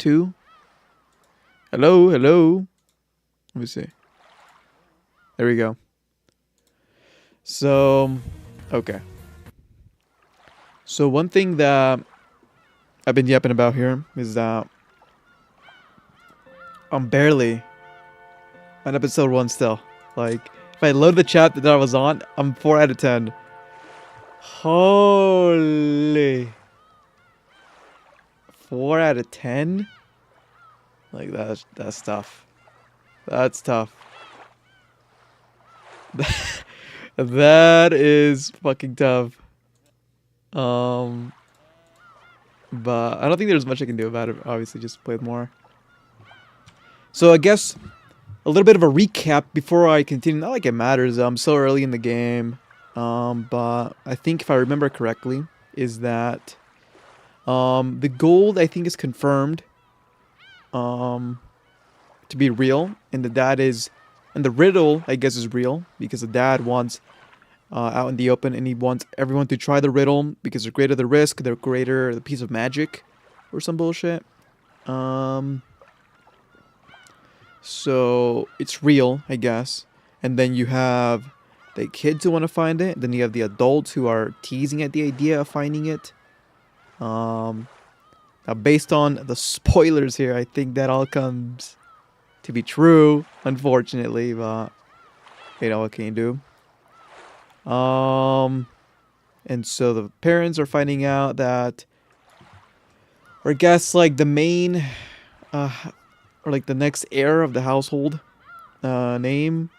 2. Hello, hello. Let me see. There we go. So, okay. So one thing that I've been yapping about here is that I'm barely on episode 1 still. Like, if I load the chapter that I was on, I'm 4 out of 10. Holy. 4 out of 10? Like, that's tough. That's tough. That is fucking tough. But I don't think there's much I can do about it. Obviously, just play more. So I guess a little bit of a recap before I continue. Not like it matters. I'm so early in the game. But I think if I remember correctly, is that the gold I think is confirmed to be real, and the riddle I guess is real because the dad wants out in the open, and he wants everyone to try the riddle because the greater the risk, the greater the piece of magic, or some bullshit. So it's real, I guess. And then you have the kids who want to find it. Then you have the adults who are teasing at the idea of finding it. Now, based on the spoilers here, I think that all comes to be true, unfortunately. But you know, what can you do? And so the parents are finding out that, or I guess like the main, or like the next heir of the household, name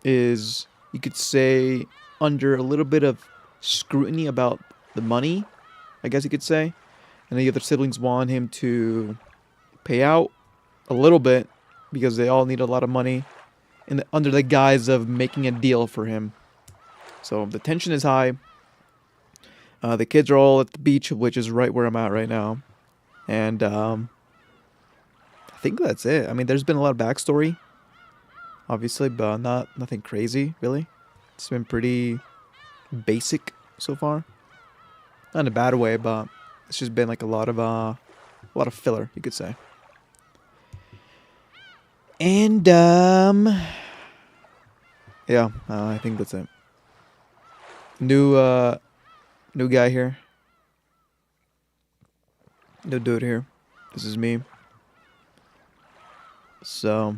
is, you could say, under a little bit of scrutiny about the money, I guess you could say. And the other siblings want him to pay out a little bit because they all need a lot of money under the guise of making a deal for him. So the tension is high. The kids are all at the beach, which is right where I'm at right now. And I think that's it. I mean, there's been a lot of backstory, obviously, but nothing crazy, really. It's been pretty basic so far. Not in a bad way, but it's just been like a lot of filler, you could say. And yeah, I think that's it. New guy here. New dude here. This is me. So,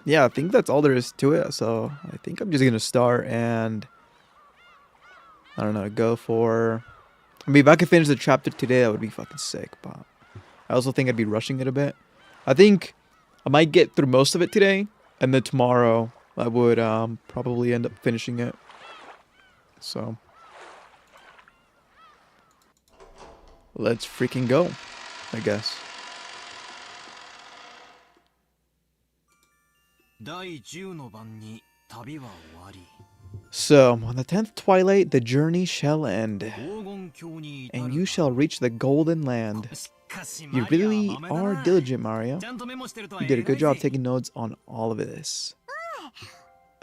yeah, I think that's all there is to it. So, I think I'm just gonna start and, I don't know, go for, I mean, if I could finish the chapter today, that would be fucking sick, but I also think I'd be rushing it a bit. I think I might get through most of it today, and then tomorrow I would probably end up finishing it. So, let's freaking go, I guess. So, on the 10th twilight, the journey shall end, and you shall reach the Golden Land. You really are diligent, Mario. You did a good job taking notes on all of this.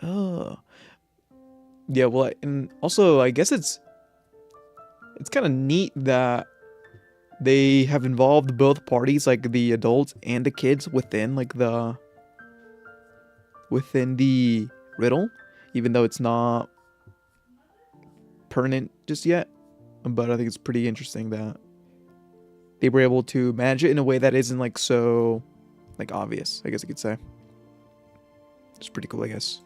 Oh. Yeah, well, and also, I guess it's kind of neat that they have involved both parties, like the adults and the kids, within the riddle, even though it's not pertinent just yet. But I think it's pretty interesting that they were able to manage it in a way that isn't like so like obvious, I guess you could say. It's pretty cool, I guess.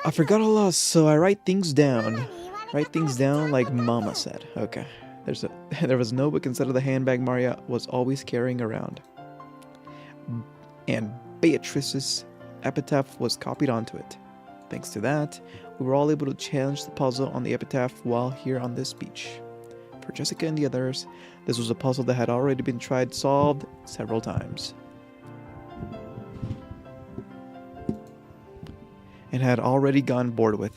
I forgot a lot, so I write things down. Write things down like Mama said. Okay. There was a notebook inside of the handbag Maria was always carrying around. And Beatrice's epitaph was copied onto it. Thanks to that, we were all able to challenge the puzzle on the epitaph while here on this beach. For Jessica and the others, this was a puzzle that had already been solved several times. And had already gone bored with.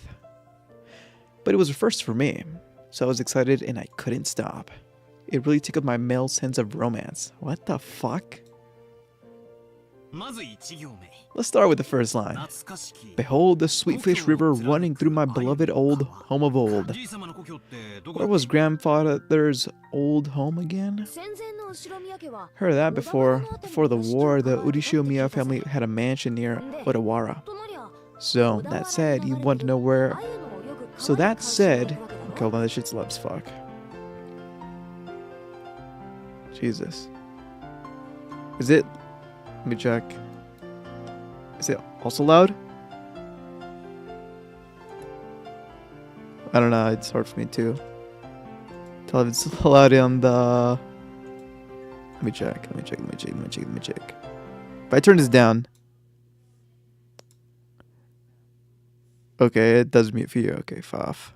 But it was a first for me, so I was excited and I couldn't stop. It really tickled my male sense of romance. What the fuck? Let's start with the first line. Behold the Sweetfish River running through my beloved old home of old. Where was grandfather's old home again? Heard of that before. Before the war, the Urishinomiya family had a mansion near Odawara. So, that said, you want to know where... So that said... Okay, hold on, this shit's loud as fuck. Jesus. Is it... Let me check. Is it also loud? I don't know, it's hard for me to tell if it's loud on the... Let me check. If I turn this down... Okay, it does mute for you. Okay, off.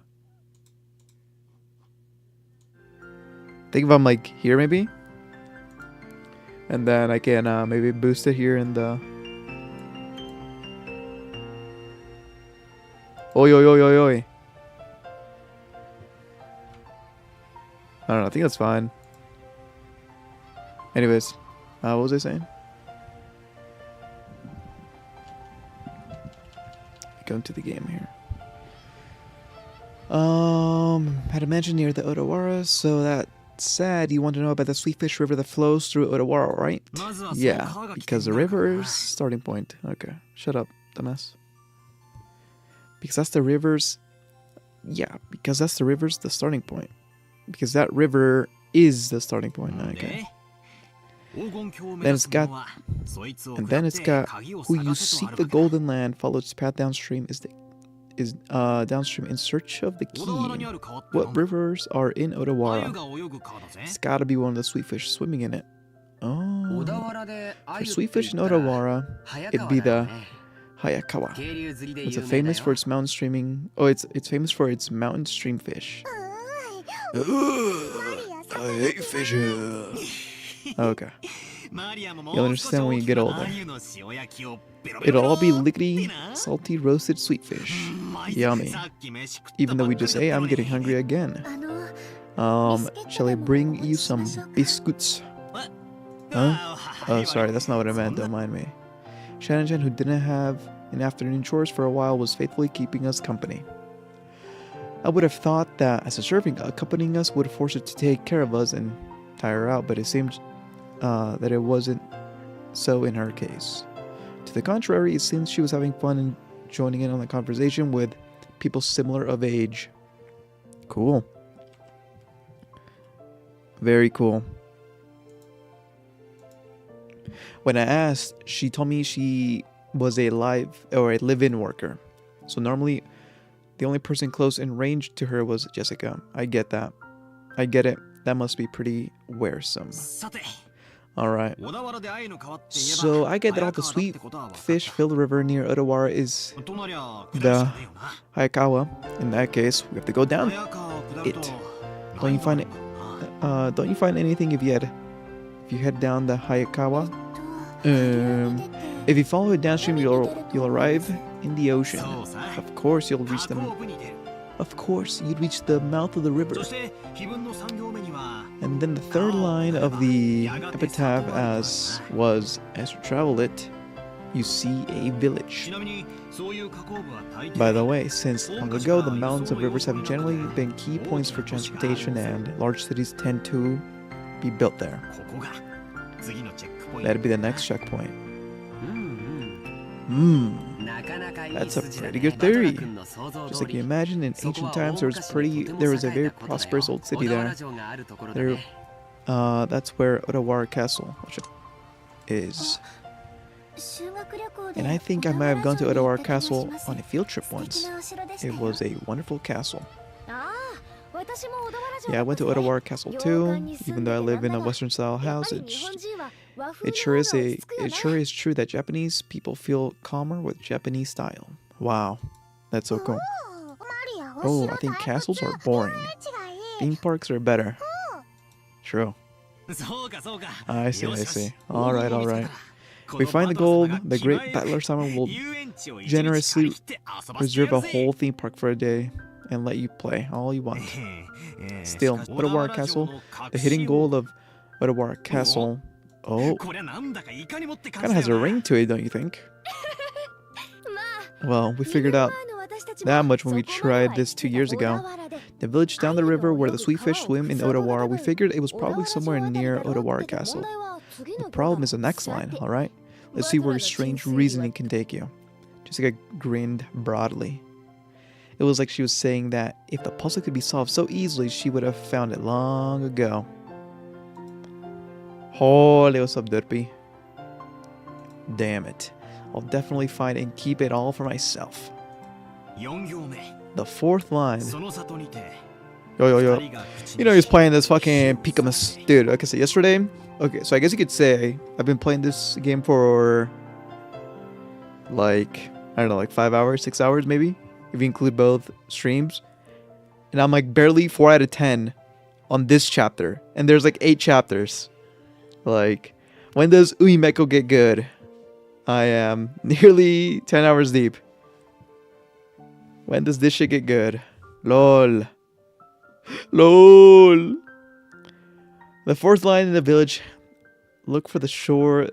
Think if I'm like here maybe? And then I can maybe boost it here in the... Oi, oi, oi, oi, oi. I don't know, I think that's fine. Anyways, what was I saying? Go into the game here. Had a mansion near the Odawara, so that said, you want to know about the Sweetfish River that flows through Odawara, right? Yeah, because the river's starting point. Okay, shut up, dumbass. Because that's the river's... Yeah, because that's the river's the starting point. Because that river is the starting point. Okay. Then it's got... And then it's got... Who you seek the golden land, follow its path downstream is downstream in search of the key. What rivers are in Odawara? It's gotta be one of the sweetfish swimming in it. Oh. For sweetfish in Odawara, it'd be the Hayakawa. It's famous for its mountain streaming... Oh, it's famous for its mountain stream fish. I hate fish. Okay. You'll understand when you get older. It'll all be lickety, salty, roasted sweetfish. Yummy. Even though we just ate, I'm getting hungry again. Shall I bring you some biscuits? Huh? Oh, sorry, that's not what I meant. Don't mind me. Shannon-chan, who didn't have an afternoon chores for a while, was faithfully keeping us company. I would have thought that as a serving, accompanying us would force her to take care of us and tire her out, but it seemed that it wasn't so in her case. To the contrary, it seems she was having fun and joining in on the conversation with people similar of age. Cool. Very cool. When I asked, she told me she was a live-in worker. So normally, the only person close in range to her was Jessica. I get that. I get it. That must be pretty wearisome. Alright. So I get that all the sweet fish-filled river near Odawara is the Hayakawa. In that case, we have to go down it. Don't you find it? Don't you find anything if you head down the Hayakawa? If you follow it downstream, you'll arrive in the ocean. Of course, you'll reach them. Of course, you'd reach the mouth of the river. And then the third line of the epitaph as you travel it, you see a village. By the way, since long ago, the mountains of rivers have generally been key points for transportation, and large cities tend to be built there. That'd be the next checkpoint. That's a pretty good theory. Just like you imagine, in ancient times there was a very prosperous old city there. That's where Odawara Castle is. And I think I might have gone to Odawara Castle on a field trip once. It was a wonderful castle. Yeah, I went to Odawara Castle too. Even though I live in a Western style house, it sure is true that Japanese people feel calmer with Japanese style. Wow, that's so cool. Oh, I think castles are boring. Theme parks are better. True. I see. Alright. We find the gold, the great battler Simon will generously reserve a whole theme park for a day and let you play all you want. Still, Odawara Castle, the hidden gold of Odawara Castle. Oh, kind of has a ring to it, don't you think? Well, we figured out that much when we tried this 2 years ago. The village down the river where the sweet fish swim in Odawara. We figured it was probably somewhere near Odawara Castle. The problem is the next line, alright? Let's see where your strange reasoning can take you. Jessica grinned broadly. It was like she was saying that if the puzzle could be solved so easily, she would have found it long ago. Holy, what's up, Derpy? Damn it. I'll definitely find it and keep it all for myself. The fourth line. Yo. You know he's playing this fucking Pikamus. Dude, like I said yesterday. Okay, so I guess you could say I've been playing this game for like, I don't know, like 5 hours, 6 hours maybe, if you include both streams. And I'm like barely 4 out of 10 on this chapter. And there's like 8 chapters. Like, when does Umineko get good? I am nearly 10 hours deep. When does this shit get good? LOL. LOL. The fourth line in the village. Look for the shore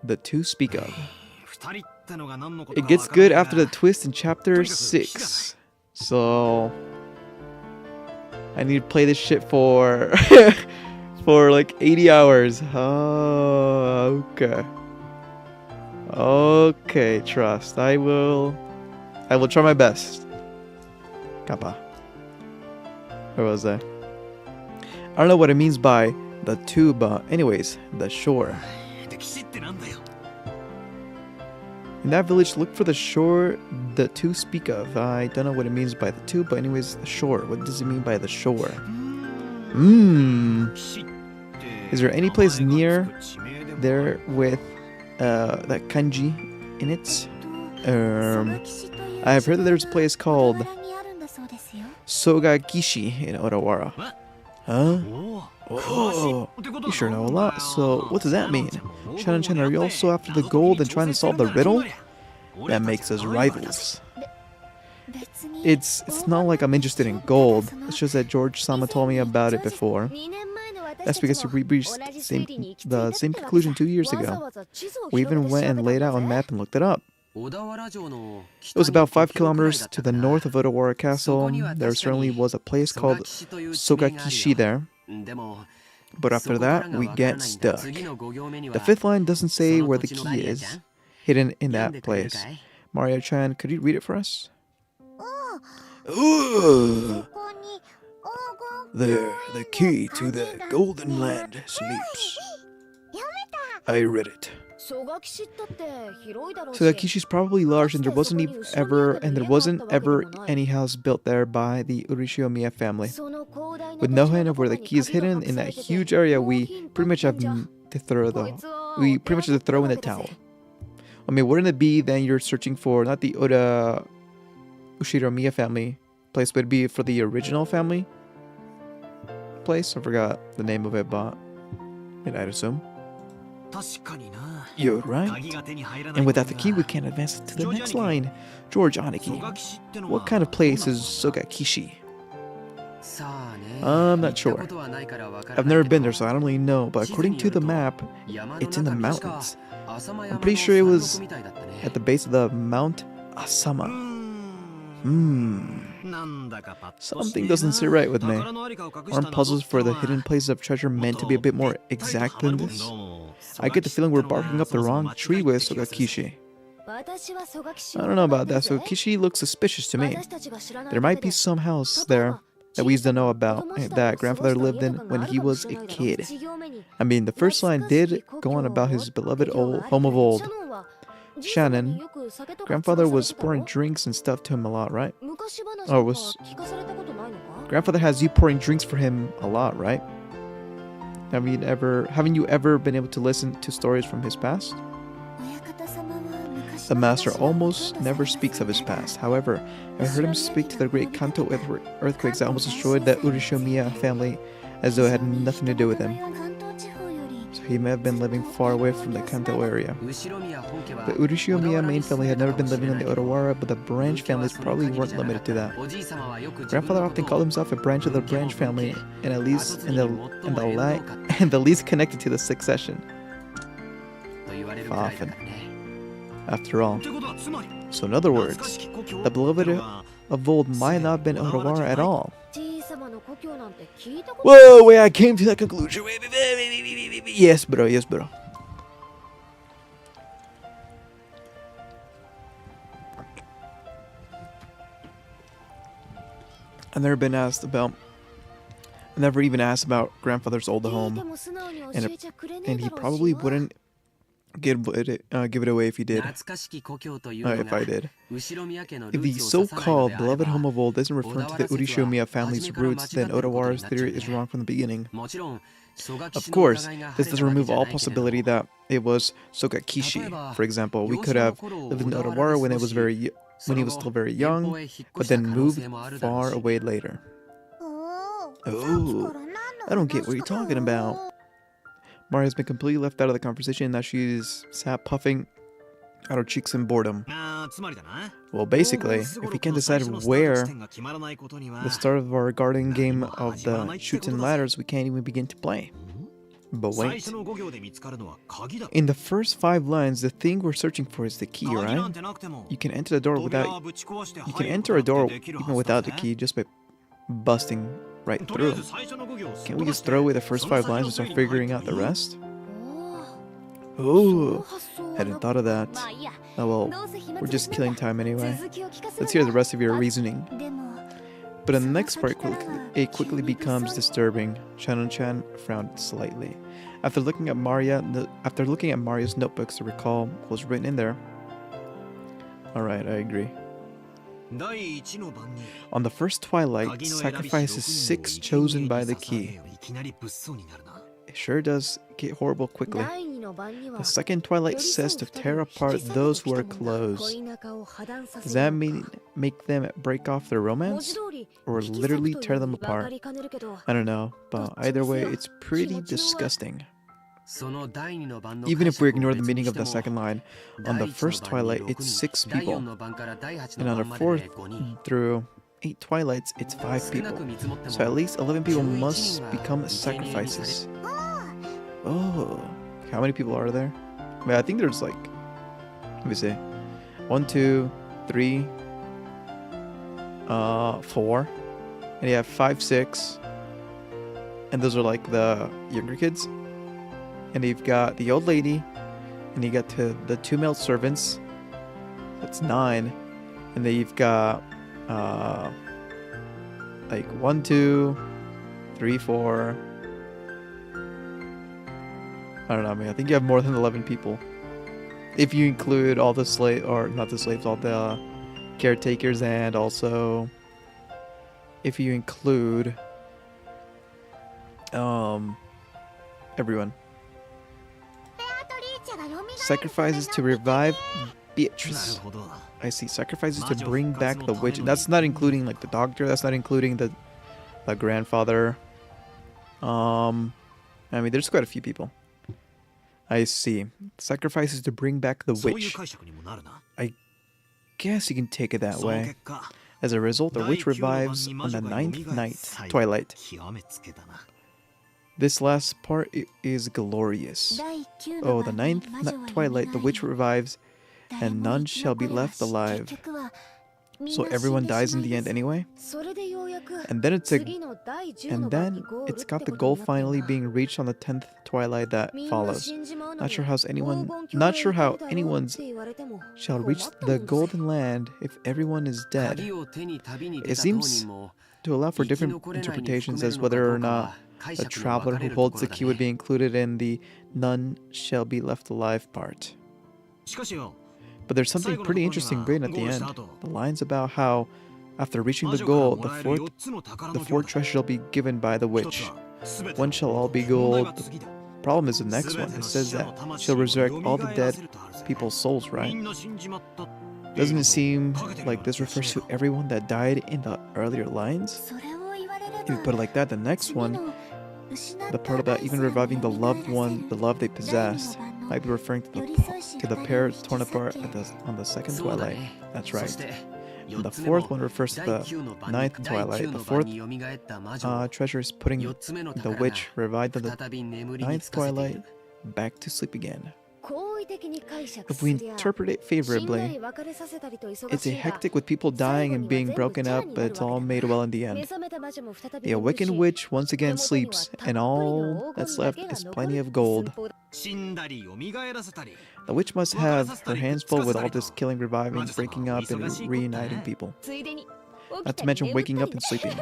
the two speak of. It gets good after the twist in chapter 6. So I need to play this shit for for like 80 hours. Oh, okay. Okay, trust. I will try my best. Kappa. Where was I? I don't know what it means by the two, but anyways, the shore. In that village, look for the shore the two speak of. I don't know what it means by the two, but anyways, the shore. What does it mean by the shore? Is there any place near there with that kanji in it? I have heard that there's a place called Sogakishi in Odawara. Huh? Oh, you sure know a lot. So, what does that mean? Shannon-chan, are you also after the gold and trying to solve the riddle? That makes us rivals. It's not like I'm interested in gold. It's just that George-sama told me about it before. That's because we reached the same conclusion 2 years ago. We even went and laid out a map and looked it up. It was about 5 kilometers to the north of Odawara Castle. There certainly was a place called Sogakishi there. But after that, we get stuck. The fifth line doesn't say where the key is hidden in that place. Mario-chan, could you read it for us? Ooh. There, the key to the Golden Land sleeps. I read it. Sogakishi is probably large, and there wasn't ever any house built there by the Urishiyomiya family. With no hint of where the key is hidden in that huge area, we pretty much have to throw in the towel. I mean, wouldn't it be then you're searching for not the Oda Ushiramiya family place, but it'd be for the original family place? I forgot the name of it, but I'd assume. You're right. And without the key, we can't advance to the next line. George Aniki, what kind of place is Sogakishi? I'm not sure. I've never been there, so I don't really know. But according to the map, it's in the mountains. I'm pretty sure it was at the base of the Mount Asama. Something doesn't sit right with me. Aren't puzzles for the hidden places of treasure meant to be a bit more exact than this? I get the feeling we're barking up the wrong tree with Sogakishi. I don't know about that. Sogakishi looks suspicious to me. There might be some house there that we used to know about that grandfather lived in when he was a kid. I mean, the first line did go on about his beloved old home of old. Shannon, grandfather was pouring drinks and stuff to him a lot, right? Grandfather has you pouring drinks for him a lot, right? Haven't you ever been able to listen to stories from his past? The master almost never speaks of his past. However, I heard him speak to the great Kanto earthquakes that almost destroyed the Urishiyomiya family as though it had nothing to do with him. So he may have been living far away from the Kanto area. The Urishiyomiya main family had never been living in the Odawara, but the branch families probably weren't limited to that. Grandfather often called himself a branch of the branch family, and at least the least connected to the succession. Often. After all. So in other words, the beloved of old might not have been Odawara at all. Whoa, wait, I came to that conclusion. Wait. Yes, bro, yes, bro. I've never been asked about, never even asked about grandfather's old home, and he probably wouldn't give it away if he did. If I did. If the so-called beloved home of old isn't referring to the Urishomiya family's roots, then Odawaru's theory is wrong from the beginning. Of course, this doesn't remove all possibility that it was Sogakishi. For example, we could have lived in Odawaru when he was still very young, but then moved far away later. Oh, I don't get what you're talking about. Maria's been completely left out of the conversation, and now she's sat puffing out her cheeks in boredom. Well, basically, if we can't decide where the start of our garden game of the Chutes and Ladders, we can't even begin to play. But wait. In the first 5 lines, the thing we're searching for is the key, right? You can enter a door even without the key just by busting right through. Can't we just throw away the first 5 lines and start figuring out the rest? Oh, hadn't thought of that. Oh well, we're just killing time anyway. Let's hear the rest of your reasoning. But in the next part, it quickly becomes disturbing. Shannon-chan frowned slightly. After looking at Maria's notebooks to recall what was written in there. Alright, I agree. On the first twilight, sacrifice is 6 chosen by the key. It sure does get horrible quickly. The second twilight says to tear apart those who are close. Does that mean make them break off their romance? Or literally tear them apart? I don't know, but either way, it's pretty disgusting. Even if we ignore the meaning of the second line, on the first twilight, it's 6 people. And on the 4th through 8 twilights, it's 5 people. So at least 11 people must become sacrifices. Oh, how many people are there? I think there's like, let me see, 1, 2, 3, 4, and you have 5, 6, and those are like the younger kids. And you've got the old lady, and you got the 2 male servants. That's 9, and then you've got like 1, 2, 3, 4. I don't know, I think you have more than 11 people. If you include all the all the caretakers, and also if you include everyone. Sacrifices to revive Beatrice. I see. Sacrifices to bring back the witch. That's not including like the doctor. That's not including the grandfather. There's quite a few people. I see. Sacrifices to bring back the witch. I guess you can take it that way. As a result, the witch revives on the 9th twilight. This last part is glorious. Oh, the 9th twilight, the witch revives, and none shall be left alive. So everyone dies in the end anyway? And then it's got the goal finally being reached on the 10th twilight that follows. Not sure how anyone shall reach the golden land if everyone is dead. It seems to allow for different interpretations as whether or not a traveler who holds the key would be included in the none shall be left alive part. But there's something pretty interesting written at the end. The lines about how, after reaching the goal, the fourth treasure shall be given by the witch. One shall all be gold. The problem is the next one. It says that she'll resurrect all the dead people's souls, right? Doesn't it seem like this refers to everyone that died in the earlier lines? If you put it like that, the next one, the part about even reviving the loved one, the love they possessed, might be referring to the pair torn apart on the 2nd twilight. That's right. And the 4th one refers to the 9th twilight. The 4th treasure is putting the witch revived on the 9th twilight back to sleep again. If we interpret it favorably, it's a hectic with people dying and being broken up, but it's all made well in the end. The awakened witch once again sleeps, and all that's left is plenty of gold. The witch must have her hands full with all this killing, reviving, breaking up, and reuniting people. Not to mention waking up and sleeping.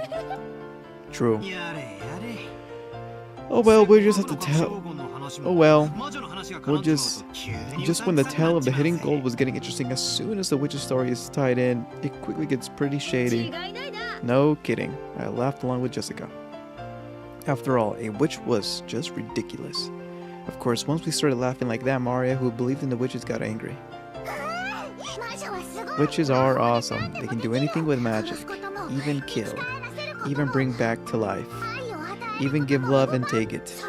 True. Oh well, we'll just have to tell. Oh well. We'll just when the tale of the hidden gold was getting interesting, as soon as the witch's story is tied in, it quickly gets pretty shady. No kidding. I laughed along with Jessica. After all, a witch was just ridiculous. Of course, once we started laughing like that, Maria, who believed in the witches, got angry. Witches are awesome. They can do anything with magic. Even kill. Even bring back to life. Even give love and take it.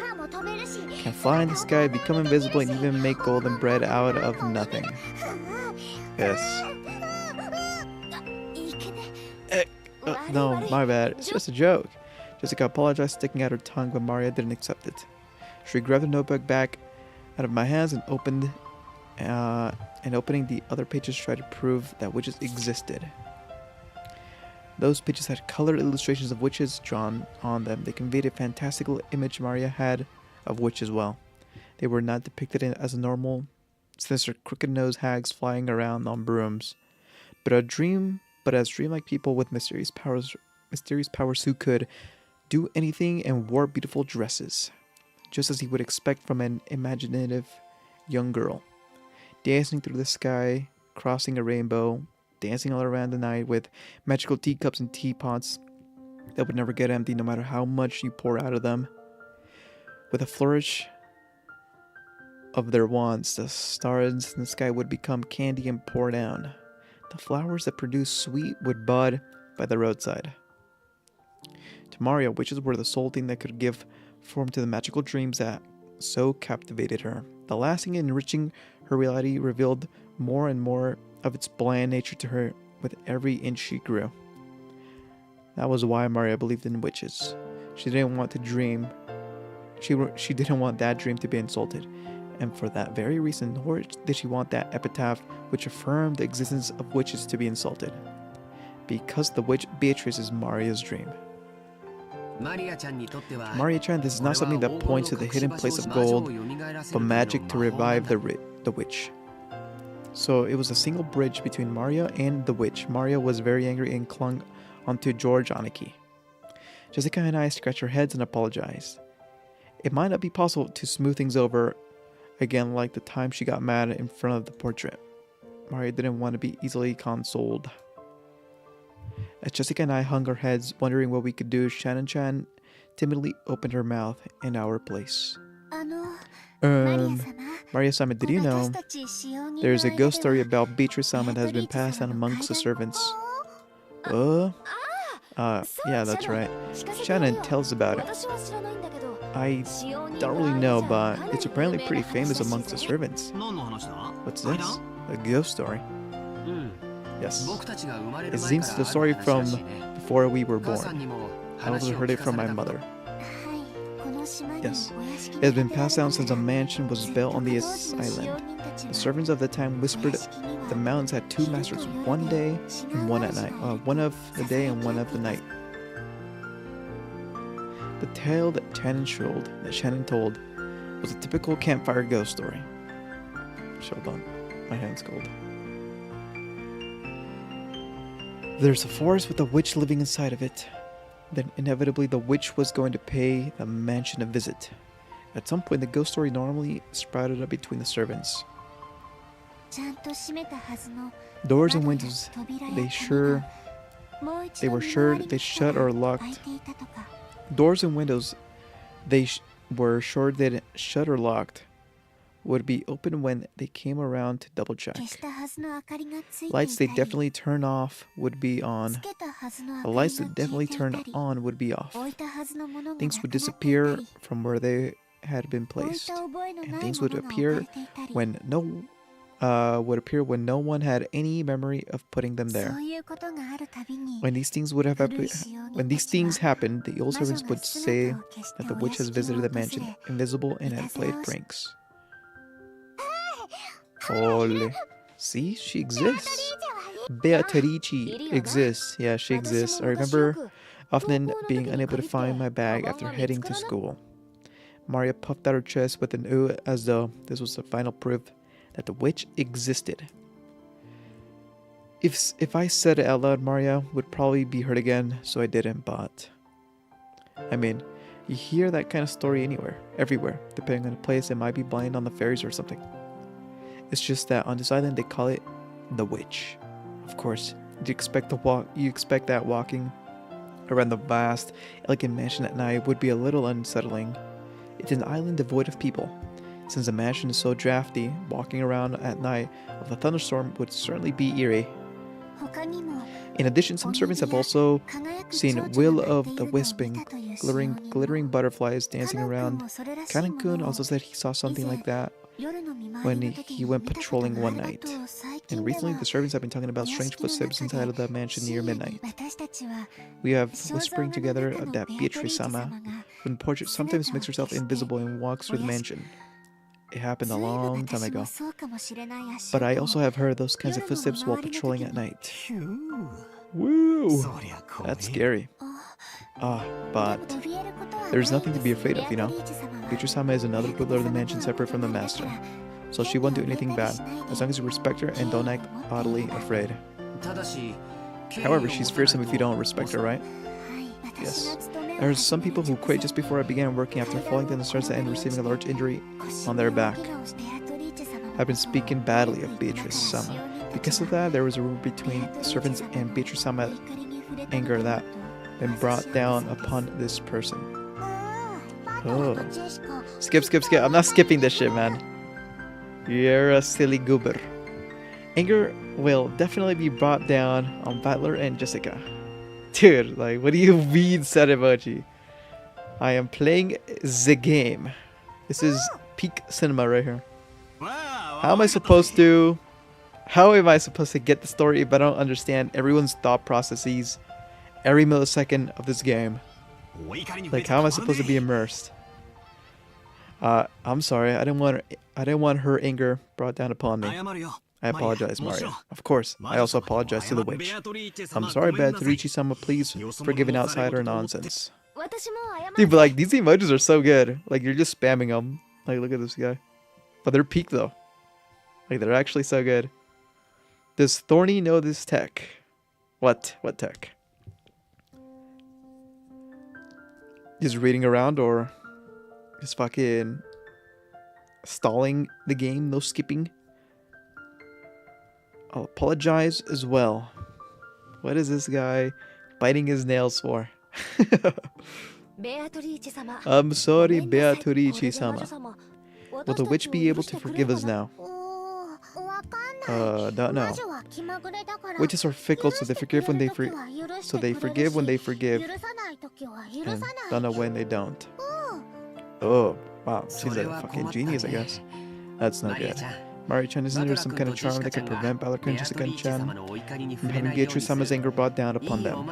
Can fly in the sky, become invisible, and even make golden bread out of nothing. Yes. No, my bad. It's just a joke. Jessica apologized, sticking out her tongue, but Maria didn't accept it. She grabbed the notebook back out of my hands and opening the other pages tried to prove that witches existed. Those pages had colored illustrations of witches drawn on them. They conveyed a fantastical image Maria had of witches well. They were not depicted as normal, sinister, crooked-nosed hags flying around on brooms, but as dreamlike people with mysterious powers who could do anything and wore beautiful dresses, just as he would expect from an imaginative young girl, dancing through the sky, crossing a rainbow, dancing all around the night with magical teacups and teapots that would never get empty no matter how much you pour out of them. With a flourish of their wands, the stars in the sky would become candy and pour down. The flowers that produced sweet would bud by the roadside. To Maria, witches were the sole thing that could give form to the magical dreams that so captivated her. The lasting and enriching her reality revealed more and more of its bland nature to her with every inch she grew. That was why Maria believed in witches. She didn't want to dream. She didn't want that dream to be insulted. And for that very reason, nor did she want that epitaph which affirmed the existence of witches to be insulted. Because the witch Beatrice is Maria's dream. To Maria-chan, this is not something that points to the hidden place of gold, but magic to revive the witch. So it was a single bridge between Maria and the witch. Maria was very angry and clung onto George Aniki. Jessica and I scratched our heads and apologized. It might not be possible to smooth things over again like the time she got mad in front of the portrait. Maria didn't want to be easily consoled. As Jessica and I hung our heads, wondering what we could do, Shannon-chan timidly opened her mouth in our place. Maria-sama, did you know there's a ghost story about Beatrice-sama that has been passed down amongst the servants? Yeah, that's right. Shannon, tell us about it. I don't really know, but it's apparently pretty famous amongst the servants. What's this? A ghost story? Yes. It seems the story from before we were born. I also heard it from my mother. Yes. It has been passed down since a mansion was built on this island. The servants of the time whispered the mountains had two masters, one day and one at night. One of the day and one of the night. The tale that Shannon told was a typical campfire ghost story. Hold on, my hand's cold. There's a forest with a witch living inside of it. Then inevitably the witch was going to pay the mansion a visit. At some point the ghost story normally sprouted up between the servants. Doors and windows, they were sure they shut or locked. Doors and windows, were sure they'd shut or locked, would be open when they came around to double check. Lights they definitely turned off would be on. The lights that definitely turned on would be off. Things would disappear from where they had been placed, and things would appear when no one had any memory of putting them there. When these things happened, the old servants would say that the witch has visited the mansion, invisible, and had played pranks. Ole. See? She exists. Beatrice exists. Yeah, she exists. I remember often being unable to find my bag after heading to school. Maria puffed out her chest with an ooh as though this was the final proof that the witch existed. If I said it out loud, Maria would probably be hurt again, so I didn't, but... I mean, you hear that kind of story everywhere. Depending on the place, it might be blind on the fairies or something. It's just that on this island, they call it the witch. Of course, you expect that walking around the vast, elegant mansion at night would be a little unsettling. It's an island devoid of people. Since the mansion is so drafty, walking around at night of a thunderstorm would certainly be eerie. In addition, some servants have also seen will-o'-the-wisping, glittering butterflies dancing around. Kanan-kun also said he saw something like that when he went patrolling one night. And recently, the servants have been talking about strange footsteps inside of the mansion near midnight. We have whispering together that Beatrice-sama, when the portrait, sometimes makes herself invisible and walks through the mansion. It happened a long time ago. But I also have heard those kinds of footsteps while patrolling at night. Woo! That's scary. But there's nothing to be afraid of, you know? Beatrice-sama is another ruler of the mansion separate from the master. So she won't do anything bad, as long as you respect her and don't act oddly afraid. However, she's fearsome if you don't respect her, right? Yes. There are some people who quit just before I began working after falling down the stairs and receiving a large injury on their back. I've been speaking badly of Beatrice-sama. Because of that, there was a rumor between servants and Beatrice-sama anger that been brought down upon this person. Oh. Skip. I'm not skipping this shit, man. You're a silly goober. Anger will definitely be brought down on Battler and Jessica. Dude, like, what do you mean, sad emoji? I am playing the game. This is peak cinema right here. How am I supposed to get the story if I don't understand everyone's thought processes every millisecond of this game? Like, how am I supposed to be immersed? I'm sorry. I didn't want her anger brought down upon me. I apologize, Mario. Of course, I also apologize to the witch. I'm sorry, Beatrice-sama, please, for giving outsider nonsense. Dude, but like, these emojis are so good. Like, you're just spamming them. Like, look at this guy. But they're peak, though. Like, they're actually so good. Does Thorny know this tech? What? What tech? Just reading around or just fucking stalling the game, no skipping? I'll apologize as well. What is this guy biting his nails for? I'm sorry, Beatrice-sama. Will the witch be able to forgive us now? Don't know. Witches are fickle, so they forgive when they forgive when they forgive, and don't know when they don't. Oh, wow, she's a fucking genius, I guess. That's not good. Mari-chan, isn't there some kind of charm that can prevent Battler-kun, Jessica-chan from having Beatrice-sama's anger brought down upon them?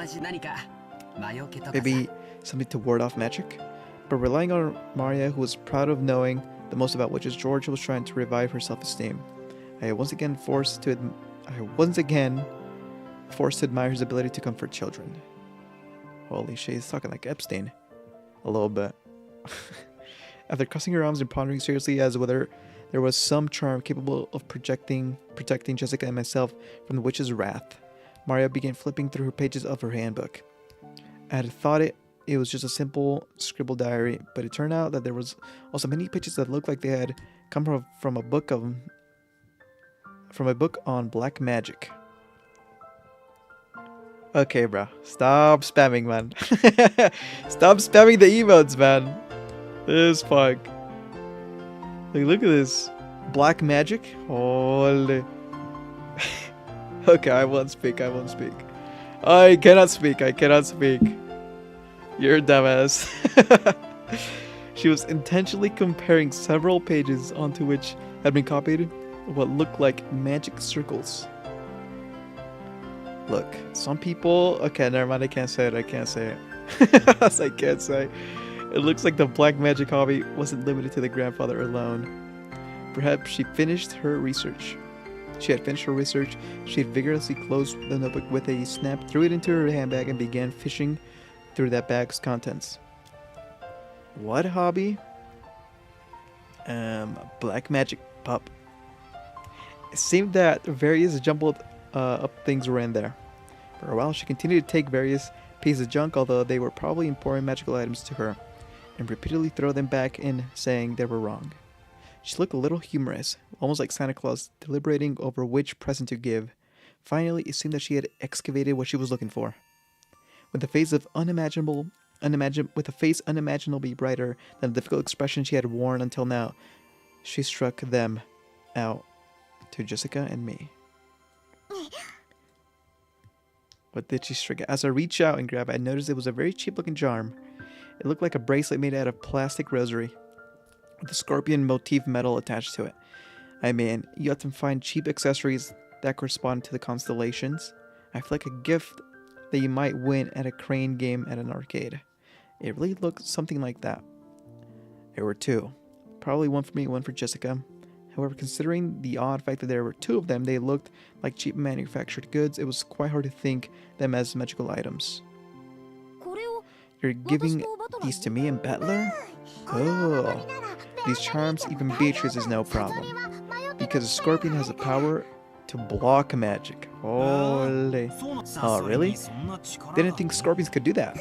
Maybe something to ward off magic? But relying on Maria, who was proud of knowing the most about witches, George was trying to revive her self-esteem. I was once again forced to admire his ability to comfort children. Holy shit, he's talking like Epstein. A little bit. After crossing her arms and pondering seriously as whether there was some charm capable of protecting Jessica and myself from the witch's wrath, Maria began flipping through her pages of her handbook. I had thought it was just a simple scribble diary, but it turned out that there was also many pages that looked like they had come from a book on black magic. Okay, bro. Stop spamming, man. Stop spamming the emotes, man. This fuck. Like, look at this. Black magic? Holy. Okay, I won't speak. I cannot speak. You're a dumbass. She was intentionally comparing several pages onto which had been copied what looked like magic circles. Look, some people... Okay, never mind. I can't say it. I can't say. It looks like the black magic hobby wasn't limited to the grandfather alone. Perhaps she finished her research. She had finished her research. She had vigorously closed the notebook with a snap, threw it into her handbag, and began fishing through that bag's contents. What hobby? Black magic pup. It seemed that various jumbled up things were in there. For a while, she continued to take various pieces of junk, although they were probably important magical items to her, and repeatedly throw them back in, saying they were wrong. She looked a little humorous, almost like Santa Claus, deliberating over which present to give. Finally, it seemed that she had excavated what she was looking for. With a face unimaginably brighter than the difficult expression she had worn until now, she struck them out to Jessica and me. What did she strike? As I reached out and grabbed it, I noticed it was a very cheap-looking charm. It looked like a bracelet made out of plastic rosary, with a scorpion motif metal attached to it. I mean, you often find cheap accessories that correspond to the constellations. I feel like a gift that you might win at a crane game at an arcade. It really looked something like that. There were two. Probably one for me, one for Jessica. However, considering the odd fact that there were two of them, they looked like cheap manufactured goods. It was quite hard to think them as magical items. You're giving these to me and Battler? Oh, these charms, even Beatrice is no problem. Because a scorpion has the power to block magic. Ole. Oh, really? Didn't think scorpions could do that.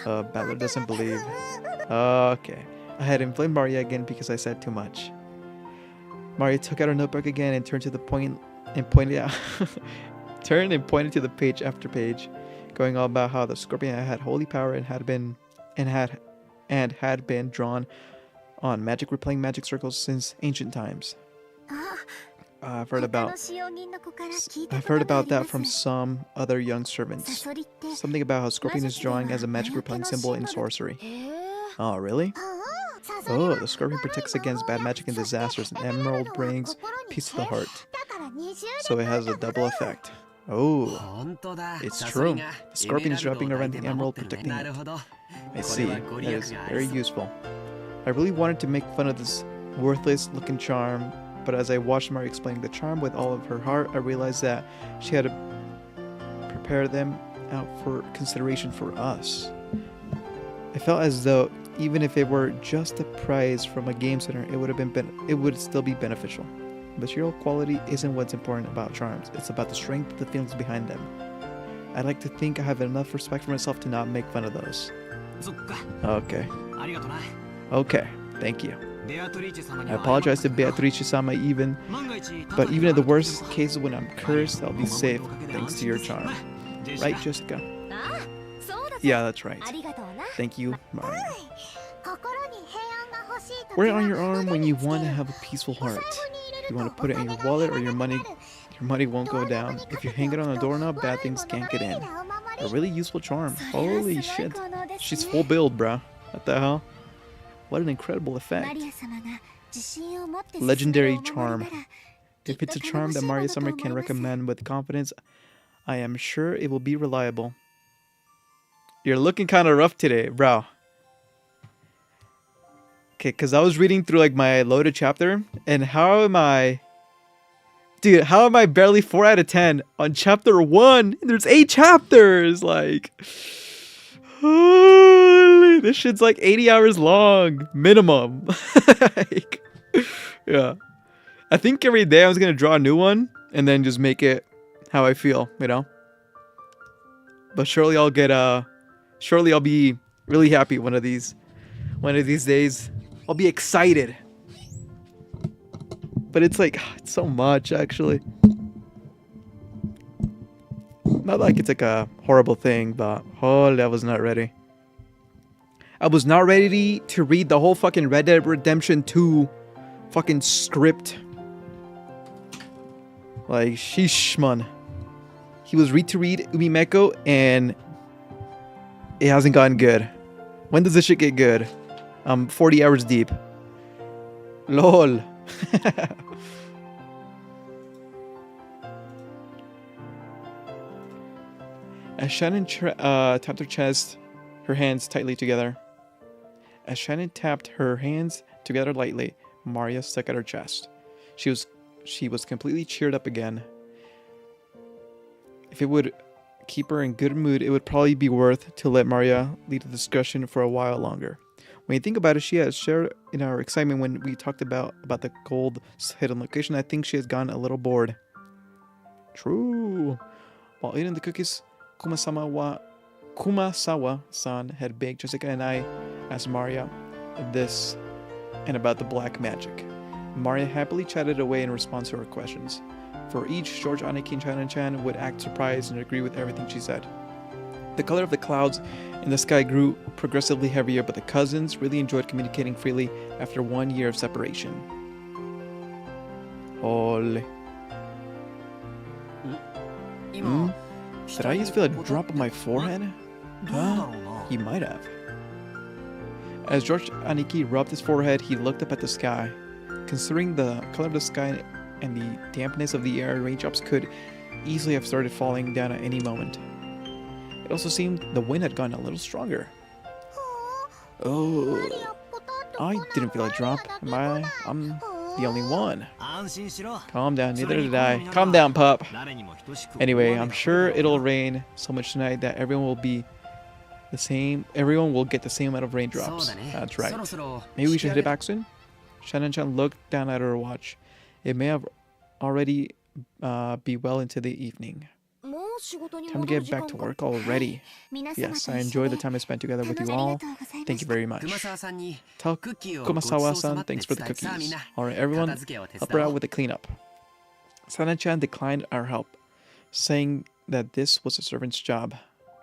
Battler doesn't believe. Okay. I had inflamed Maria again because I said too much. Maria took out her notebook again and turned to the point and pointed out turned and pointed to the page after page, going on about how the scorpion had holy power and had been drawn on magic replaying magic circles since ancient times. I've heard about that from some other young servants. Something about how scorpion is drawing as a magic repelling symbol in sorcery. Oh, really? Oh, the scorpion protects against bad magic and disasters, and emerald brings peace to the heart. So it has a double effect. Oh, it's true. The scorpion is wrapping around the emerald, protecting it. I see. That is very useful. I really wanted to make fun of this worthless-looking charm, but as I watched Maria explaining the charm with all of her heart, I realized that she had to prepare them out for consideration for us. I felt as though even if it were just a prize from a game center, it would still be beneficial. Material quality isn't what's important about charms. It's about the strength of the feelings behind them. I'd like to think I have enough respect for myself to not make fun of those. Okay. Okay, thank you. I apologize to Beatrice-sama but even in the worst cases when I'm cursed, I'll be safe thanks to your charm. Right, Jessica? Yeah, that's right. Thank you, Maria. Wear it on your arm when you want to have a peaceful heart. If you want to put it in your wallet or your money won't go down. If you hang it on a doorknob, bad things can't get in. A really useful charm. Holy shit. She's full build, bruh. What the hell? What an incredible effect. Legendary charm. If it's a charm that Maria-sama can recommend with confidence, I am sure it will be reliable. You're looking kind of rough today, bro. Okay, because I was reading through like my loaded chapter, and how am I... Dude, how am I barely 4 out of 10 on chapter 1? There's 8 chapters! Like... Holy, this shit's like 80 hours long. Minimum. Like, yeah. I think every day I was going to draw a new one, and then just make it how I feel, you know? But surely I'll get surely I'll be really happy one of these days. I'll be excited. But it's like, it's so much actually. Not like it's like a horrible thing, but holy, I was not ready. I was not ready to read the whole fucking Red Dead Redemption 2 fucking script. Like, sheesh, man. He was read Umineko, and it hasn't gotten good. When does this shit get good? I'm 40 hours deep. LOL. As Shannon tapped her chest, her hands tightly together. As Shannon tapped her hands together lightly, Maria stuck at her chest. She was completely cheered up again. If it would keep her in good mood, it would probably be worth to let Maria lead the discussion for a while longer. When you think about it, she has shared in our excitement when we talked about the gold hidden location. I think she has gotten a little bored. True. While eating the cookies, Kumasawa-san had baked. Jessica and I asked Maria this and about the black magic. Maria happily chatted away in response to her questions. For each, George, Aniki, and China-chan would act surprised and agree with everything she said. The color of the clouds in the sky grew progressively heavier, but the cousins really enjoyed communicating freely after 1 year of separation. Ole. Did I just feel a drop on my forehead? He might have. As George Aniki rubbed his forehead, he looked up at the sky. Considering the color of the sky and the dampness of the air, raindrops could easily have started falling down at any moment. It also seemed the wind had gotten a little stronger. Oh, I didn't feel a drop. I'm the only one. Calm down, neither did I. Calm down, pup. Anyway, I'm sure it'll rain so much tonight that everyone will get the same amount of raindrops. That's right. Maybe we should hit it back soon? Shannon-chan looked down at her watch. It may have already be well into the evening. Time to get back to work already. Yes, I enjoyed the time I spent together with you all. Thank you very much. Tell Kumasawa-san thanks for the cookies. Alright, everyone, help her out with the cleanup. Sana-chan declined our help, saying that this was a servant's job,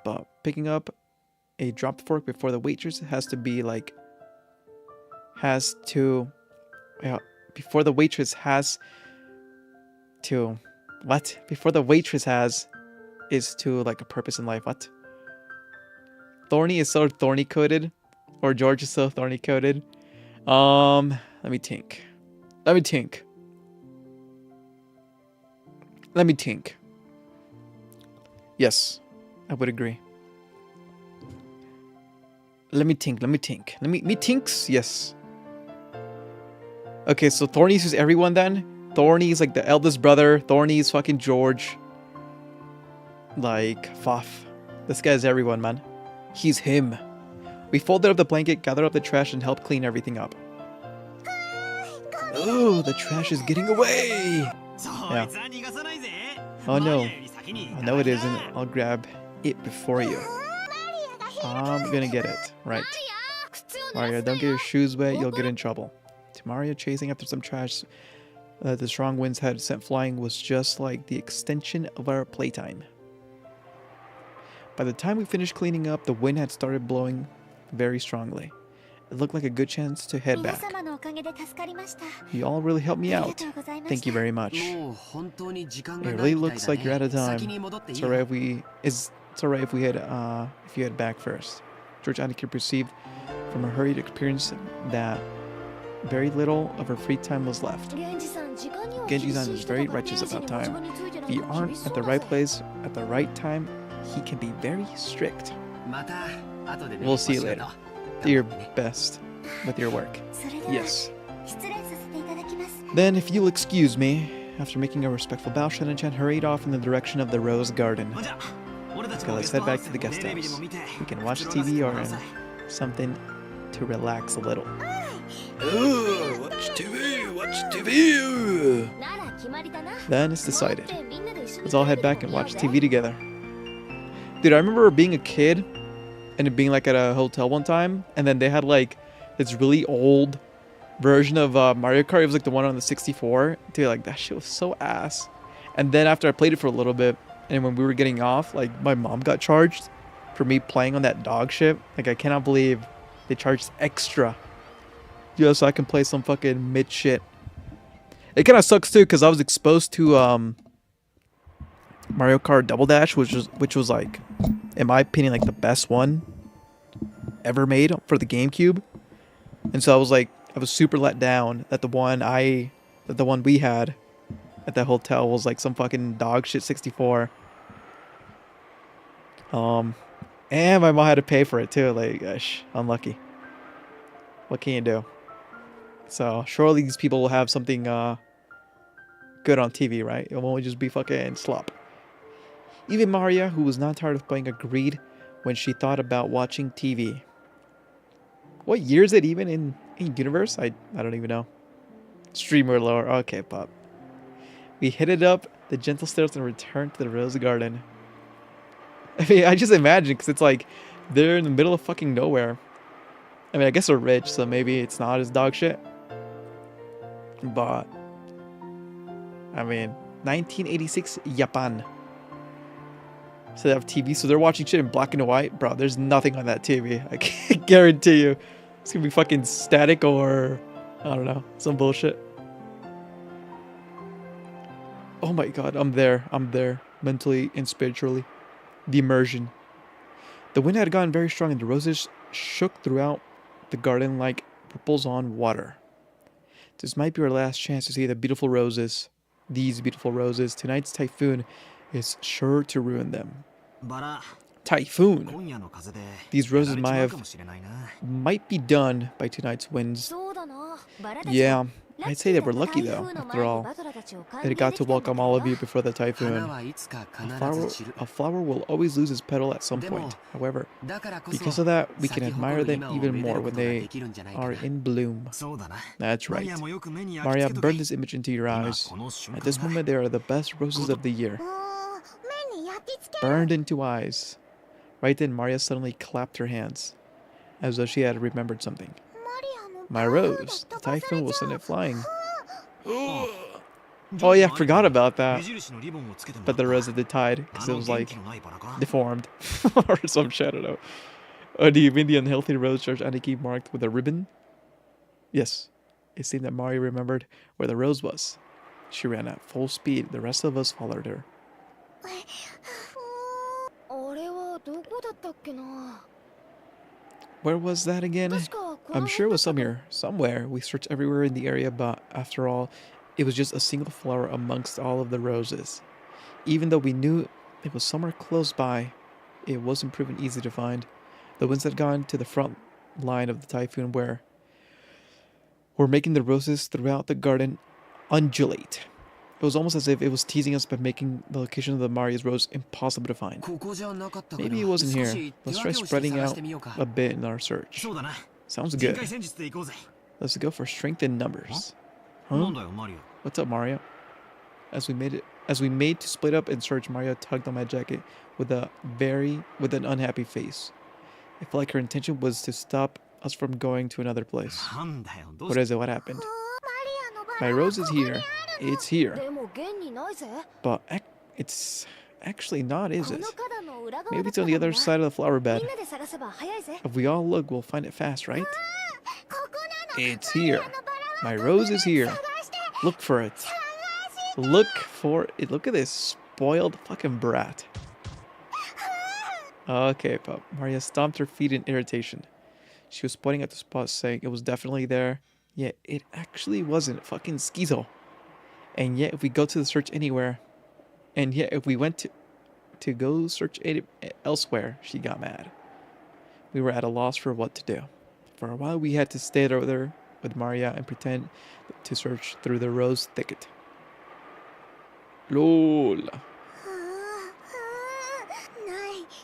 but picking up a dropped fork before the waitress is to like a purpose in life. What? Thorny is so thorny coated, or George is so thorny coated. Let me think. Yes, I would agree. Let me tinks. Yes. Okay, so Thorny's is everyone then. Thorny's like the eldest brother. Thorny's fucking George. Like, Fuff. This guy's everyone, man. He's him. We folded up the blanket, gathered up the trash, and helped clean everything up. Oh, the trash is getting away! Yeah. Oh no. Oh, no it isn't. I'll grab it before you. I'm gonna get it. Right. Mario, don't get your shoes wet, you'll get in trouble. To Mario, chasing after some trash the strong winds had sent flying was just like the extension of our playtime. By the time we finished cleaning up, the wind had started blowing very strongly. It looked like a good chance to head back. You all really helped me out. Thank you very much. It really looks like you're out of time. It's alright if you head back first. George Aniki perceived from her hurried experience that very little of her free time was left. Genji-san is very righteous about time. If you aren't at the right place at the right time, he can be very strict. We'll see you later. Do your best with your work. Yes. Then, if you'll excuse me, after making a respectful bow, Shannon-chan hurried off in the direction of the rose garden. Okay, let's head back to the guest house. We can watch TV or something to relax a little. Ooh, watch TV! Then it's decided. Let's all head back and watch TV together. Dude, I remember being a kid and it being like at a hotel one time, and then they had like this really old version of Mario Kart. It was like the one on the 64. Dude, like that shit was so ass. And then after I played it for a little bit, and when we were getting off, like my mom got charged for me playing on that dog shit. Like I cannot believe they charged extra just so I can play some fucking mid shit. It kind of sucks too because I was exposed to Mario Kart Double Dash, which was like, in my opinion, like the best one ever made for the GameCube. And so I was super let down that the one we had at that hotel was like some fucking dog shit 64. And my mom had to pay for it too. Like, gosh, unlucky. What can you do? So surely these people will have something good on TV, right? It won't just be fucking slop. Even Maria, who was not tired of playing, agreed when she thought about watching TV. What year is it even in universe? I don't even know. Streamer lore. Okay, Pop. We headed up the gentle stairs and returned to the rose garden. I mean, I just imagine, because it's like they're in the middle of fucking nowhere. I mean, I guess they're rich, so maybe it's not as dog shit. But, I mean, 1986 Japan. So they have TV, so they're watching shit in black and white. Bro, there's nothing on that TV. I can guarantee you. It's gonna be fucking static or, I don't know, some bullshit. Oh my god, I'm there, mentally and spiritually. The immersion. The wind had gotten very strong and the roses shook throughout the garden like ripples on water. This might be our last chance to see the beautiful roses. These beautiful roses. Tonight's typhoon is sure to ruin them. Typhoon! These roses might be done by tonight's winds. Yeah, I'd say they were lucky though, after all. That it got to welcome all of you before the typhoon. A flower will always lose its petal at some point. However, because of that, we can admire them even more when they are in bloom. That's right. Maria, burn this image into your eyes. At this moment, they are the best roses of the year. Burned into eyes. Right then, Maria suddenly clapped her hands, as though she had remembered something. My rose, the typhoon will send it flying. Oh yeah, I forgot about that. But the rose of the tide, because it was like deformed or some shit, I don't know. Do you mean the unhealthy rose Judge Aniki marked with a ribbon? Yes. It seemed that Mari remembered where the rose was. She ran at full speed. The rest of us followed her. Where was that again? I'm sure it was somewhere. We searched everywhere in the area, but after all, it was just a single flower amongst all of the roses. Even though we knew it was somewhere close by, it wasn't proven easy to find. The winds had gone to the front line of the typhoon were making the roses throughout the garden undulate. It was almost as if it was teasing us by making the location of the Maria's rose impossible to find. Maybe it wasn't here. Let's try spreading out a bit in our search. Sounds good. Let's go for strength in numbers. Huh? What's up, Mario? As we made to split up and search, Mario tugged on my jacket with an unhappy face. I felt like her intention was to stop us from going to another place. What is it? What happened? My rose is here. It's here. But it's actually not, is it? Maybe it's on the other side of the flower bed. If we all look, we'll find it fast, right? It's here. My rose is here. Look for it. Look for it. Look at this spoiled fucking brat. Okay, Pop. Maria stomped her feet in irritation. She was pointing at the spot, saying it was definitely there. Yet it actually wasn't. Fucking schizo. And yet if we go to the search anywhere, and yet if we went to go search it elsewhere, she got mad. We were at a loss for what to do. For a while we had to stay there with Maria and pretend to search through the rose thicket. LOL.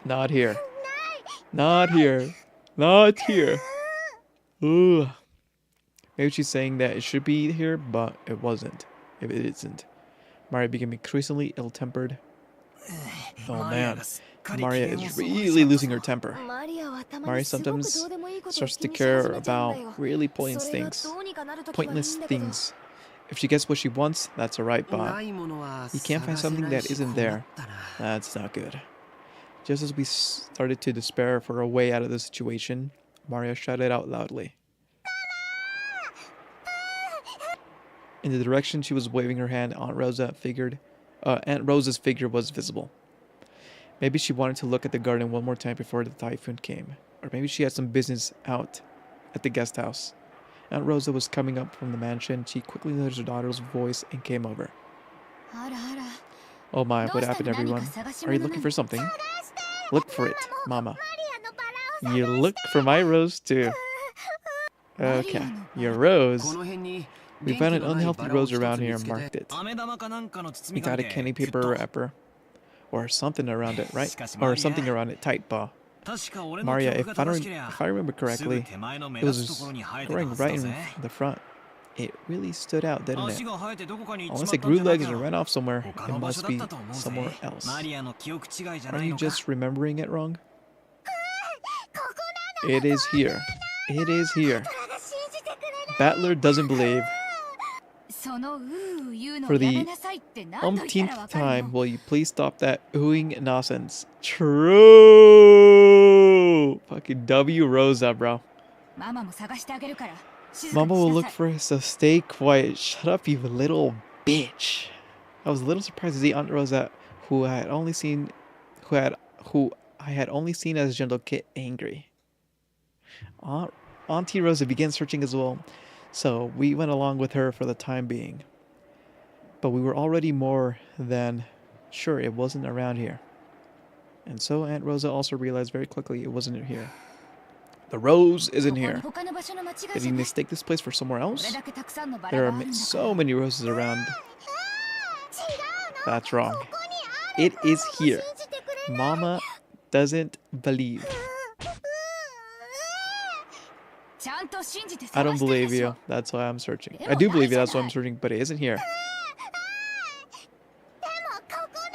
Not here. Not here. Not here. Ugh. Maybe she's saying that it should be here, but it wasn't. If it isn't. Maria became increasingly ill-tempered. Oh man. Maria is really losing her temper. Maria sometimes starts to care about really pointless things. If she gets what she wants, that's alright, but you can't find something that isn't there. That's not good. Just as we started to despair for a way out of the situation, Maria shouted out loudly. In the direction she was waving her hand, Aunt Rosa's figure was visible. Maybe she wanted to look at the garden one more time before the typhoon came. Or maybe she had some business out at the guest house. Aunt Rosa was coming up from the mansion. She quickly noticed her daughter's voice and came over. Oh my, what happened, everyone? Are you looking for something? Look for it, Mama. You look for my rose too. Okay, your rose. We found an unhealthy rose around here and marked it. We got a candy paper wrapper. Or something around it, right? Or something around it, tight, Paw. Maria, if I remember correctly, it was growing right in the front. It really stood out, didn't it? Unless it grew legs and ran off somewhere, it must be somewhere else. Are you just remembering it wrong? It is here. It is here. Battler doesn't believe. For the umpteenth time, will you please stop that oohing nonsense? True! Fucking W Rosa, bro. Mama will look for us, so stay quiet. Shut up, you little bitch. I was a little surprised to see Aunt Rosa, who I had only seen as a gentle kid, angry. Auntie Rosa began searching as well, so we went along with her for the time being. But we were already more than sure it wasn't around here. And so Aunt Rosa also realized very quickly it wasn't here. The rose isn't here. Did he mistake this place for somewhere else? There are so many roses around. That's wrong. It is here. Mama doesn't believe. I don't believe you. That's why I'm searching. I do believe you. That's why I'm searching. But it isn't here.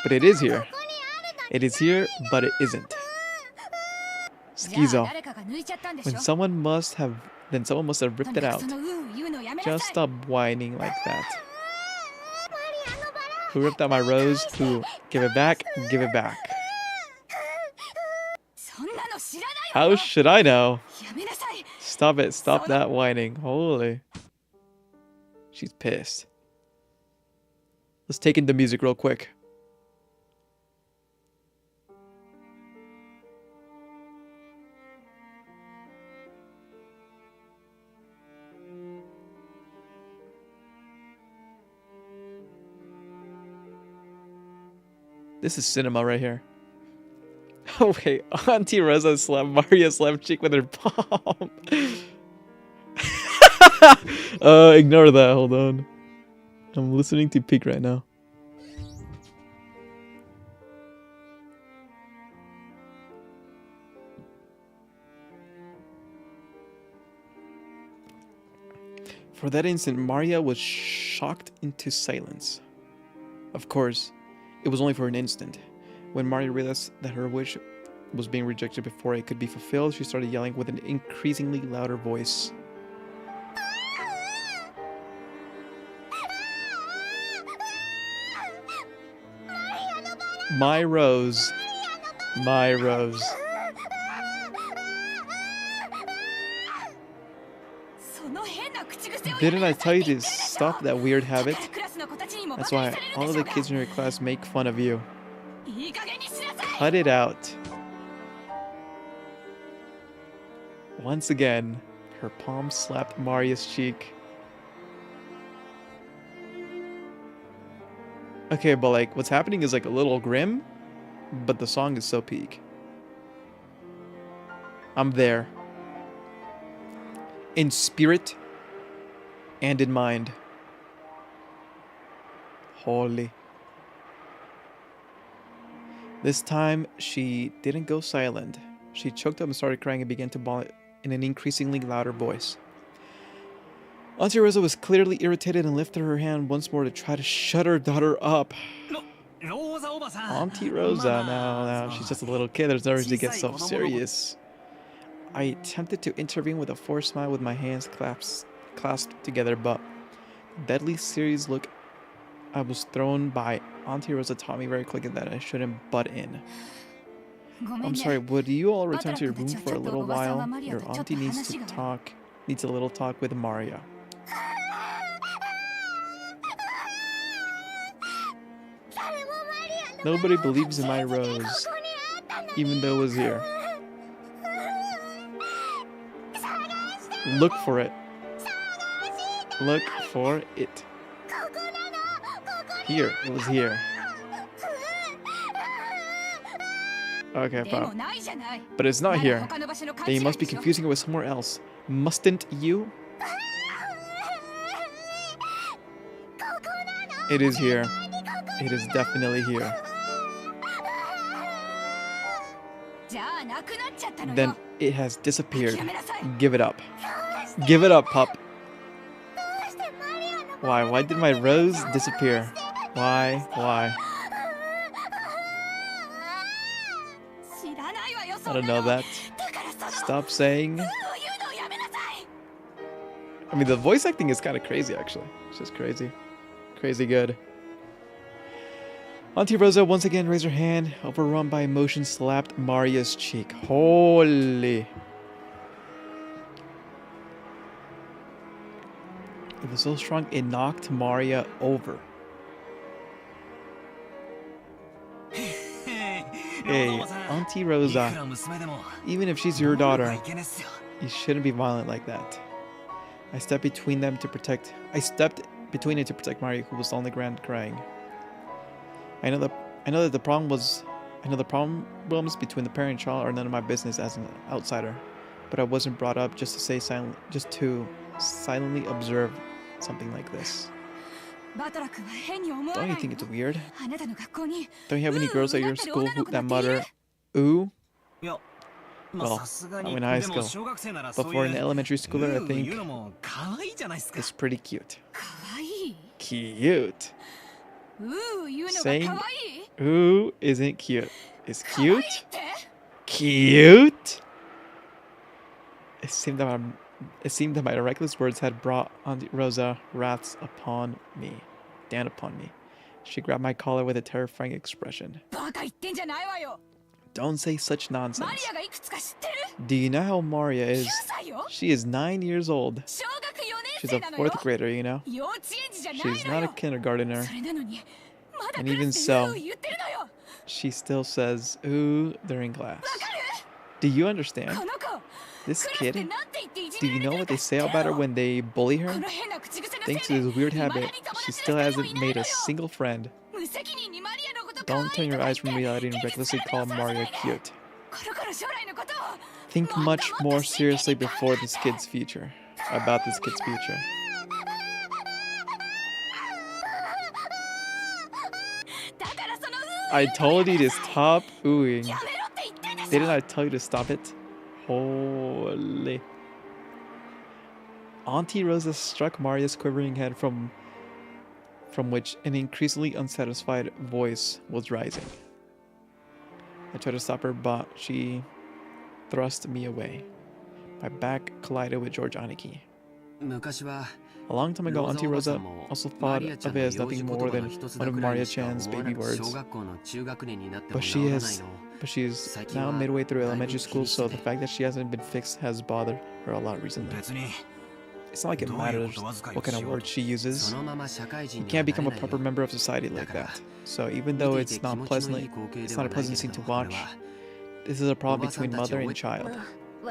But it is here. It is here, but it isn't. Schizo. Someone must have ripped it out. Just stop whining like that. Who ripped out my rose? Who? Give it back. Give it back. How should I know? Stop it. Stop that whining. Holy. She's pissed. Let's take in the music real quick. This is cinema right here. Oh wait, Auntie Rosa slapped Maria's left cheek with her palm. Ignore that, hold on. I'm listening to Peak right now. For that instant, Maria was shocked into silence. Of course, it was only for an instant. When Maria realized that her wish was being rejected before it could be fulfilled, she started yelling with an increasingly louder voice. My rose. My rose. Didn't I tell you to stop that weird habit? That's why all of the kids in your class make fun of you. Cut it out. Once again, her palm slapped Maria's cheek. Okay, but like, what's happening is like a little grim, but the song is so peak. I'm there. In spirit and in mind. Holy. This time, she didn't go silent. She choked up and started crying and began to bawl in an increasingly louder voice. Auntie Rosa was clearly irritated and lifted her hand once more to try to shut her daughter up. Auntie Rosa, now, she's just a little kid. There's no reason to get so serious. I attempted to intervene with a forced smile with my hands clasped together, but the deadly serious look I was thrown by Auntie Rosa taught me very quickly that I shouldn't butt in. I'm sorry, would you all return to your room for a little while? Your auntie needs a little talk with Maria. Nobody believes in my rose, even though it was here. Look for it. Look for it. Here, it was here. Okay, but it's not here. Then you must be confusing it with somewhere else. Mustn't you? It is here. It is definitely here. Then it has disappeared. Give it up. Give it up, pup. Why? Why did my rose disappear? Why? Why? I don't know that. Stop saying. I mean, the voice acting is kind of crazy, actually. It's just crazy. Crazy good. Auntie Rosa once again raised her hand, overrun by emotion, slapped Maria's cheek. Holy. It was so strong, it knocked Maria over. Hey, Auntie Rosa, even if she's your daughter, you shouldn't be violent like that. I stepped between it to protect Maria, who was on the ground crying. I know that the problems between the parent and child are none of my business as an outsider, but I wasn't brought up just to silently observe something like this. Don't you think it's weird? Don't you have any girls at your school that mutter, ooh? Well, I'm in high school, but for an elementary schooler, I think it's pretty cute. Cute. Saying ooh isn't cute. Is cute? Cute? It seemed that my reckless words had brought Auntie Rosa wraths upon me. Down upon me. She grabbed my collar with a terrifying expression. Don't say such nonsense. Do you know how Maria is? She is 9 years old. She's a 4th grader, you know? She's not a kindergartner. And even so, she still says, ooh, during class. Do you understand? This kid? Do you know what they say about her when they bully her? Thanks to this weird habit, she still hasn't made a single friend. Don't turn your eyes from reality and recklessly call Maria cute. Think much more seriously about this kid's future. I told you to stop oohing. Didn't I tell you to stop it? Holy. Auntie Rosa struck Maria's quivering head from which an increasingly unsatisfied voice was rising. I tried to stop her, but she thrust me away. My back collided with George Aniki. A long time ago, Auntie Rosa also thought of it as nothing more than one of Maria-chan's baby words. But she is now midway through elementary school, so the fact that she hasn't been fixed has bothered her a lot recently. It's not like it matters what kind of words she uses. You can't become a proper member of society like that. So even though it's not a pleasant scene to watch, this is a problem between mother and child.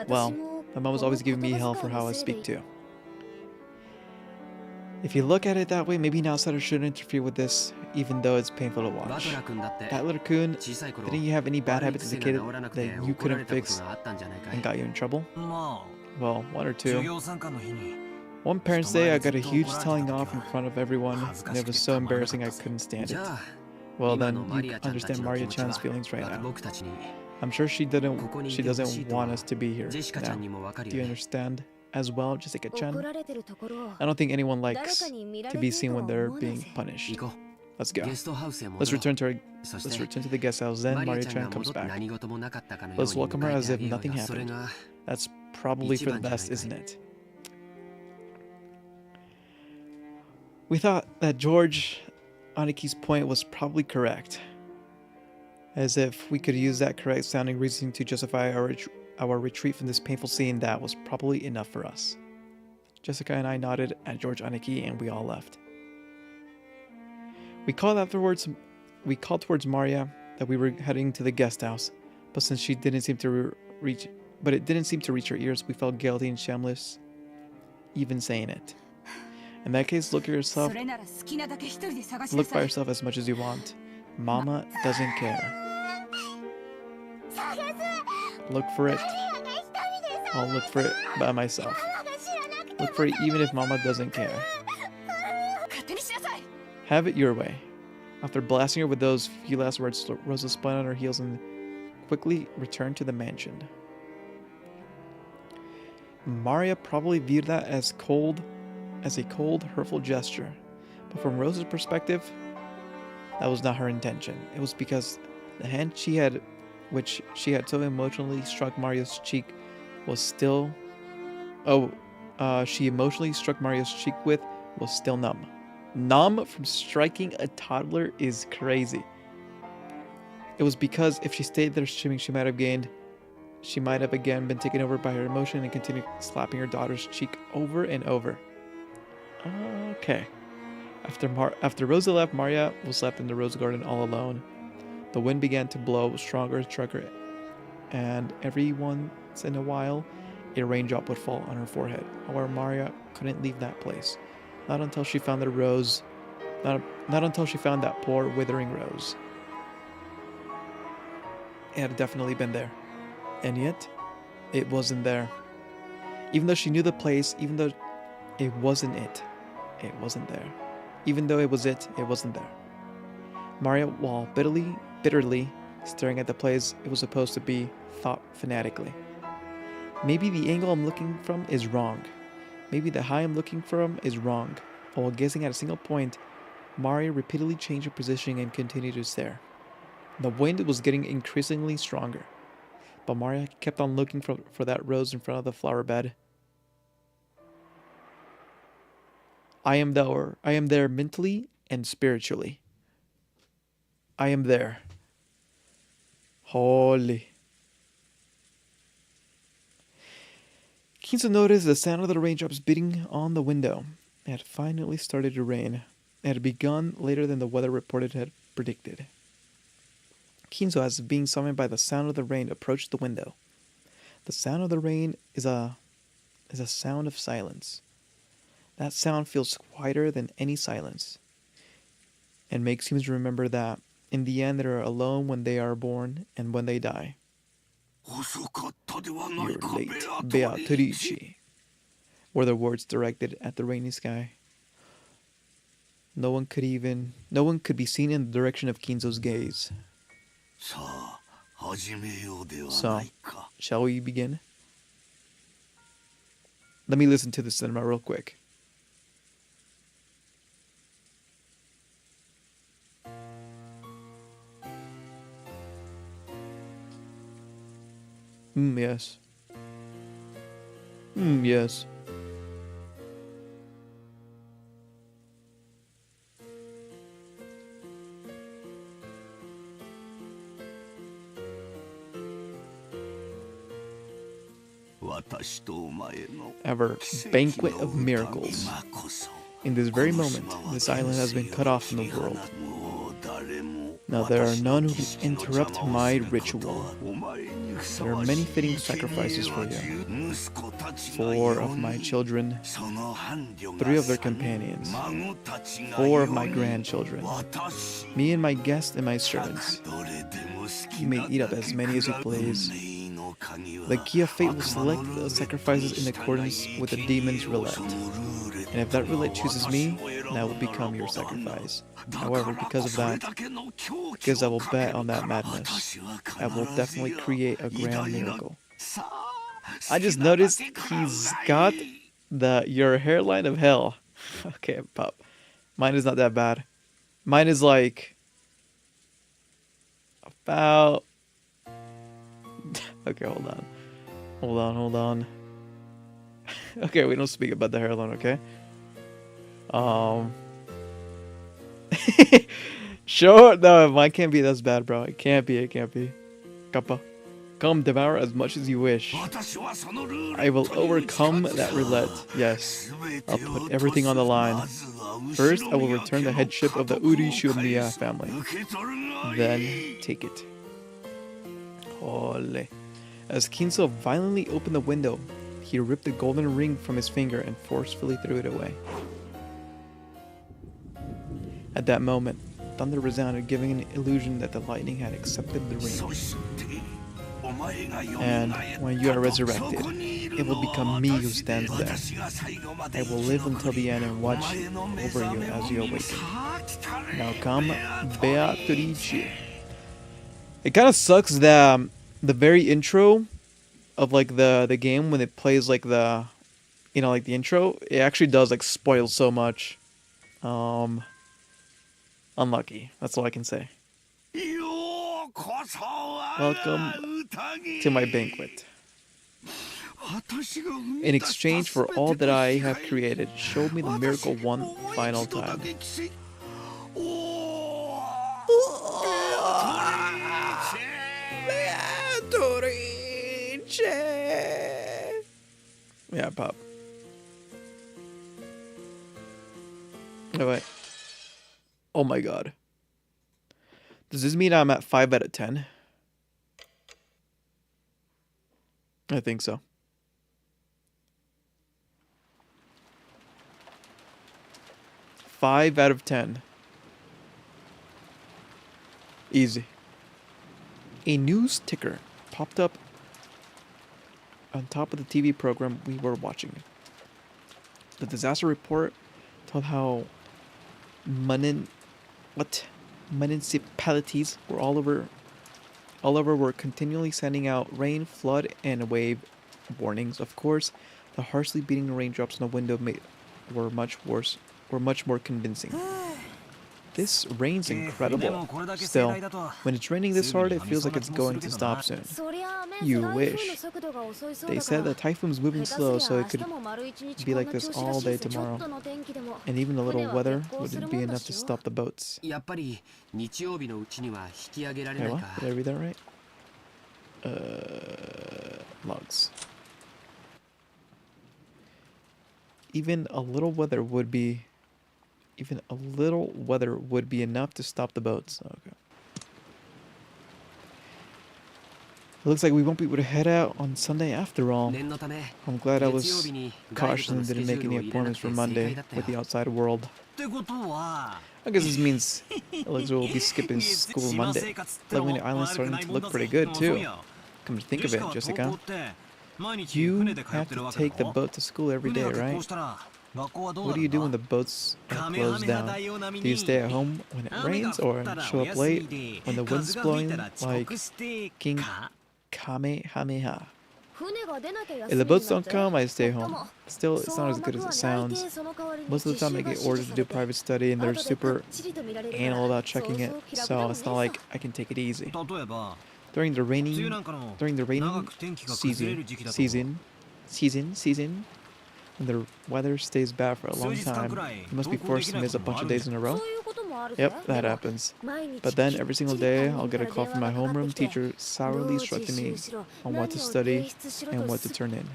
Well, my mom was always giving me hell for how I speak too. If you look at it that way, maybe an outsider shouldn't interfere with this, even though it's painful to watch. That little coon, didn't you have any bad habits as a kid that you couldn't fix and got you in trouble? Well, one or two. One Parents' Day, I got a huge telling off in front of everyone, and it was so embarrassing I couldn't stand it. Well then, you understand Maria-chan's feelings right now. I'm sure she doesn't want us to be here now. Do you understand? As well, Jessica-chan? I don't think anyone likes to be seen when they're being punished. Let's go. Let's return to the guest house, then Maria-chan comes back. Let's welcome her as if nothing happened. That's probably for the best, isn't it? We thought that George Aniki's point was probably correct. As if we could use that correct sounding reasoning to justify our retreat from this painful scene, that was probably enough for us. Jessica and I nodded at George Aniki and we all left. We called towards Maria that we were heading to the guest house, but since it didn't seem to reach her ears, we felt guilty and shameless even saying it. In that case, look by yourself as much as you want. Mama doesn't care. Look for it. I'll look for it by myself. Look for it even if Mama doesn't care. Have it your way. After blasting her with those few last words, Rosa spun on her heels and quickly returned to the mansion. Maria probably viewed that as a cold, hurtful gesture. But from Rosa's perspective, that was not her intention. It was because the hand which she had so emotionally struck Mario's cheek was still... she emotionally struck Mario's cheek with was still numb. Numb from striking a toddler is crazy. It was because if she stayed there, she might have again been taken over by her emotion and continued slapping her daughter's cheek over and over. Okay. After Rosa left, Maria was left in the rose garden all alone. The wind began to blow stronger and stronger, and every once in a while, a raindrop would fall on her forehead. However, Maria couldn't leave that place. Not until she found the rose. Not until she found that poor, withering rose. It had definitely been there. And yet, it wasn't there. Even though she knew the place, even though it wasn't it wasn't there. Even though it was it wasn't there. Maria, while bitterly staring at the place it was supposed to be, thought fanatically. Maybe the angle I'm looking from is wrong. Maybe the high I'm looking from is wrong. While gazing at a single point, Maria repeatedly changed her position and continued to stare. The wind was getting increasingly stronger, but Maria kept on looking for that rose in front of the flower bed. I am there mentally and spiritually. I am there. Holy. Kinzo noticed the sound of the raindrops beating on the window. It had finally started to rain. It had begun later than the weather report had predicted. Kinzo, as being summoned by the sound of the rain, approached the window. The sound of the rain is a sound of silence. That sound feels quieter than any silence, and makes him remember that, in the end, they are alone when they are born and when they die. You're late, Beatrice, were the words directed at the rainy sky. No one could be seen in the direction of Kinzo's gaze. So, shall we begin? Let me listen to the cinema real quick. Yes. Yes. Ever banquet of miracles. In this very moment, this island has been cut off from the world. Now there are none who can interrupt my ritual. There are many fitting sacrifices for you. 4 of my children, 3 of their companions, 4 of my grandchildren, me and my guests and my servants. You may eat up as many as you please. The key of fate will select the sacrifices in accordance with the demon's roulette. And if that roulette chooses me, then I will become your sacrifice. However, because I will bet on that madness, I will definitely create a grand miracle. I just noticed he's got your hairline of hell. Okay, pup. Mine is not that bad. Mine is like about... Okay, hold on. Okay, we don't speak about the hairline, okay? Sure, no, mine can't be this bad, bro. It can't be. Kappa. Come, devour as much as you wish. I will overcome that roulette. Yes, I'll put everything on the line. First, I will return the headship of the Urishumiya family. Then, take it. Ole. As Kinzo violently opened the window, he ripped the golden ring from his finger and forcefully threw it away. At that moment, thunder resounded, giving an illusion that the lightning had accepted the ring. And when you are resurrected, it will become me who stands there. I will live until the end and watch over you as you awaken. Now come, Beatrice. It kind of sucks that the very intro of like the game, when it plays like the, you know, like the intro, it actually does like spoil so much. Unlucky. That's all I can say. Welcome to my banquet. In exchange for all that I have created, show me the miracle one final time. Yeah, Pop. Oh, wait. Oh my god. Does this mean I'm at 5 out of 10? I think so. 5 out of 10. Easy. A news ticker popped up on top of the TV program we were watching. The disaster report told how municipalities were all over were continually sending out rain, flood, and wave warnings. Of course, the harshly beating raindrops on the window were much more convincing. This rain's incredible. Still, when it's raining this hard, it feels like it's going to stop soon. You wish. They said the typhoon's moving slow, so it could be like this all day tomorrow. And even a little weather wouldn't be enough to stop the boats. Wait, what? Did I read that right? Logs. Even a little weather would be enough to stop the boats. Okay. It looks like we won't be able to head out on Sunday after all. I'm glad I was cautious and didn't make any appointments for Monday with the outside world. I guess this means it looks like we'll be skipping school Monday. Living in the island's starting to look pretty good too. Come to think of it, Jessica. You have to take the boat to school every day, right? What do you do when the boats are closed down? Do you stay at home when it rains or show up late when the wind's blowing like King Kamehameha? If the boats don't come, I stay home. Still, it's not as good as it sounds. Most of the time I get ordered to do private study and they're super anal about checking it, so it's not like I can take it easy. During the rainy season, when the weather stays bad for a long time, you must be forced to miss a bunch of days in a row? Yep, that happens. But then every single day, I'll get a call from my homeroom teacher sourly instructing me on what to study and what to turn in.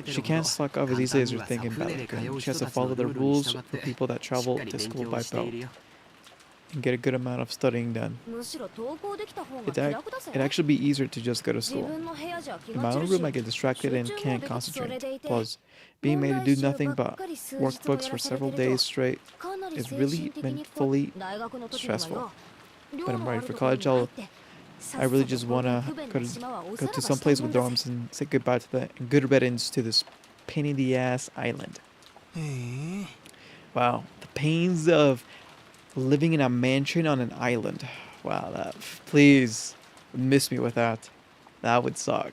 She can't slack off as easily as you're thinking about it. She has to follow the rules for people that travel to school by boat and get a good amount of studying done. It'd actually be easier to just go to school. In my own room, I get distracted and can't concentrate. Plus, being made to do nothing but workbooks for several days straight is really mentally stressful. When I'm ready for college, I really just want to go to some place with dorms and say goodbye to the good riddance to this pain in the ass island. Wow, the pains of living in a mansion on an island. Wow, that, please miss me with that. That would suck.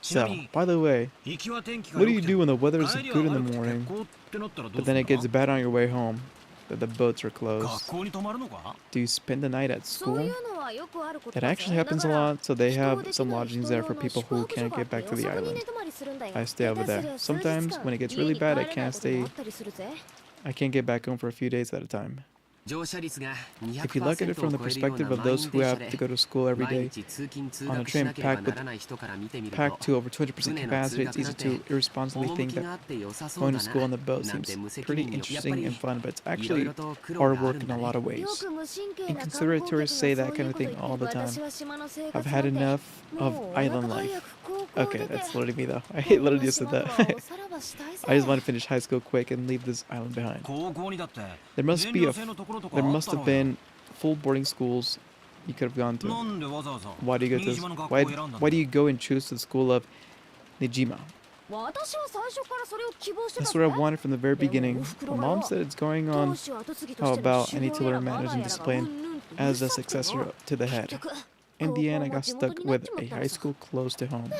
So, by the way, what do you do when the weather is good in the morning, but then it gets bad on your way home, that the boats are closed? Do you spend the night at school? It actually happens a lot, so they have some lodgings there for people who can't get back to the island. I stay over there. Sometimes, when it gets really bad, I can't get back home for a few days at a time. If you look at it from the perspective of those who have to go to school every day on a train packed to over 200% capacity, it's easy to irresponsibly think that going to school on the boat seems pretty interesting and fun, but it's actually hard work in a lot of ways. Inconsiderate tourists say that kind of thing all the time. I've had enough of island life. Okay, that's literally me though. I literally just said that. I just want to finish high school quick and leave this island behind. There must have been full boarding schools you could have gone to? Why do you go to this? Why do you go and choose the school of Nijima? That's what I wanted from the very beginning. My mom said it's going on. How about I need to learn manners and discipline as a successor to the head. In the end, I got stuck with a high school close to home.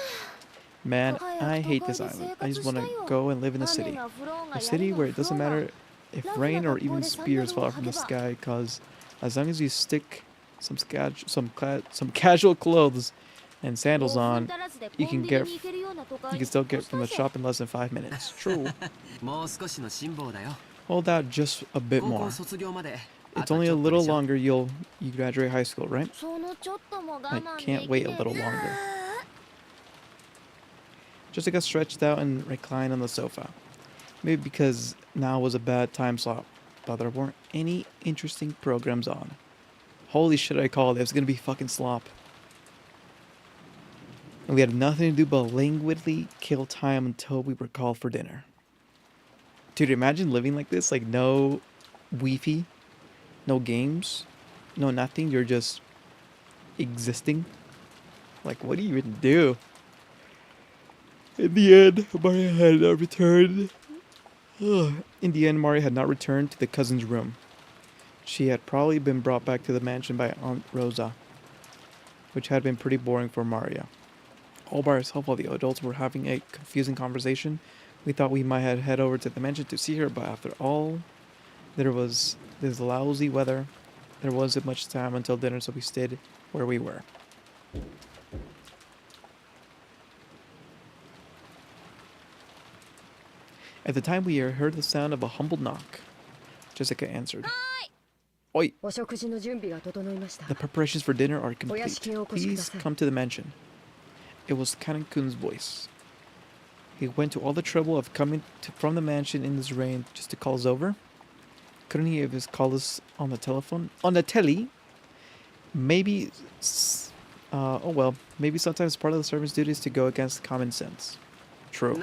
Man, I hate this island. I just want to go and live in a city. A city where it doesn't matter if rain or even spears fall from the sky, cause as long as you stick some casual clothes and sandals on, you can still get from the shop in less than 5 minutes. True. Hold out just a bit more. It's only a little longer you graduate high school, right? I can't wait a little longer. Just got stretched out and reclined on the sofa. Maybe because now was a bad time slot, but there weren't any interesting programs on. Holy shit, I call it. It's gonna be fucking slop. And we had nothing to do but languidly kill time until we were called for dinner. Dude, imagine living like this, like no Wi-Fi, no games, no nothing. You're just existing. Like, what do you even do? In the end, Maria had not returned. Maria had not returned to the cousin's room. She had probably been brought back to the mansion by Aunt Rosa, which had been pretty boring for Maria. All by herself while the adults were having a confusing conversation. We thought we might head over to the mansion to see her, but after all, there was this lousy weather. There wasn't much time until dinner, so we stayed where we were. At the time, we heard the sound of a humble knock. Jessica answered. Oi! The preparations for dinner are complete. Please come to the mansion. It was Kanan-kun's voice. He went to all the trouble of coming from the mansion in this rain just to call us over. Couldn't he have just called us on the telephone? On the telly? Maybe... oh well. Maybe sometimes part of the servant's duty is to go against common sense. True.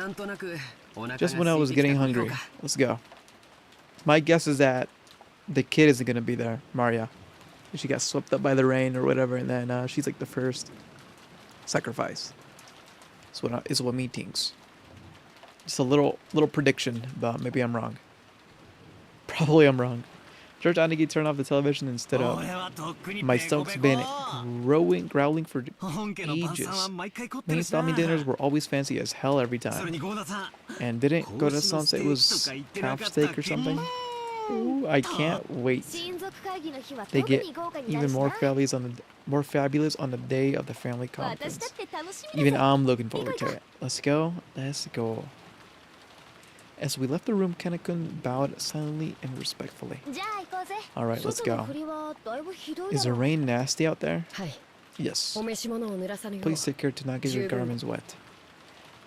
Just when I was getting hungry. Let's go. My guess is that the kid isn't going to be there, Maria. She got swept up by the rain or whatever, and then she's like the first sacrifice. Is what me thinks. Just a little prediction, but maybe I'm wrong. Probably I'm wrong. George Aniki turned off the television instead of. My stomach's been growling for ages. Many Sami dinners were always fancy as hell every time. And didn't go to San say it was calf steak or something? Ooh, I can't wait. They get even more fabulous on the day of the family conference. Even I'm looking forward to it. Let's go. Let's go. As we left the room, Kanan-kun bowed silently and respectfully. Alright, let's go. Is the rain nasty out there? Yes. Please take care to not get your garments wet.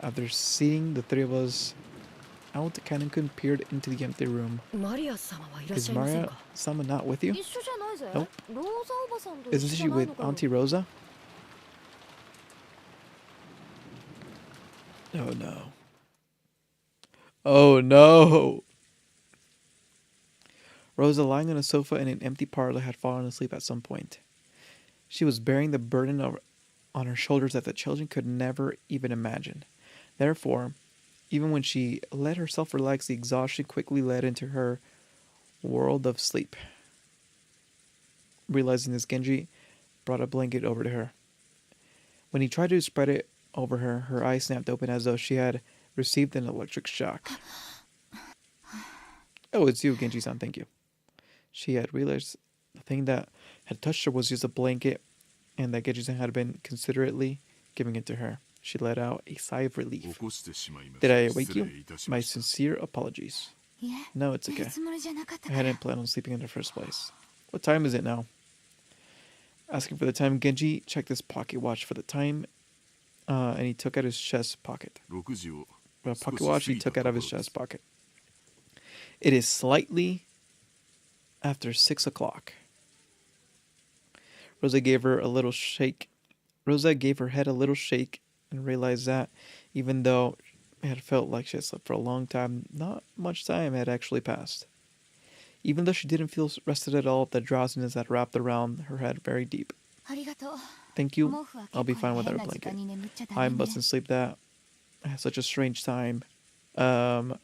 After seeing the three of us out, Kanan-kun peered into the empty room. Is Maria-sama not with you? Nope. Isn't she with Auntie Rosa? Oh no. Oh no! Rosa, lying on a sofa in an empty parlor, had fallen asleep at some point. She was bearing the burden on her shoulders that the children could never even imagine. Therefore, even when she let herself relax, the exhaustion quickly led into her world of sleep. Realizing this, Genji brought a blanket over to her. When he tried to spread it over her, her eyes snapped open as though she had received an electric shock. Oh, it's you, Genji-san, thank you. She had realized the thing that had touched her was just a blanket, and that Genji-san had been considerately giving it to her. She let out a sigh of relief. Did I wake you? My sincere apologies. No, it's okay. I hadn't planned on sleeping in the first place. What time is it now? Asking for the time, Genji checked his pocket watch for the time, and he took out his chest pocket. Pocket watch he took out of his chest pocket. It is slightly after 6 o'clock. Rosa gave her a little shake. Rosa gave her head a little shake and realized that even though it had felt like she had slept for a long time, not much time had actually passed. Even though she didn't feel rested at all, the drowsiness that wrapped around her head very deep. Thank you. I'll be fine without a blanket. I mustn't sleep that at such a strange time.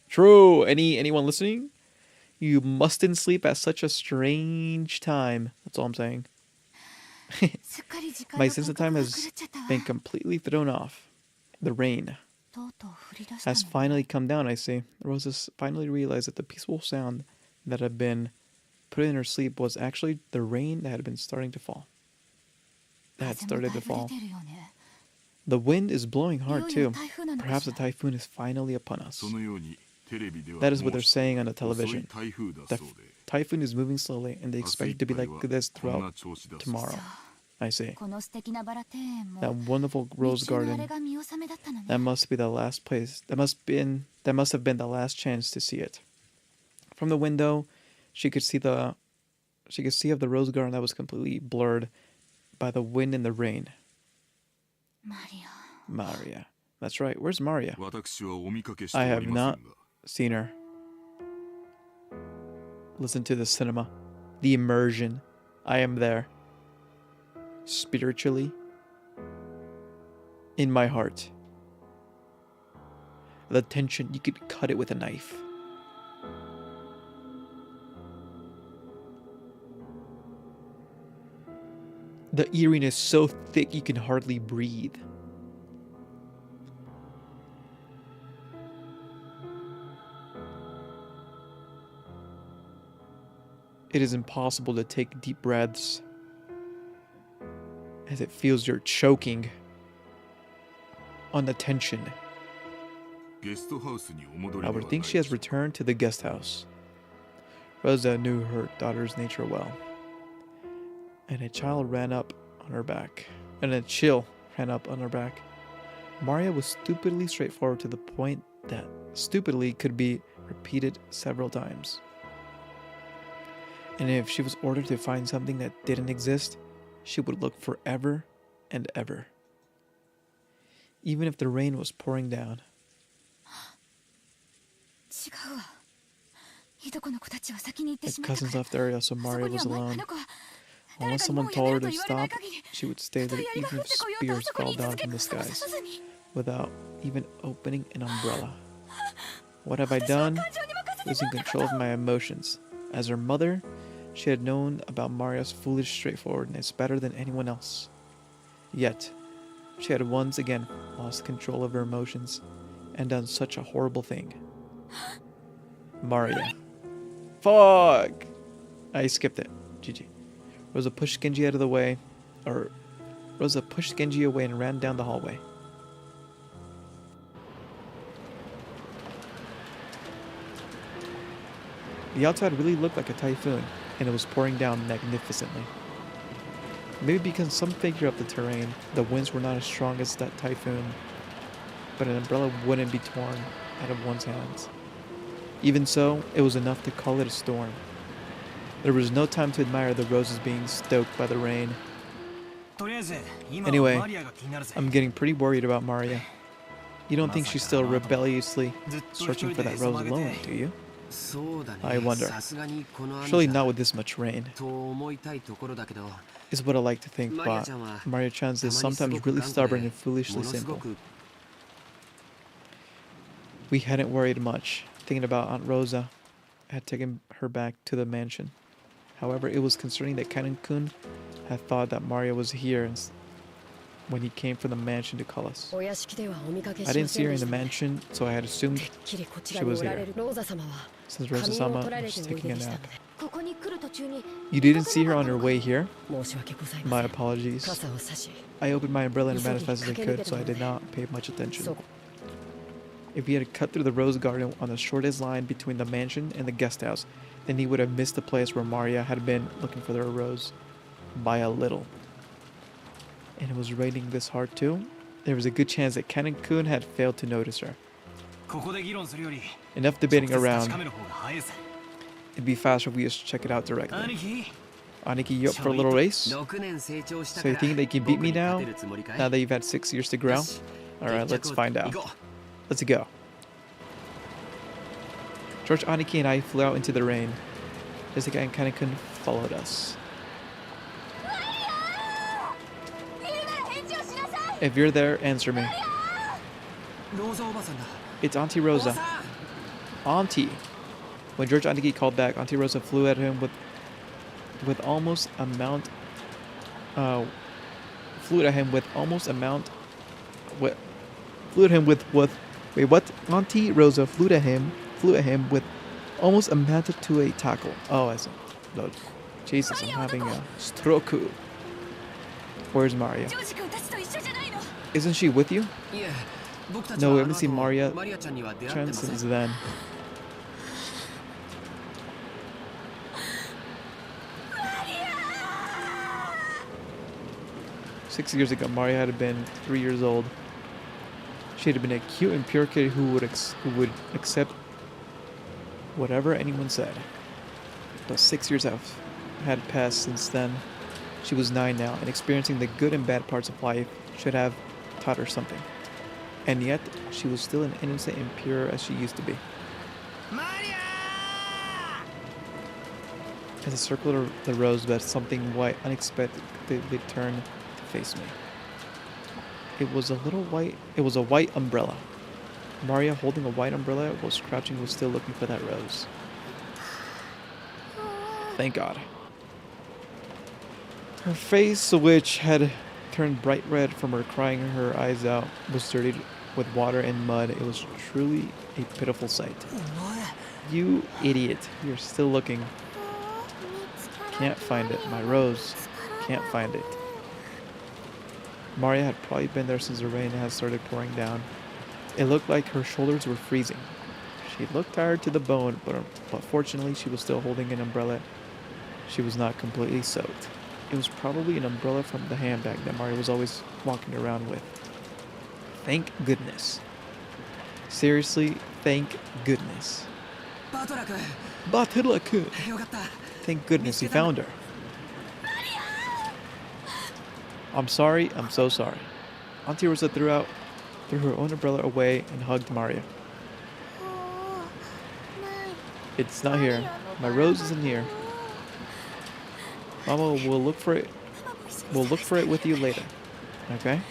True. Anyone listening? You mustn't sleep at such a strange time. That's all I'm saying. My sense of time has been completely thrown off. The rain has finally come down, I see. Rosa finally realized that the peaceful sound that had been put in her sleep was actually the rain that had been starting to fall. That had started to fall. The wind is blowing hard too. Perhaps a typhoon is finally upon us. That is what they're saying on the television. The typhoon is moving slowly and they expect it to be like this throughout tomorrow. I see. That wonderful rose garden. That must be the last place. That must have been the last chance to see it. From the window, she could see of the rose garden that was completely blurred by the wind and the rain. Maria. That's right. Where's Maria? I have not seen her. Listen to the cinema. The immersion. I am there. Spiritually. In my heart. The tension, you could cut it with a knife. The eeriness so thick you can hardly breathe. It is impossible to take deep breaths as it feels you're choking on the tension. I would think she has returned to the guest house. Rosa knew her daughter's nature well. And a chill ran up on her back. Maria was stupidly straightforward to the point that stupidly could be repeated several times. And if she was ordered to find something that didn't exist, she would look forever and ever. Even if the rain was pouring down. The cousins left the area, so Maria was alone. Unless someone told her to stop, she would stay there even if spears fall down from the skies, without even opening an umbrella. What have I done? Losing control of my emotions. As her mother, she had known about Maria's foolish straightforwardness better than anyone else. Yet, she had once again lost control of her emotions and done such a horrible thing. Maria. Fuck! I skipped it. GG. Rosa pushed Genji away and ran down the hallway. The outside really looked like a typhoon, and it was pouring down magnificently. Maybe because some figure of the terrain, the winds were not as strong as that typhoon, but an umbrella wouldn't be torn out of one's hands. Even so, it was enough to call it a storm. There was no time to admire the roses being stoked by the rain. Anyway, I'm getting pretty worried about Maria. You don't think she's still rebelliously searching for that rose alone, do you? I wonder. Surely not with this much rain. Is what I like to think, but Maria-chan's is sometimes really stubborn and foolishly simple. We hadn't worried much, thinking about Aunt Rosa had taken her back to the mansion. However, it was concerning that Kanen-kun had thought that Maria was here when he came from the mansion to call us. I didn't see her in the mansion, so I had assumed she was here, since Rosa-sama was taking a nap. You didn't see her on her way here? My apologies. I opened my umbrella and ran as fast as I could, so I did not pay much attention. If he had cut through the rose garden on the shortest line between the mansion and the guest house, then he would have missed the place where Maria had been looking for the rose by a little. And it was raining this hard too. There was a good chance that Kanen-kun had failed to notice her. Enough debating around. It'd be faster if we just check it out directly. Aniki, you up for a little race? So you think they can beat me now that you've had 6 years to grow? Alright, let's find out. Let's go. George, Aniki, and I flew out into the rain. Jessica and Kanen-kun followed us. If you're there, answer me. It's Auntie Rosa. Auntie. When George Aniki called back, Auntie Rosa flew at him with almost amount flew at him with almost amount what flew at him with what wait what Auntie Rosa flew at him with almost amounted to a tackle. Oh, I see. Lord. Jesus, I'm having a stroke. Where's Maria? Isn't she with you? No, we haven't seen Maria-chan since then. Six years ago, Maria had been 3 years old. She had been a cute and pure kid who would accept whatever anyone said. But 6 years had passed since then. She was 9 now, and experiencing the good and bad parts of life should have taught her something. And yet, she was still as innocent and pure as she used to be. Maria! As I circled the rosebud, something white unexpectedly turned to face me. It was a white umbrella. Maria, holding a white umbrella, was crouching, was still looking for that rose. Thank God. Her face, which had turned bright red from her crying her eyes out, was dirtied with water and mud. It was truly a pitiful sight. You idiot. You're still looking. Can't find it. My rose. Can't find it. Maria had probably been there since the rain had started pouring down. It looked like her shoulders were freezing. She looked tired to the bone, but fortunately she was still holding an umbrella. She was not completely soaked. It was probably an umbrella from the handbag that Maria was always walking around with. Thank goodness. Seriously, thank goodness. Batula-kun. Thank goodness you found her. I'm sorry, I'm so sorry. Auntie Rosa threw her own umbrella away and hugged Maria. It's not here. My rose isn't here. Mama will look for it. We'll look for it with you later. Okay?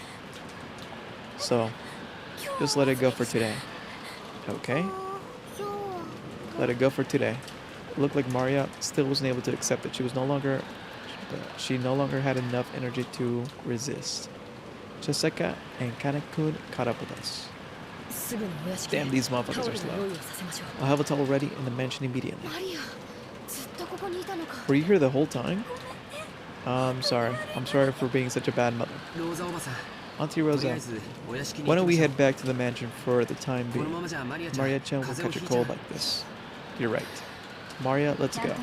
So, just let it go for today. Okay? Let it go for today. It looked like Maria still wasn't able to accept it. She no longer had enough energy to resist. Chisaka and Kanekun caught up with us. Damn, these motherfuckers are slow. I'll have a towel ready in the mansion immediately. Were you here the whole time? I'm sorry. I'm sorry for being such a bad mother. Auntie Rosa, why don't we head back to the mansion for the time being? Maria-chan will catch a cold like this. You're right. Maria, let's go.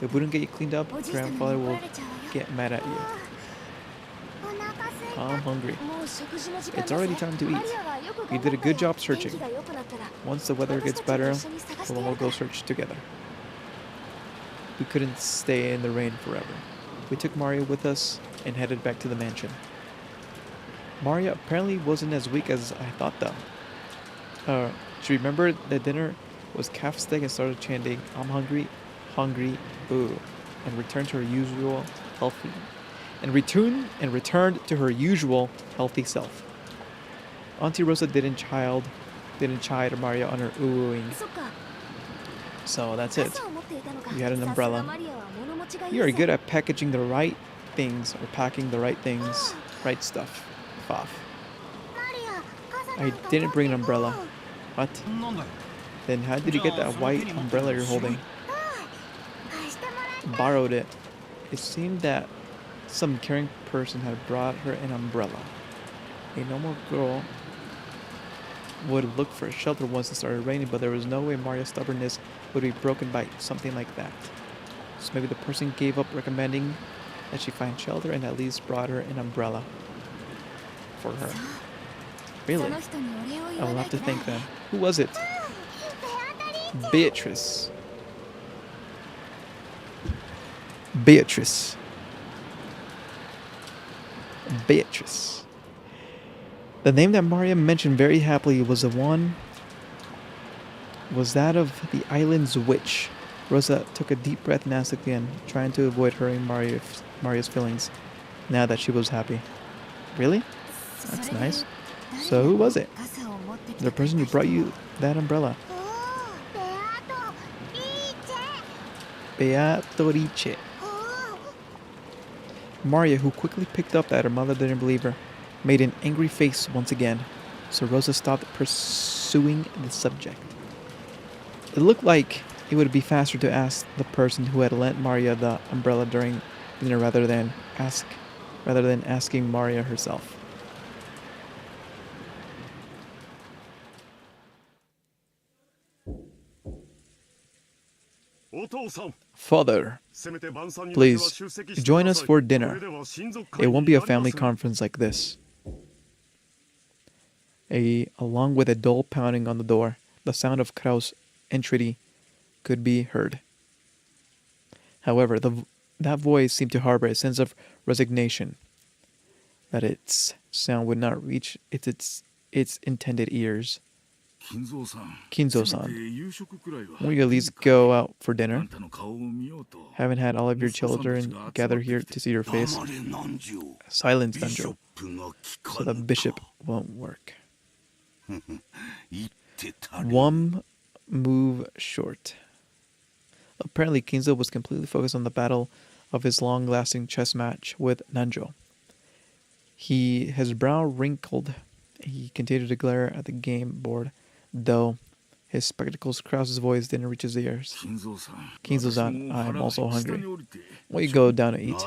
If we don't get you cleaned up, Grandfather will get mad at you. I'm hungry. It's already time to eat. You did a good job searching. Once the weather gets better, we'll all go search together. We couldn't stay in the rain forever. We took Maria with us and headed back to the mansion. Maria apparently wasn't as weak as I thought though. She remembered that dinner was calf steak and started chanting, I'm hungry, hungry, ooh, and returned to her usual healthy returned to her usual healthy self. Auntie Rosa didn't chide Maria on her oohing. So that's it. You had an umbrella. You are good at packaging the right things or packing the right things, right stuff. Off. I didn't bring an umbrella. What? Then how did you get that white umbrella you're holding? Borrowed it. It seemed that some caring person had brought her an umbrella. A normal girl would look for a shelter once it started raining, but there was no way Maria's stubbornness would be broken by something like that. So maybe the person gave up recommending that she find shelter and at least brought her an umbrella for her. Really? I will have to thank them. Who was it? Beatrice. Beatrice. Beatrice. The name that Maria mentioned very happily was that of the island's witch. Rosa took a deep breath and asked again, trying to avoid hurting Maria's feelings now that she was happy. Really? That's nice. So who was it? The person who brought you that umbrella. Beatrice. Maria, who quickly picked up that her mother didn't believe her, made an angry face once again, so Rosa stopped pursuing the subject. It looked like it would be faster to ask the person who had lent Maria the umbrella during dinner rather than asking Maria herself. Father, please join us for dinner. It won't be a family conference like this. Along with a dull pounding on the door, the sound of Kraus' entreaty could be heard. However, that voice seemed to harbor a sense of resignation, that its sound would not reach its intended ears. Kinzo-san, won't you at least go out for dinner? Haven't had all of your children gather here to see your face? Silence, Nanjo, so the bishop won't work. One move short. Apparently, Kinzo was completely focused on the battle of his long-lasting chess match with Nanjo. His brow wrinkled. He continued to glare at the game board, though his spectacles Krause's voice didn't reach his ears. Kinzo-san, I'm also hungry. Won't you go down to eat?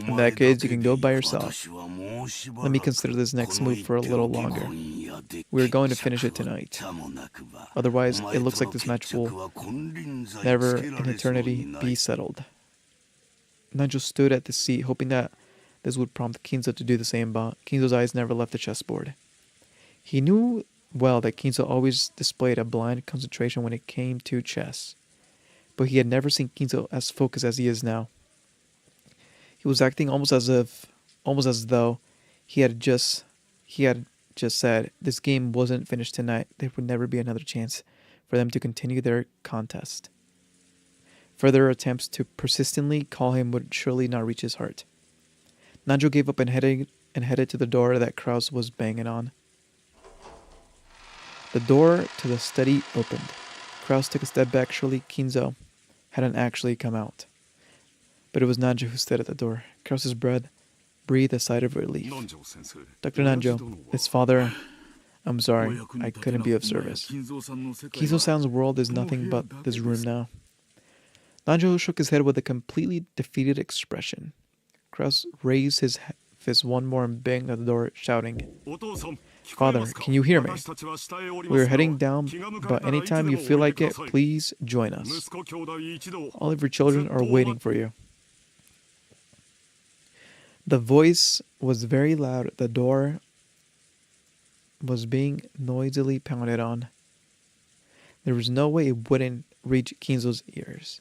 In that case, you can go by yourself. Let me consider this next move for a little longer. We're going to finish it tonight. Otherwise, it looks like this match will never in eternity be settled. Nanjo stood at the seat, hoping that this would prompt Kinzo to do the same, but Kinzo's eyes never left the chessboard. He knew well that Kinzo always displayed a blind concentration when it came to chess, but he had never seen Kinzo as focused as he is now. He was acting almost as though he had just said this game wasn't finished tonight. There would never be another chance for them to continue their contest. Further attempts to persistently call him would surely not reach his heart. Nanjo gave up and headed to the door that Kraus was banging on. The door to the study opened. Kraus took a step back. Surely Kinzo hadn't actually come out. But it was Nanjo who stood at the door. Kraus's breathed a sigh of relief. Dr. Nanjo, it's father. I'm sorry, I couldn't be of service. Kinzo-san's world is nothing but this room now. Nanjo shook his head with a completely defeated expression. Kraus raised his fist one more and banged at the door, shouting, Father, can you hear me? We're heading down, but anytime you feel like it, please join us. All of your children are waiting for you. The voice was very loud. The door was being noisily pounded on. There was no way it wouldn't reach Kinzo's ears.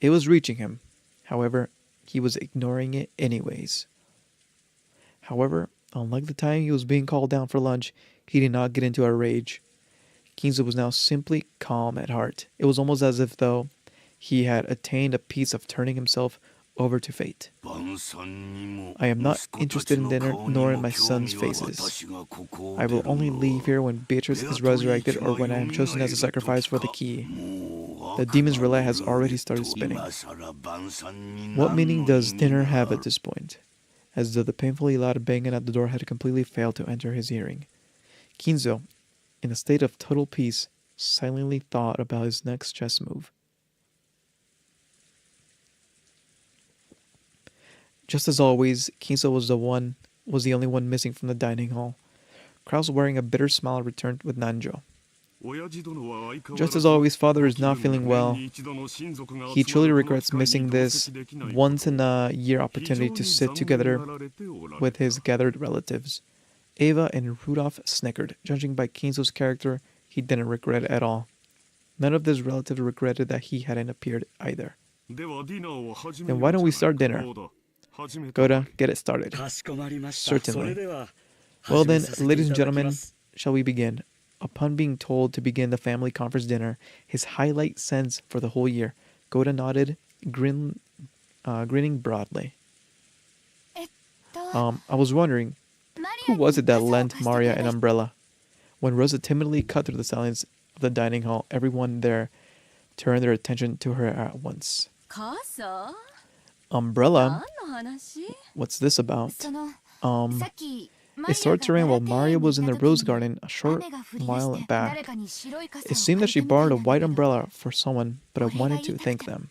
It was reaching him. However, he was ignoring it anyways. However, unlike the time he was being called down for lunch, he did not get into a rage. Kinzo was now simply calm at heart. It was almost as if though he had attained a piece of turning himself over to fate. I am not interested in dinner nor in my son's faces. I will only leave here when Beatrice is resurrected or when I am chosen as a sacrifice for the key. The demon's relay has already started spinning. What meaning does dinner have at this point? As though the painfully loud banging at the door had completely failed to enter his hearing. Kinzo, in a state of total peace, silently thought about his next chess move. Just as always, Kinzo was the only one missing from the dining hall. Kraus, wearing a bitter smile, returned with Nanjo. Just as always, father is not feeling well. He truly regrets missing this once-in-a-year opportunity to sit together with his gathered relatives. Eva and Rudolph snickered. Judging by Kinzo's character, he didn't regret it at all. None of his relatives regretted that he hadn't appeared either. Then why don't we start dinner? Goda, get it started. Certainly. Well then, ladies and gentlemen, shall we begin? Upon being told to begin the family conference dinner, his highlight sense for the whole year, Goda nodded, grinning broadly. I was wondering, Who was it that lent Maria an umbrella? When Rosa timidly cut through the silence of the dining hall, everyone there turned their attention to her at once. Umbrella? What's this about? It started to rain while Maria was in the rose garden a short while back. It seemed that she borrowed a white umbrella for someone, but I wanted to thank them.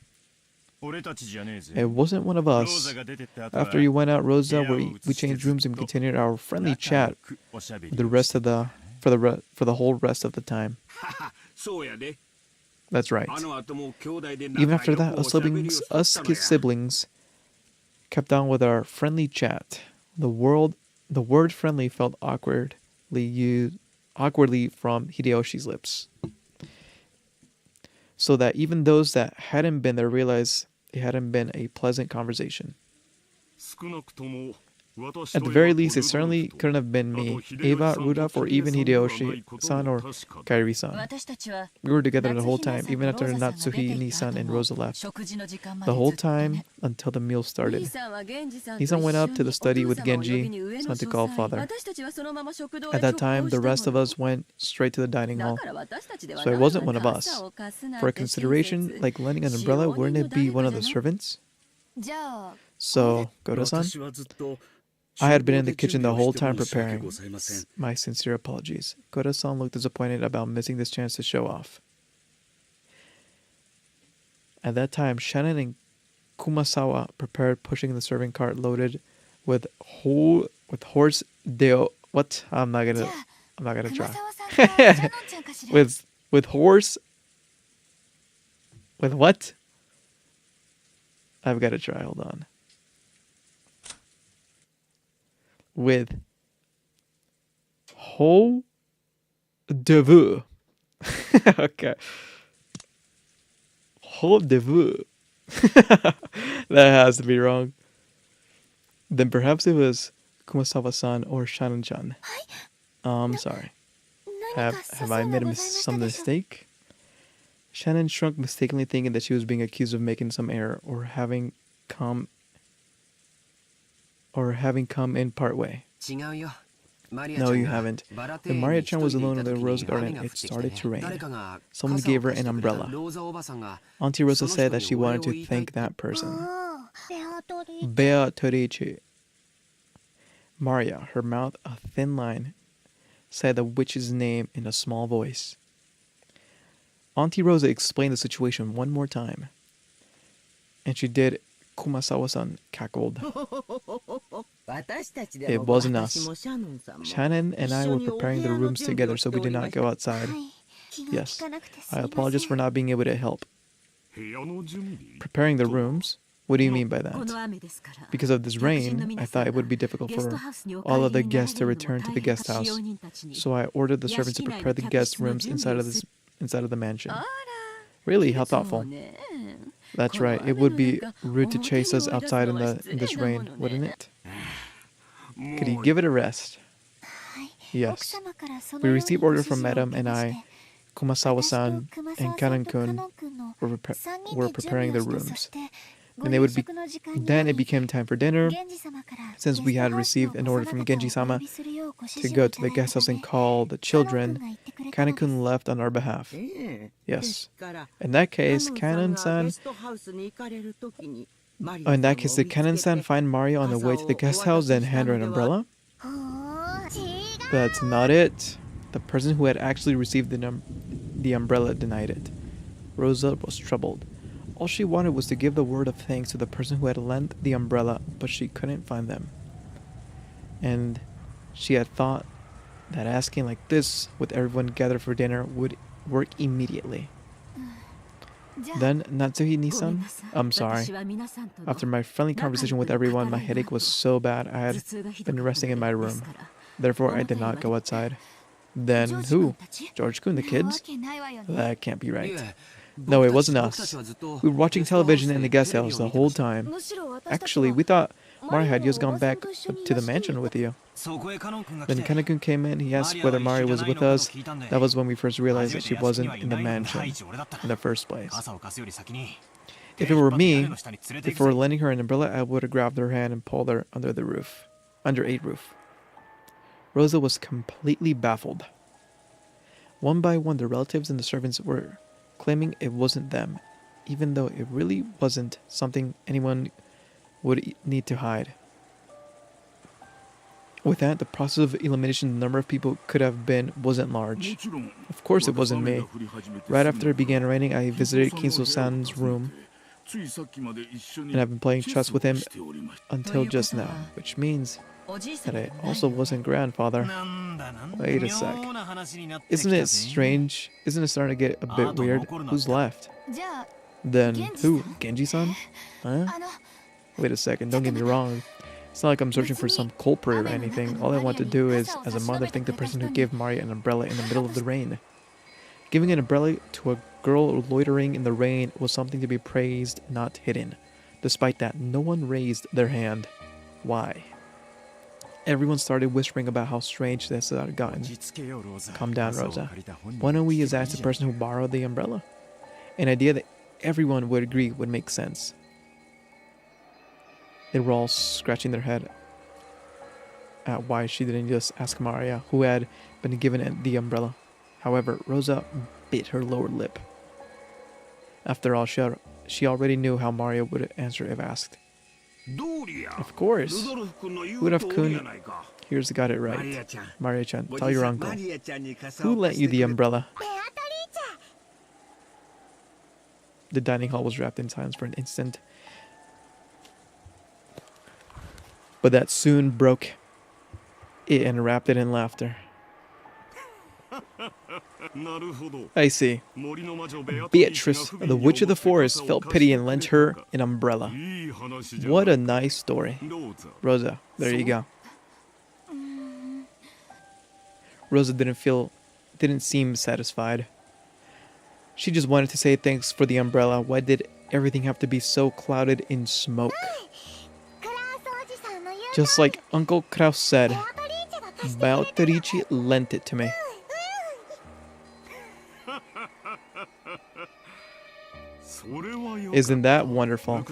It wasn't one of us. After you went out, Rosa, we changed rooms and continued our friendly chat the rest of the for the whole rest of the time. That's right. Even after that, us siblings kept on with our friendly chat. The word friendly felt awkwardly from Hideyoshi's lips. So that even those that hadn't been there realized it hadn't been a pleasant conversation. At the very least, it certainly couldn't have been me, Eva, Rudolph, or even Hideyoshi-san or Kairi-san. We were together the whole time, even after Natsuhi-ni-san and Rosa left. The whole time until the meal started. Ni-san went up to the study with Genji-san to call father. At that time, the rest of us went straight to the dining hall. So it wasn't one of us. For a consideration like lending an umbrella, wouldn't it be one of the servants? So, Goda-san, I had been in the kitchen the whole time preparing. My sincere apologies. Goda-san looked disappointed about missing this chance to show off. At that time, Shannon and Kumasawa prepared pushing the serving cart loaded with horse deo. What? I'm not gonna try. with horse. With what? I've got to try. Hold on. With whole de vue. Okay. Whole de vue. That has to be wrong. Then perhaps it was Kumasawa-san or Shannon-chan. Sorry. Have I made some mistake? Shannon shrunk mistakenly, thinking that she was being accused of making some error or having come in part way. No, you haven't. When Maria-chan was alone in the rose garden, it started to rain. Someone gave her an umbrella. Auntie Rosa said that she wanted to thank that person. Beatrice. Maria, her mouth a thin line, said the witch's name in a small voice. Auntie Rosa explained the situation one more time. And she did. Kumasawa-san cackled. It wasn't us. Shannon and I were preparing the rooms together, so we did not go outside. Yes, I apologize for not being able to help. Preparing the rooms? What do you mean by that? Because of this rain, I thought it would be difficult for all of the guests to return to the guest house. So I ordered the servants to prepare the guest rooms inside of the mansion. Really? How thoughtful. That's right. It would be rude to chase us outside in this rain, wouldn't it? Could you give it a rest? Yes. We received order from Madam and I, Kumasawa-san, and Kanan-kun were preparing the rooms. Then it became time for dinner. Since we had received an order from Genji-sama to go to the guest house and call the children, Kanan-kun left on our behalf. Yes. In that case, did Kanan-san find Mario on the way to the guest house and hand her an umbrella? That's not it. The person who had actually received the umbrella denied it. Rosa was troubled. All she wanted was to give the word of thanks to the person who had lent the umbrella, but she couldn't find them. And she had thought that asking like this, with everyone gathered for dinner, would work immediately. Then Natsuhi-ni-san, I'm sorry. After my friendly conversation with everyone, my headache was so bad I had been resting in my room. Therefore, I did not go outside. Then who? George-kun, the kids? That can't be right. No, it wasn't us. We were watching television in the guest house the whole time. Actually, we thought Mario had just gone back to the mansion with you. Then Kanan-kun came in. He asked whether Mario was with us. That was when we first realized that she wasn't in the mansion in the first place. If it were me, before lending her an umbrella, I would have grabbed her hand and pulled her under a roof. Rosa was completely baffled. One by one, the relatives and the servants were claiming it wasn't them, even though it really wasn't something anyone would need to hide. With that, the process of elimination the number of people could have been wasn't large. Of course it wasn't me. Right after it began raining, I visited Kinso-san's room, and I've been playing chess with him until just now, which means that I also wasn't grandfather. Wait a sec. Isn't it strange? Isn't it starting to get a bit weird? Who's left? Then who? Genji-san? Huh? Wait a second, don't get me wrong. It's not like I'm searching for some culprit or anything. All I want to do is, as a mother, thank the person who gave Maria an umbrella in the middle of the rain. Giving an umbrella to a girl loitering in the rain was something to be praised, not hidden. Despite that, no one raised their hand. Why? Everyone started whispering about how strange this had gotten. Calm down, Rosa. Why don't we just ask the person who borrowed the umbrella? An idea that everyone would agree would make sense. They were all scratching their head at why she didn't just ask Maria, who had been given the umbrella. However, Rosa bit her lower lip. After all, she already knew how Maria would answer if asked. Of course. Who would have kun? Here's got it right. Maria-chan, tell your uncle. Who lent you the umbrella? The dining hall was wrapped in silence for an instant, but that soon broke it and wrapped it in laughter. I see. Beatrice, the witch of the forest, felt pity and lent her an umbrella. What a nice story. Rosa, there you go. Rosa didn't seem satisfied. She just wanted to say thanks for the umbrella. Why did everything have to be so clouded in smoke? Just like Uncle Kraus said, Beatrice lent it to me. Isn't that wonderful?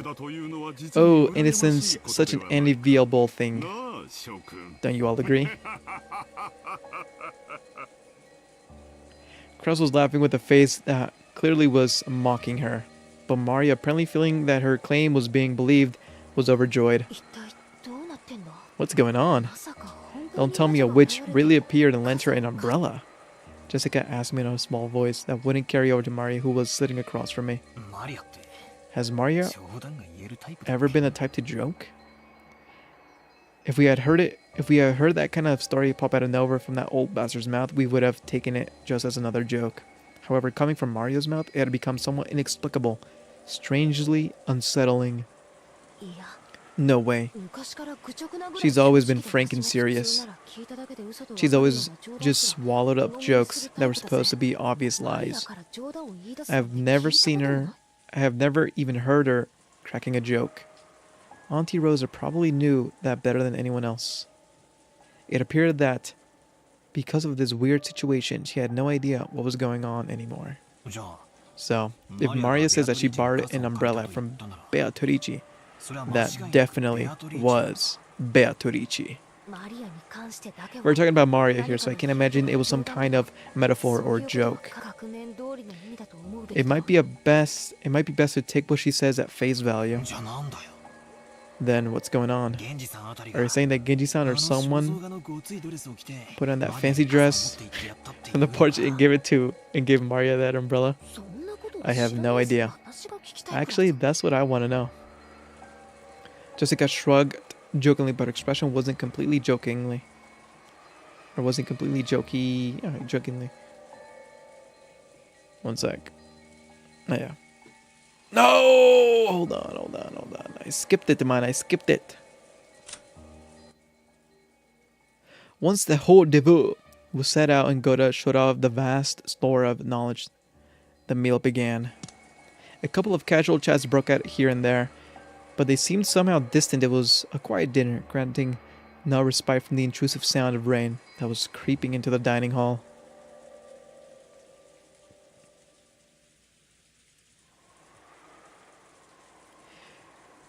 Oh, innocence, such an enviable thing. Don't you all agree? Kraus was laughing with a face that clearly was mocking her, but Maria, apparently feeling that her claim was being believed, was overjoyed. What's going on? Don't tell me a witch really appeared and lent her an umbrella. Jessica asked me in a small voice that wouldn't carry over to Maria, who was sitting across from me. Has Maria ever been the type to joke? If we had heard that kind of story pop out of nowhere from that old bastard's mouth, we would have taken it just as another joke. However, coming from Maria's mouth, it had become somewhat inexplicable, strangely unsettling. No way. She's always been frank and serious. She's always just swallowed up jokes that were supposed to be obvious lies. I have never even heard her cracking a joke. Auntie Rosa probably knew that better than anyone else. It appeared that, because of this weird situation, she had no idea what was going on anymore. So, if Maria says that she borrowed an umbrella from Beatrice, that definitely was Beatrice. We're talking about Maria here, so I can imagine it was some kind of metaphor or joke. It might be best to take what she says at face value. Then what's going on? Are you saying that Genji-san or someone put on that fancy dress from the porch and gave Maria that umbrella? I have no idea. Actually, that's what I want to know. Jessica shrugged jokingly, but her expression wasn't completely jokingly. Or wasn't completely jokingly. One sec. Oh, yeah. No! Hold on. I skipped it, man. I skipped it. Once the whole debut was set out and Goda showed off the vast store of knowledge, the meal began. A couple of casual chats broke out here and there, but they seemed somehow distant. It was a quiet dinner, granting no respite from the intrusive sound of rain that was creeping into the dining hall.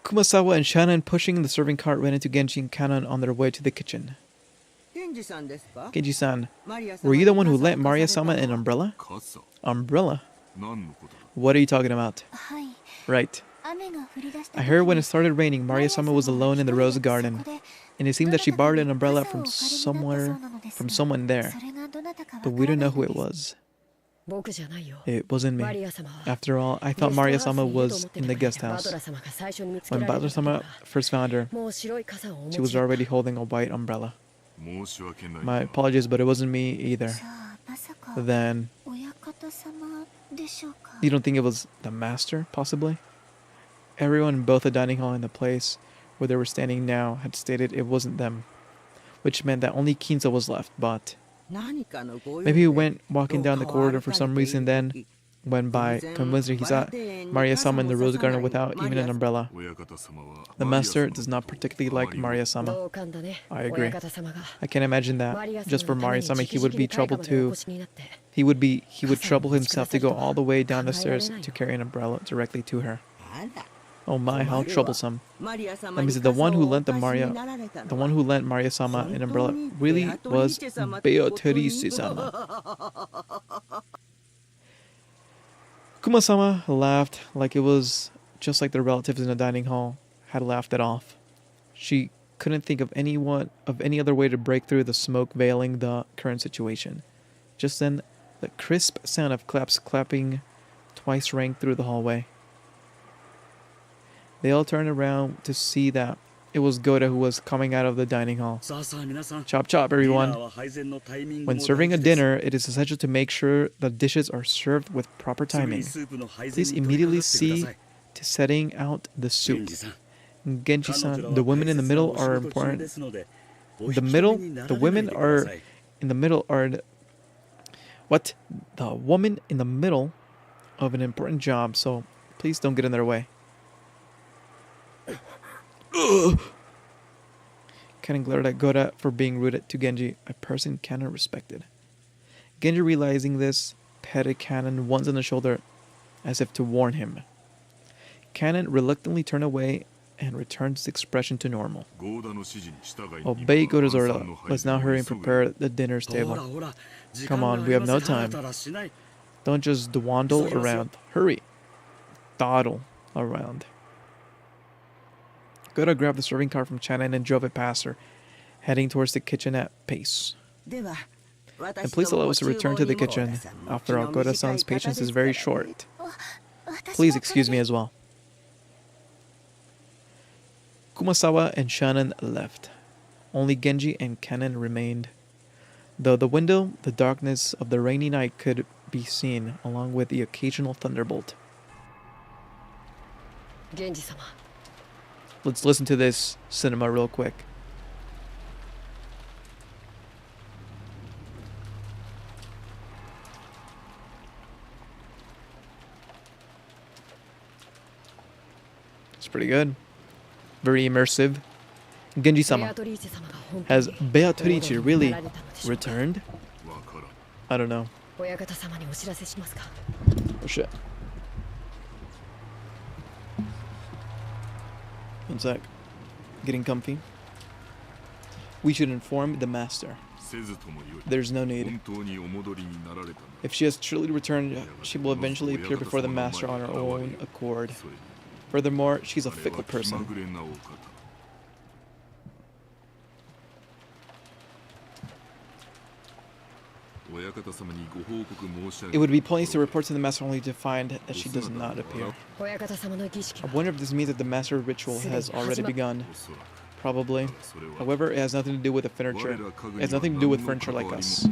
Kumasawa and Shannon, pushing the serving cart, ran into Genji and Kanon on their way to the kitchen. Genji-san, were you the one who lent Maria-sama an umbrella? Umbrella? What are you talking about? Right. I heard when it started raining, Maria-sama was alone in the rose garden, and it seemed that she borrowed an umbrella from someone there, but we don't know who it was. It wasn't me. After all, I thought Maria-sama was in the guest house. When Badra-sama first found her, she was already holding a white umbrella. My apologies, but it wasn't me either. Then, you don't think it was the master, possibly? Everyone in both the dining hall and the place where they were standing now had stated it wasn't them, which meant that only Kinzo was left, but maybe he went walking down the corridor for some reason, then went by. Coincidentally, he saw Maria-sama in the rose garden without even an umbrella. The master does not particularly like Maria-sama. I agree. I can imagine that. Just for Maria-sama, he would be troubled too. He would trouble himself to go all the way down the stairs to carry an umbrella directly to her. Oh my, how troublesome. That means the one who lent Maria-sama an umbrella really was Beatrice-sama. Kuma-sama laughed like it was just like the relatives in the dining hall had laughed it off. She couldn't think of any other way to break through the smoke veiling the current situation. Just then, the crisp sound of claps clapping twice rang through the hallway. They all turned around to see that it was Goda who was coming out of the dining hall. Chop chop, everyone. When serving a dinner, it is essential to make sure the dishes are served with proper timing. Please immediately see to setting out the soup. Genji-san, the women in the middle are important. The women are in the middle are... What? The woman in the middle of an important job, so please don't get in their way. Kanen glared at Goda for being rude to Genji, a person Kanen respected. Genji, realizing this, patted Kanen once on the shoulder, as if to warn him. Kanen reluctantly turned away and returned his expression to normal. Obey Goda's order. Let's now hurry and prepare the dinner's table. Come on, we have no time. Don't just dawdle around. Hurry. Dawdle around. Goda grabbed the serving cart from China and drove it past her, heading towards the kitchen at pace. And please allow us to return to the kitchen. After all, Goda-san's patience is very short. Please excuse me as well. Kumasawa and Shannon left. Only Genji and Kanen remained. Though the window, the darkness of the rainy night could be seen, along with the occasional thunderbolt. Genji-sama. Let's listen to this cinema real quick. It's pretty good. Very immersive. Genji-sama. Has Beatrice really returned? I don't know. Oh shit. One sec. Getting comfy. We should inform the master. There's no need. If she has truly returned, she will eventually appear before the master on her own accord. Furthermore, she's a fickle person. It would be pointless to report to the master only to find that she does not appear. I wonder if this means that the master ritual has already begun. Probably. However, it has nothing to do with the furniture. It has nothing to do with furniture like us.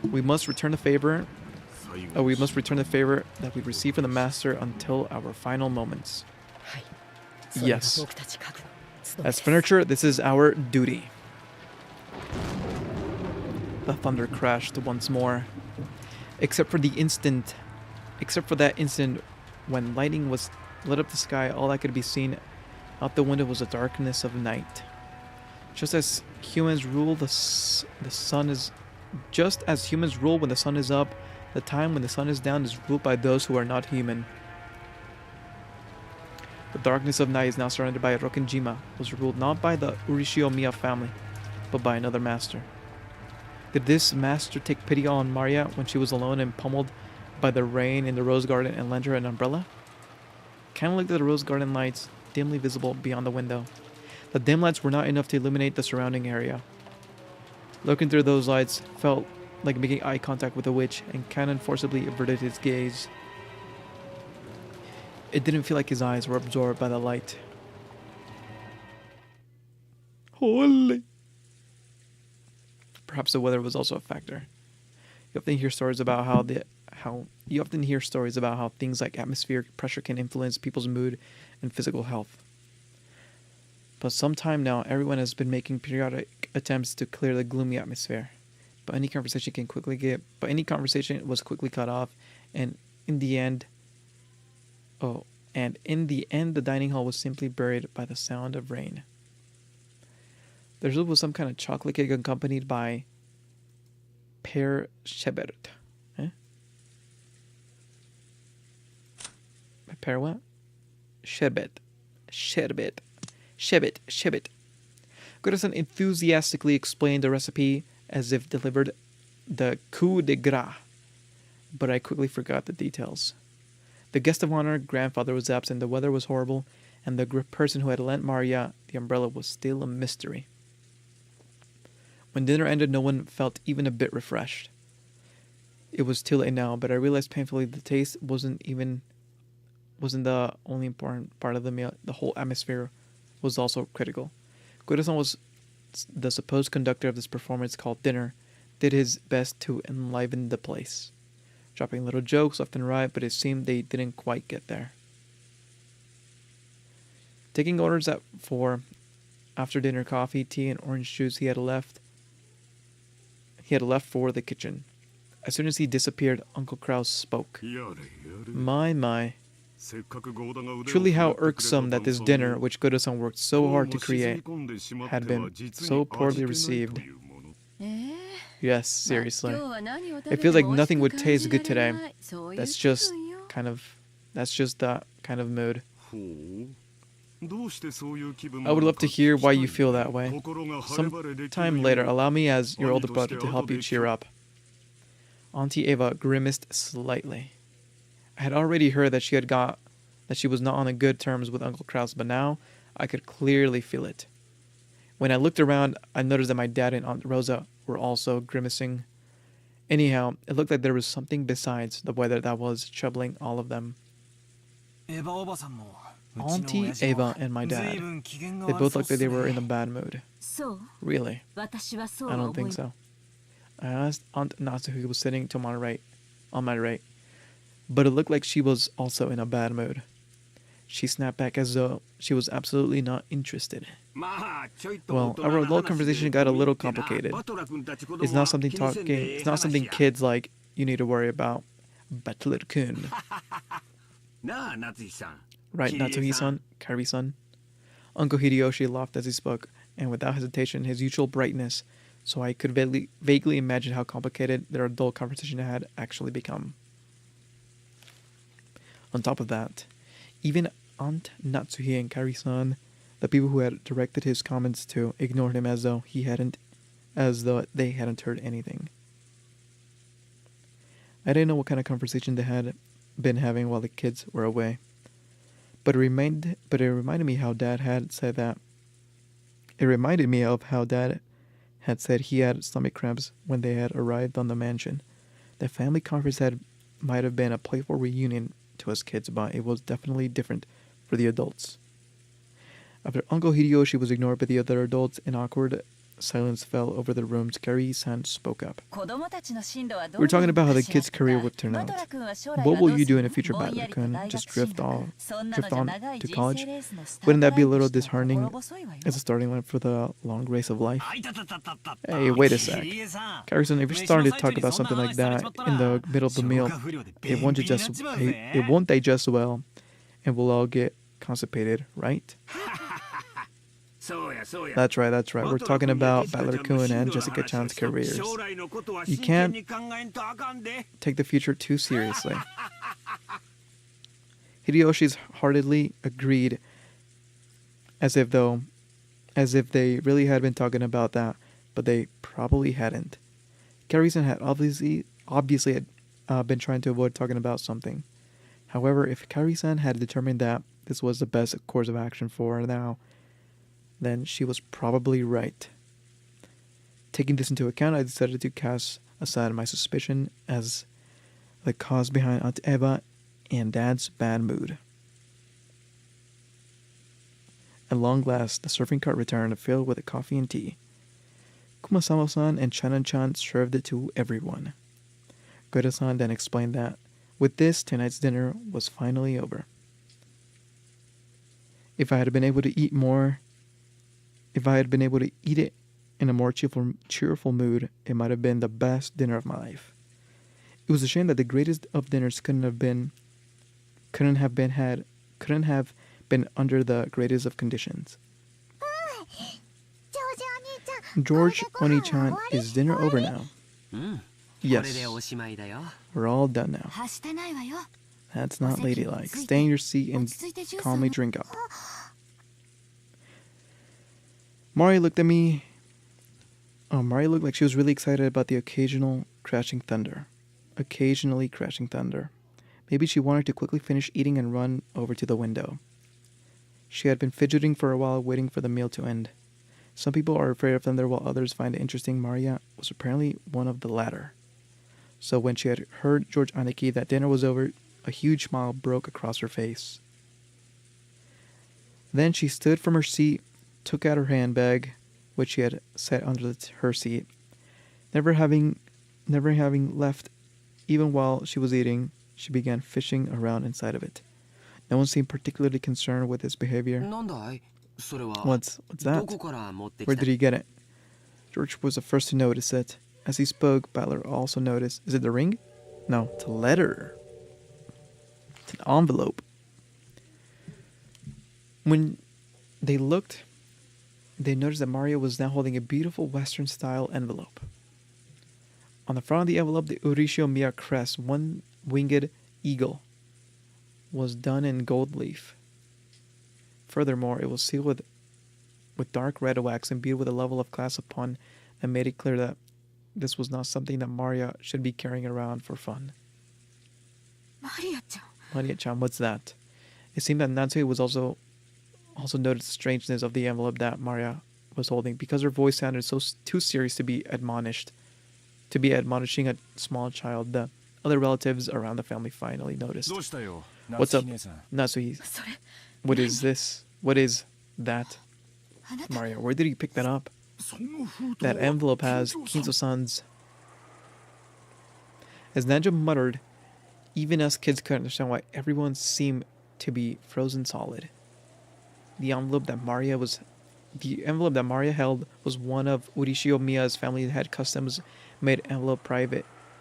We must return the favor. We must return the favor that we received from the master until our final moments. Yes. As furniture, this is our duty. The thunder crashed once more. Except for that instant when lightning was lit up the sky, all that could be seen out the window was the darkness of night. Just as humans rule when the sun is up, the time when the sun is down is ruled by those who are not human. The darkness of night is now surrounded by Rokkenjima, was ruled not by the Urishio Miya family, but by another master. Did this master take pity on Maria when she was alone and pummeled by the rain in the rose garden and lend her an umbrella? Kinda looked at the rose garden lights, dimly visible beyond the window. The dim lights were not enough to illuminate the surrounding area. Looking through those lights felt like making eye contact with a witch, and Cannon forcibly averted his gaze. It didn't feel like his eyes were absorbed by the light. Holy. Perhaps the weather was also a factor. You often hear stories about how things like atmospheric pressure can influence people's mood and physical health. But some time now, everyone has been making periodic attempts to clear the gloomy atmosphere. But any conversation was quickly cut off, and in the end, the dining hall was simply buried by the sound of rain. There was some kind of chocolate cake accompanied by pear sherbet. Pear what? Sherbet. Goodison enthusiastically explained the recipe as if delivered the coup de grace, but I quickly forgot the details. The guest of honor, grandfather, was absent, the weather was horrible, and the person who had lent Maria the umbrella was still a mystery. When dinner ended, no one felt even a bit refreshed. It was too late now, but I realized painfully the taste wasn't the only important part of the meal. The whole atmosphere was also critical. Goodison was the supposed conductor of this performance called dinner, did his best to enliven the place, dropping little jokes left and right, but it seemed they didn't quite get there. Taking orders for after dinner coffee, tea, and orange juice, he had left for the kitchen. As soon as he disappeared, Uncle Kraus spoke. My. Truly how irksome that this dinner, which Godo-san worked so hard to create, had been so poorly received. Yes, seriously. It feels like nothing would taste good today. That's just that kind of mood. I would love to hear why you feel that way. Sometime later, allow me as your older brother to help you cheer up. Auntie Eva grimaced slightly. I had already heard that she was not on good terms with Uncle Kraus, but now I could clearly feel it. When I looked around, I noticed that my dad and Aunt Rosa were also grimacing. Anyhow, it looked like there was something besides the weather that was troubling all of them. Auntie Eva and my dad, they both looked like they were in a bad mood. Really? I don't think so. I asked Aunt Natsu, who was sitting on my right, but it looked like she was also in a bad mood. She snapped back as though she was absolutely not interested. Well, our little conversation got a little complicated. It's not something kids like you need to worry about. Butler-kun. Right, Natsuhi-san, Kari-san. Uncle Hideyoshi laughed as he spoke, and without hesitation, his usual brightness, so I could vaguely imagine how complicated their adult conversation had actually become. On top of that, even Aunt Natsuhi and Kari-san, the people who had directed his comments to, ignored him as though they hadn't heard anything. I didn't know what kind of conversation they had been having while the kids were away. But it reminded me how Dad had said that. It reminded me of how Dad had said he had stomach cramps when they had arrived on the mansion. The family conference might have been a playful reunion to us kids, but it was definitely different for the adults. After Uncle Hideyoshi was ignored by the other adults, an awkward silence fell over the rooms. Carrie-san spoke up. We were talking about how the kid's career would turn out. What will you do in the future, Butler-kun? Just drift on to college? Wouldn't that be a little disheartening as a starting line for the long race of life? Hey, wait a sec. Carrie-san, if you're starting to talk about something like that in the middle of the meal, it won't digest well, and we'll all get constipated, right? That's right. We're talking about Butler-kun and Jessica-chan's careers. You can't take the future too seriously. Hideyoshi's heartedly agreed, as if they really had been talking about that but they probably hadn't. Carrie-san had obviously had been trying to avoid talking about something. However, if Carrie-san had determined that this was the best course of action for her now, then she was probably right. Taking this into account, I decided to cast aside my suspicion as the cause behind Aunt Eva and Dad's bad mood. At long last, the serving cart returned filled with coffee and tea. Kumasama-san and Chanan-chan served it to everyone. Goda-san then explained that with this, tonight's dinner was finally over. If I had been able to eat it in a more cheerful mood, it might have been the best dinner of my life. It was a shame that the greatest of dinners couldn't have been under the greatest of conditions. George Oni-chan, is dinner over now? Yes. We're all done now. That's not ladylike. Stay in your seat and calmly drink up. Mari looked at me. Mari looked like she was really excited about the occasionally crashing thunder. Maybe she wanted to quickly finish eating and run over to the window. She had been fidgeting for a while, waiting for the meal to end. Some people are afraid of thunder while others find it interesting. Maria was apparently one of the latter. So when she had heard George Aniki that dinner was over, a huge smile broke across her face. Then she stood from her seat, took out her handbag, which she had set under her seat. Never having left even while she was eating, she began fishing around inside of it. No one seemed particularly concerned with his behavior. What's that? Where did he get it? George was the first to notice it. As he spoke, Butler also noticed. Is it the ring? No, it's a letter. It's an envelope. When they looked, they noticed that Mario was now holding a beautiful Western-style envelope. On the front of the envelope, the Urishio Miya crest, one-winged eagle, was done in gold leaf. Furthermore, it was sealed with dark red wax imbued with a level of class upon and made it clear that this was not something that Maria should be carrying around for fun. Maria-chan, what's that? It seemed that Natsui was also noticed the strangeness of the envelope that Maria was holding, because her voice sounded too serious to be admonishing a small child. The other relatives around the family finally noticed. What's up, Natsui? What is this? What is that? Maria, where did you pick that up? That envelope has Kinzo-san's. As Nanjo muttered, even us kids couldn't understand why everyone seemed to be frozen solid. The envelope that Maria held was one of Urishio Miya's family that had customs-made envelope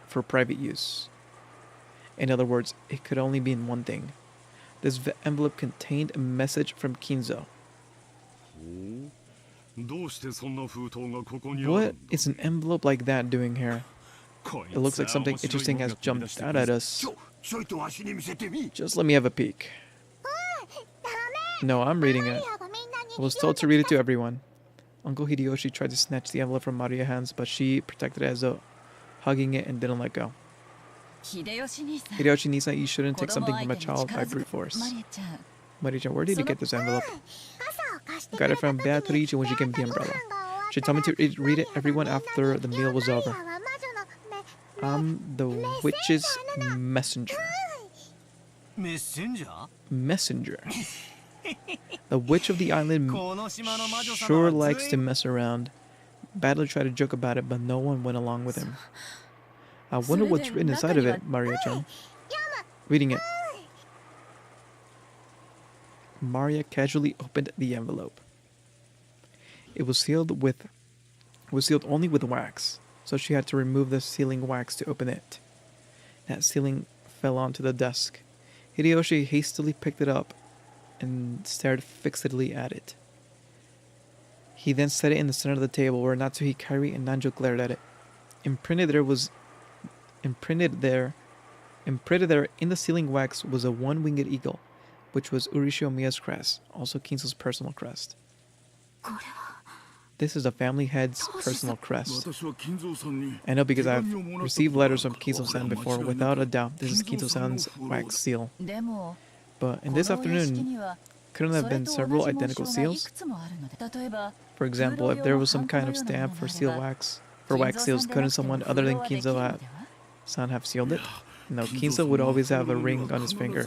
for private use. In other words, it could only mean one thing. This envelope contained a message from Kinzo. What is an envelope like that doing here? It looks like something interesting has jumped out at us. Just let me have a peek. No, I'm reading it. I was told to read it to everyone. Uncle Hideyoshi tried to snatch the envelope from Maria's hands, but she protected it as though hugging it and didn't let go. Hideyoshi-nisan, you shouldn't take something from a child by brute force. Maria-chan, where did you get this envelope? Got it from Beatrice when she gave me the umbrella. She told me to read it everyone after the meal was over. I'm the witch's messenger. Messenger? The witch of the island sure likes to mess around. Battler tried to joke about it, but no one went along with him. I wonder what's written inside of it, Maria-chan. Reading it. Maria casually opened the envelope. It was sealed only with wax, so she had to remove the sealing wax to open it. That sealing fell onto the desk. Hideyoshi hastily picked it up and stared fixedly at it. He then set it in the center of the table where Natsuhi, Kairi, and Nanjo glared at it. Imprinted there in the sealing wax was a one-winged eagle, which was Urishio Miya's crest, also Kinzo's personal crest. This is the family head's personal crest. I know because I've received letters from Kizo-san before. Without a doubt, this is Kizo-san's wax seal. But in this afternoon, couldn't there have been several identical seals? For example, if there was some kind of stamp for wax seals, couldn't someone other than Kizo-san have sealed it? No, Kizo would always have a ring on his finger.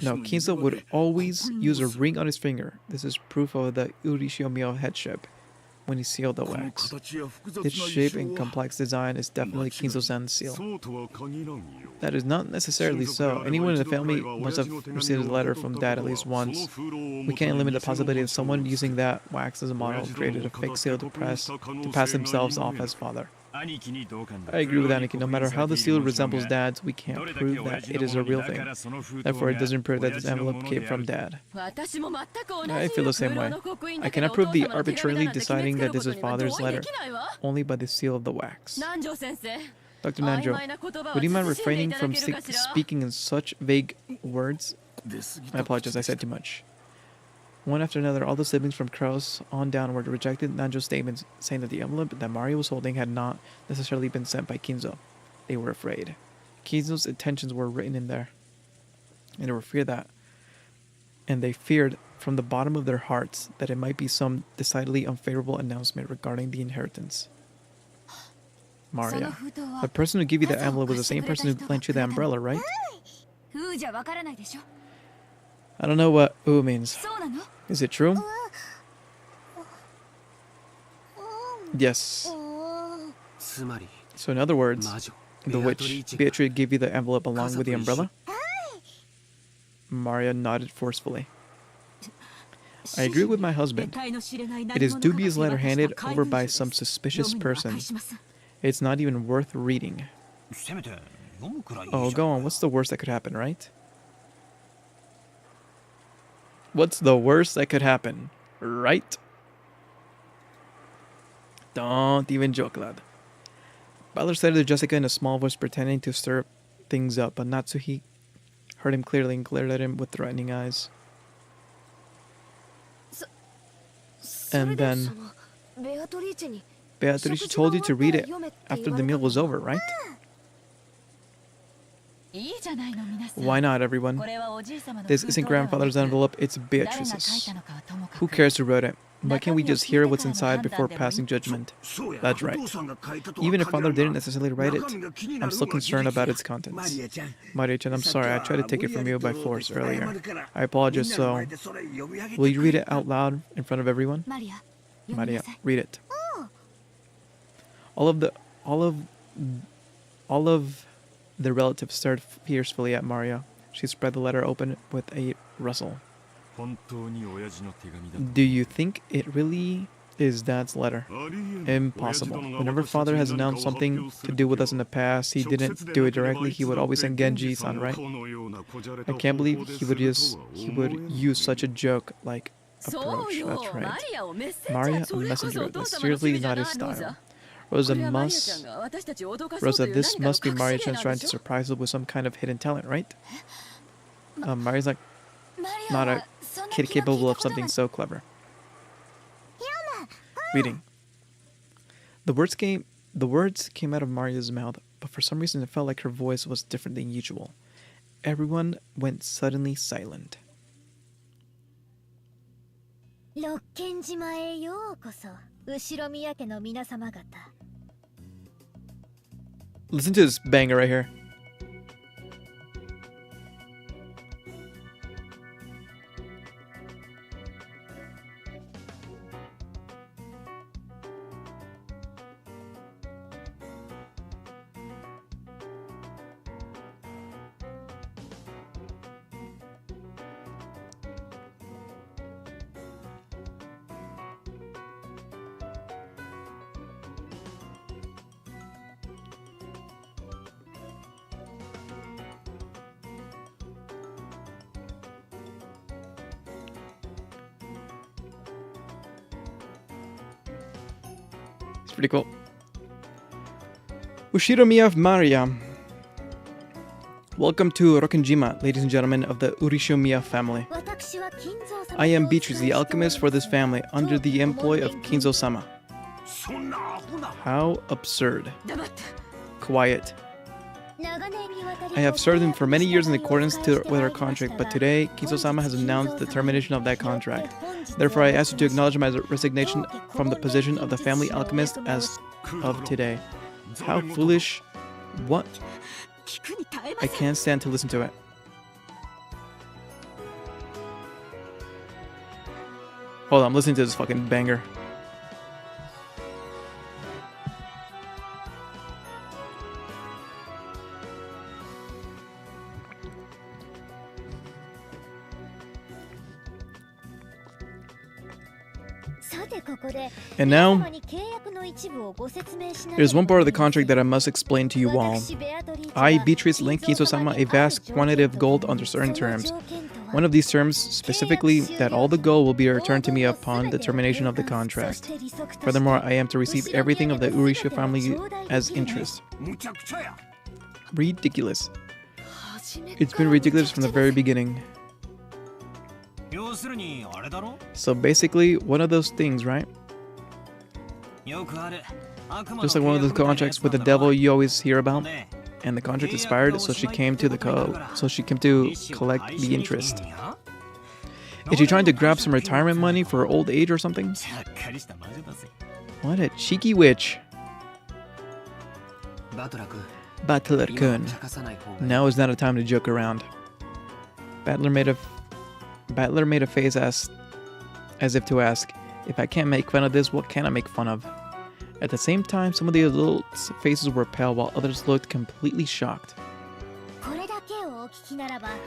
No, Kizo would always use a ring on his finger. This is proof of the Urishiomiya headship when he sealed the wax. Its shape and complex design is definitely Kizo-san's seal. That is not necessarily so. Anyone in the family must have received a letter from Dad at least once. We can't limit the possibility of someone using that wax as a model created a fake seal to pass themselves off as father. I agree with Aniki. No matter how the seal resembles Dad's, we can't prove that it is a real thing. Therefore, it doesn't prove that this envelope came from Dad. I feel the same way. I cannot prove the arbitrarily deciding that this is Father's letter, only by the seal of the wax. Dr. Nanjo, would you mind refraining from speaking in such vague words? I apologize, I said too much. One after another, all the siblings from Kraus on downward rejected Nanjo's statements, saying that the envelope that Mario was holding had not necessarily been sent by Kinzo. They were afraid. Kinzo's intentions were written in there, and they were feared that, and they feared from the bottom of their hearts that it might be some decidedly unfavorable announcement regarding the inheritance. Maria, the person who gave you the envelope was the same person who lent you the umbrella, right? I don't know what "oo" means. Is it true? Yes. So in other words, the witch, Beatrice, gave you the envelope along with the umbrella? Maria nodded forcefully. I agree with my husband. It is dubious letter handed over by some suspicious person. It's not even worth reading. Oh, go on. What's the worst that could happen, right? What's the worst that could happen, right? Don't even joke, lad. Butler said to Jessica in a small voice, pretending to stir things up, but Natsuhi heard him clearly and glared at him with threatening eyes. And then Beatrice told you to read it after the meal was over, right? Why not, everyone? This isn't grandfather's envelope, it's Beatrice's. Who cares who wrote it? Why can't we just hear what's inside before passing judgment? That's right. Even if father didn't necessarily write it, I'm still concerned about its contents. Maria-chan, I'm sorry, I tried to take it from you by force earlier. I apologize, so... Will you read it out loud in front of everyone? Maria, read it. All of the relatives stared fiercely at Maria. She spread the letter open with a rustle. Do you think it really is Dad's letter? Impossible. Whenever father has announced something to do with us in the past, he didn't do it directly. He would always send Genji-san, right? I can't believe he would use such a joke-like approach. That's right. Maria, a messenger. That's seriously not his style. Rosa, this must be Maria-chan trying to surprise us with some kind of hidden talent, right? Maria's like not a kid capable of something so clever. Reading. The words came out of Maria's mouth, but for some reason it felt like her voice was different than usual. Everyone went suddenly silent. Listen to this banger right here. It's pretty cool. Ushiromiya of Maria. Welcome to Rokkenjima, ladies and gentlemen of the Urishiomiya family. I am Beatrice, the alchemist for this family, under the employ of Kinzo-sama. How absurd. Quiet. I have served him for many years in accordance with our contract, but today, Kinzo-sama has announced the termination of that contract. Therefore, I ask you to acknowledge my resignation from the position of the family alchemist as of today. How foolish. What? I can't stand to listen to it. Hold on, I'm listening to this fucking banger. And now, there's one part of the contract that I must explain to you all. I, Beatrice, lent Kinzo-sama a vast quantity of gold under certain terms. One of these terms, specifically, that all the gold will be returned to me upon the termination of the contract. Furthermore, I am to receive everything of the Urisho family as interest. Ridiculous. It's been ridiculous from the very beginning. So basically, one of those things, right? Just like one of those contracts with the devil you always hear about. And the contract expired, so she came to collect the interest. Is she trying to grab some retirement money for her old age or something? What a cheeky witch. Battler-kun. Now is not a time to joke around. Battler made a face as if to ask, if I can't make fun of this, what can I make fun of? At the same time, some of the adults' faces were pale while others looked completely shocked.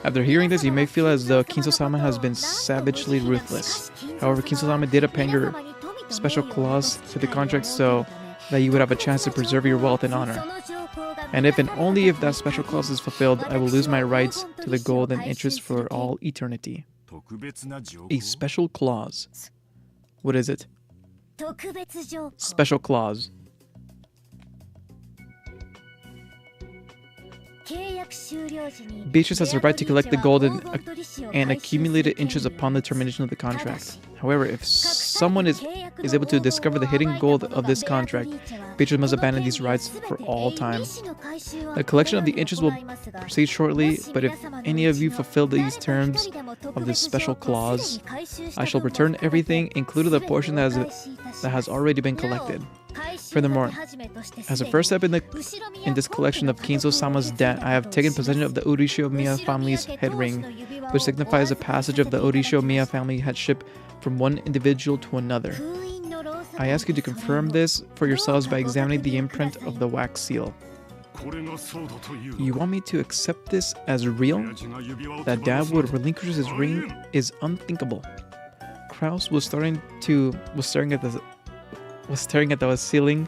After hearing this, you may feel as though Kinzo-sama has been savagely ruthless. However, Kinzo-sama did append your special clause to the contract so that you would have a chance to preserve your wealth and honor. And if and only if that special clause is fulfilled, I will lose my rights to the gold and interest for all eternity. A special clause. What is it? Special clause. Beatrice has the right to collect the gold and accumulated interest upon the termination of the contract. However, if someone is able to discover the hidden gold of this contract, Beatrice must abandon these rights for all time. The collection of the interest will proceed shortly, but if any of you fulfill these terms of this special clause, I shall return everything, including the portion that has already been collected. Furthermore, as a first step in this collection of Kinzo-sama's debt, I have taken possession of the Urisho-miya family's head ring, which signifies the passage of the Urisho-miya family headship from one individual to another. I ask you to confirm this for yourselves by examining the imprint of the wax seal. You want me to accept this as real? That Dad would relinquish his ring is unthinkable. Kraus was staring at the ceiling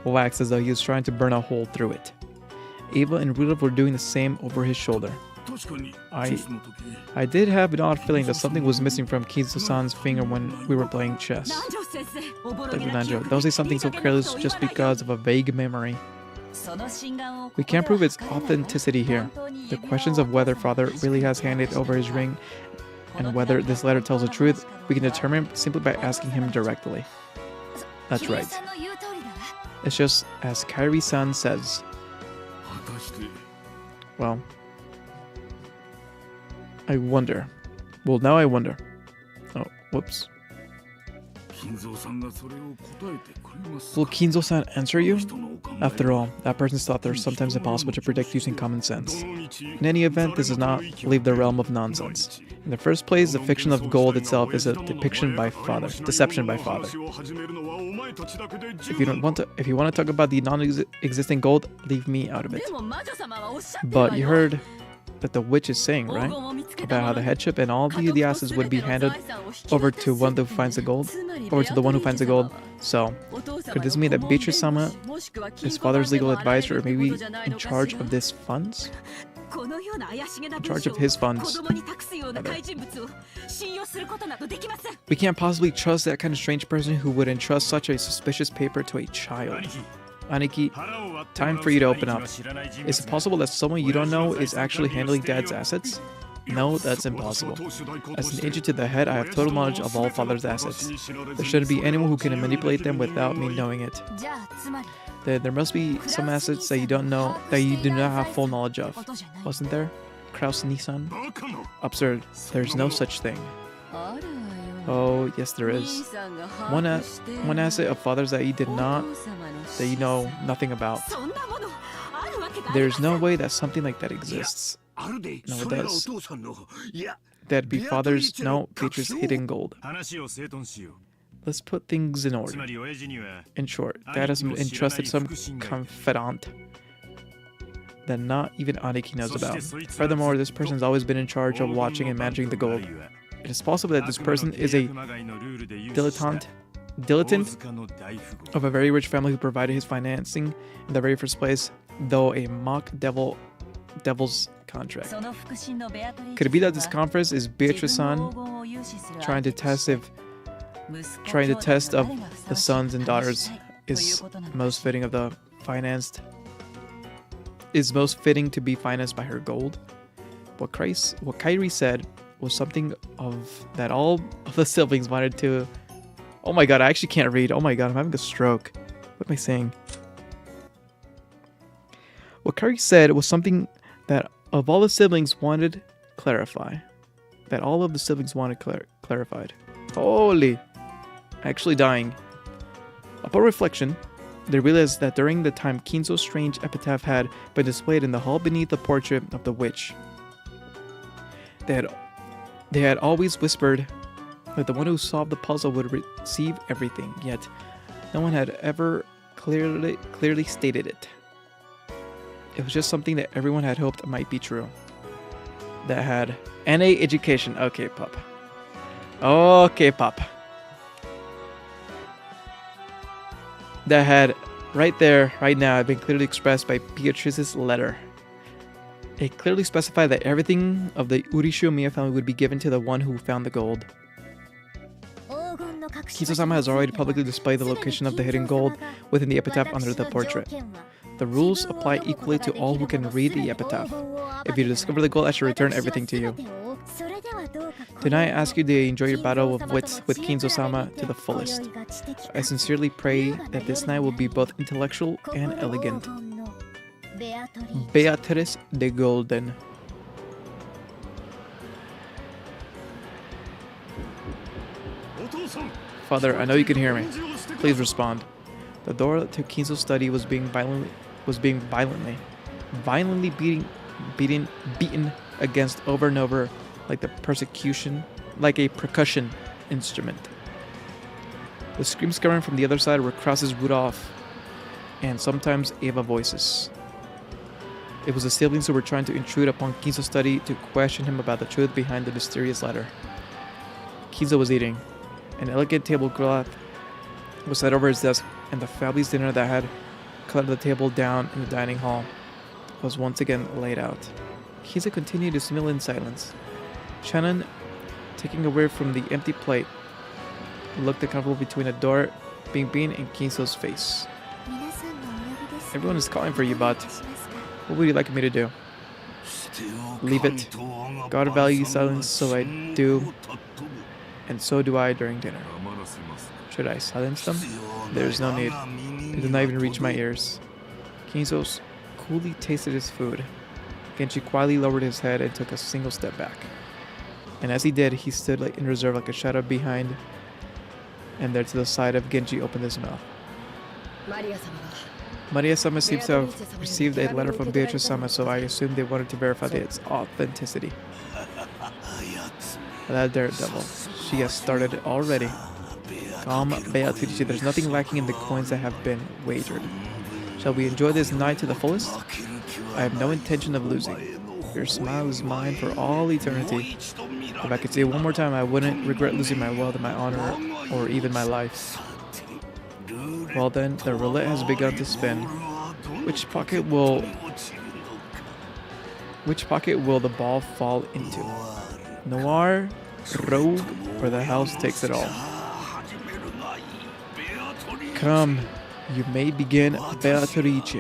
wax as though he was trying to burn a hole through it. Ava and Rudolph were doing the same over his shoulder. I did have an odd feeling that something was missing from Kinzo-san's finger when we were playing chess. Dr. Nanjo, don't say something so careless just because of a vague memory. We can't prove its authenticity here. The questions of whether Father really has handed over his ring and whether this letter tells the truth, we can determine simply by asking him directly. That's right. It's just as Kairi-san says. Well, I wonder. Well, now I wonder. Oh, whoops. Will Kinzo-san answer you? After all, that person's thoughts are sometimes impossible to predict using common sense. In any event, this does not leave the realm of nonsense. In the first place, the fiction of gold itself is a deception by Father. If you want to talk about the non-existing gold, leave me out of it. But you heard that the witch is saying, right? About how the headship and all the assets would be handed over to one who finds the gold, So, could this mean that Beatrice-sama, his father's legal advisor, or maybe in charge of this funds? In charge of his funds. We can't possibly trust that kind of strange person who would entrust such a suspicious paper to a child. Aniki, time for you to open up. Is it possible that someone you don't know is actually handling Dad's assets? No, that's impossible. As an agent to the head, I have total knowledge of all father's assets. There shouldn't be anyone who can manipulate them without me knowing it. There must be some assets that you don't know, that you do not have full knowledge of. Wasn't there? Kraus Nissan? Absurd. There's no such thing. Oh, yes there is. One asset of father's that you know nothing about. There's no way that something like that exists. No, it does. That'd be father's, no, Beatrice's hidden gold. Let's put things in order. In short, Dad has entrusted some confidant that not even Aniki knows about. Furthermore, this person's always been in charge of watching and managing the gold. It is possible that this person is a dilettante of a very rich family who provided his financing in the very first place, though a mock devil's contract. Could it be that this conference is Beatrice-san trying to test if the sons and daughters is most fitting to be financed by her gold? What Kairi said was something that all of the siblings wanted to. Oh my god, I actually can't read. Oh my god, I'm having a stroke. What am I saying? What Kairi said was something that of all the siblings wanted clarified. Clarified. Holy. Actually dying. Upon reflection, they realized that during the time Kinzo's strange epitaph had been displayed in the hall beneath the portrait of the witch, they had always whispered that the one who solved the puzzle would receive everything, yet no one had ever clearly stated it. It was just something that everyone had hoped might be true. That had NA education. Okay, pup. That had, right there, right now, been clearly expressed by Beatrice's letter. It clearly specified that everything of the Urishu Miya family would be given to the one who found the gold. Kinzo-sama has already publicly displayed the location of the hidden gold within the epitaph under the portrait. The rules apply equally to all who can read the epitaph. If you discover the gold, I shall return everything to you. Tonight I ask you to enjoy your battle of wits with Kinzo-sama to the fullest. I sincerely pray that this night will be both intellectual and elegant. Beatrice de Golden. Father, I know you can hear me. Please respond. The door to Kinzo's study was being violently beaten against over and over like a percussion instrument. The screams coming from the other side were Krause's Rudolph and sometimes Eva voices. It was the siblings who were trying to intrude upon Kinzo's study to question him about the truth behind the mysterious letter. Kinzo was eating. An elegant tablecloth was set over his desk, and the family's dinner that had cluttered the table down in the dining hall was once again laid out. Kinzo continued to smile in silence. Shannon, taking away from the empty plate, looked uncomfortable between the door, Bingbing, and Kinzo's face. Everyone is calling for you, but what would you like me to do? Leave it. God values silence, so I do, and so do I during dinner. Should I silence them? There's no need. It did not even reach my ears. Kinzo coolly tasted his food. Genji quietly lowered his head and took a single step back. And as he did, he stood in reserve like a shadow behind, and there to the side of Genji opened his mouth. Maria-sama seems to have received a letter from Beatrice-sama, so I assumed they wanted to verify its authenticity. That daredevil. She has started already. Calm, Beatrice. There's nothing lacking in the coins that have been wagered. Shall we enjoy this night to the fullest? I have no intention of losing. Your smile is mine for all eternity. If I could say it one more time, I wouldn't regret losing my wealth and my honor, or even my life. Well then, the roulette has begun to spin. Which pocket will the ball fall into? Noir, Rogue, or the house takes it all? Come, you may begin, Beatrice.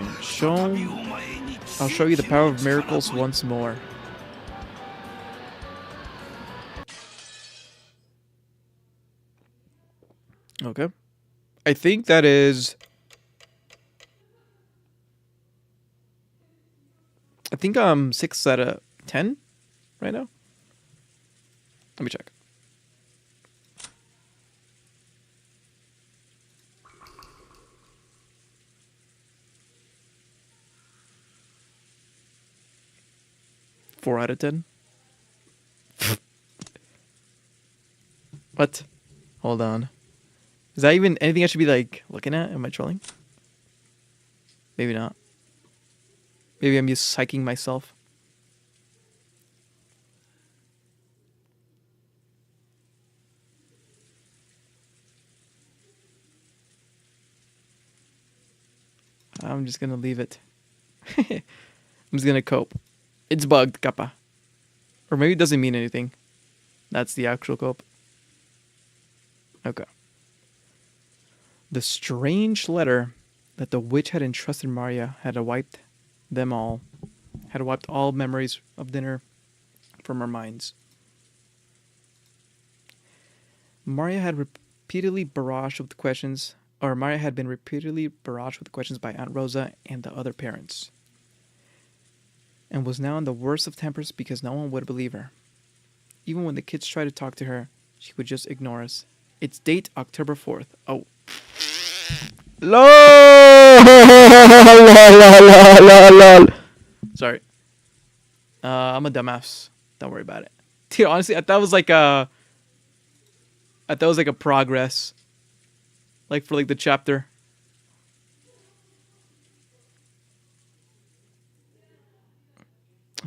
I'll show you the power of miracles once more. Okay. I think that is... I think I'm 6 out of 10 right now. Let me check. Four out of 10. What? Hold on. Is that even anything I should be like looking at? Am I trolling? Maybe not. Maybe I'm just psyching myself. I'm just gonna leave it. I'm just gonna cope. It's bugged, kappa. Or maybe it doesn't mean anything. That's the actual cope. Okay. The strange letter that the witch had entrusted Maria had wiped them all. Had wiped all memories of dinner from our minds. Maria had been repeatedly barraged with questions by Aunt Rosa and the other parents, and was now in the worst of tempers because no one would believe her. Even when the kids tried to talk to her, she would just ignore us. Its date, October 4th. Oh. LOL. Sorry. I'm a dumbass. Don't worry about it. Dude, honestly, I thought it was like a progress. Like for like the chapter.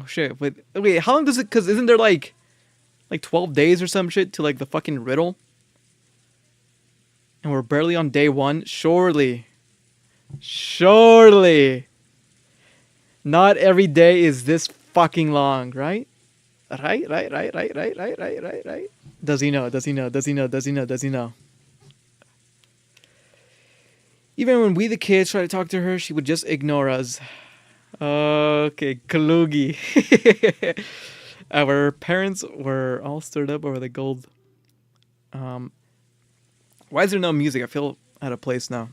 Oh shit. Wait, how long does it, cause isn't there like 12 days or some shit to like the fucking riddle? And we're barely on day 1. Surely. Not every day is this fucking long, right? Right. Does he know? Even when we the kids try to talk to her, she would just ignore us. Okay, Kalugi. Our parents were all stirred up over the gold. Why is there no music? I feel out of place now.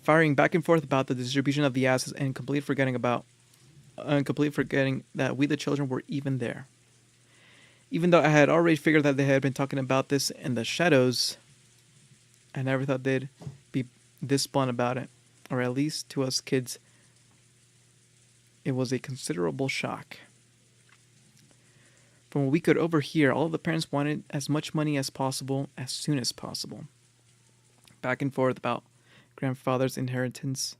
Firing back and forth about the distribution of the assets and completely forgetting that we the children were even there. Even though I had already figured that they had been talking about this in the shadows, I never thought they'd be this blunt about it. Or at least to us kids, it was a considerable shock. From what we could overhear, all of the parents wanted as much money as possible, as soon as possible. Back and forth about grandfather's inheritance.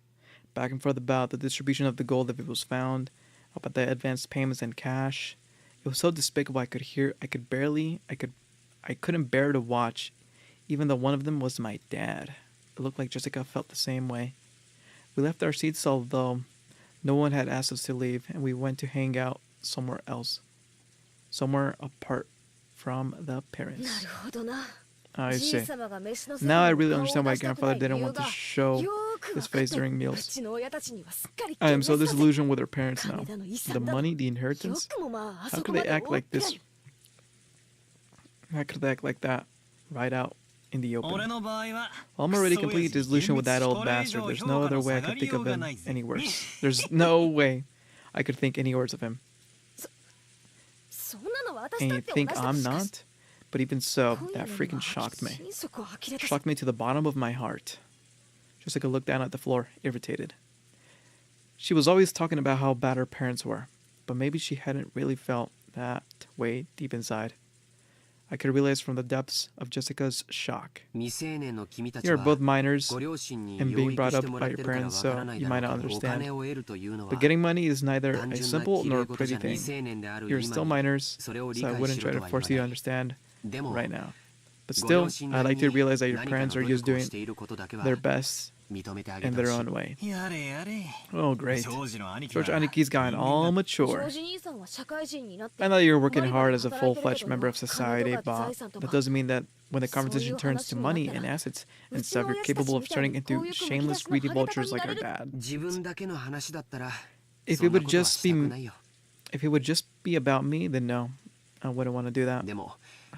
Back and forth about the distribution of the gold if it was found. About the advanced payments and cash. It was so despicable I couldn't bear to watch, even though one of them was my dad. It looked like Jessica felt the same way. We left our seats, although no one had asked us to leave, and we went to hang out somewhere else. Somewhere apart from the parents. I see. Now I really understand why grandfather didn't want to show his face during meals. I am so disillusioned with her parents now. The money, the inheritance. How could they act like this? How could they act like that right out in the open? I'm already completely disillusioned with that old bastard. There's no other way I could think of him any worse. There's no way I could think any worse of him. And you think I'm not? But even so, that freaking shocked me. Shocked me to the bottom of my heart. Jessica looked down at the floor, irritated. She was always talking about how bad her parents were, but maybe she hadn't really felt that way deep inside. I could realize from the depths of Jessica's shock. You're both minors and being brought up by your parents, so you might not understand. But getting money is neither a simple nor a pretty thing. You're still minors, so I wouldn't try to force you to understand right now. But still, I'd like to realize that your parents are just doing their best in their own way. Oh, great. George Aniki's gotten all mature. I know you're working hard as a full-fledged member of society, but that doesn't mean that when the conversation turns to money and assets and stuff, you're capable of turning into shameless, greedy vultures like our dad. If it would just be about me, then no, I wouldn't want to do that.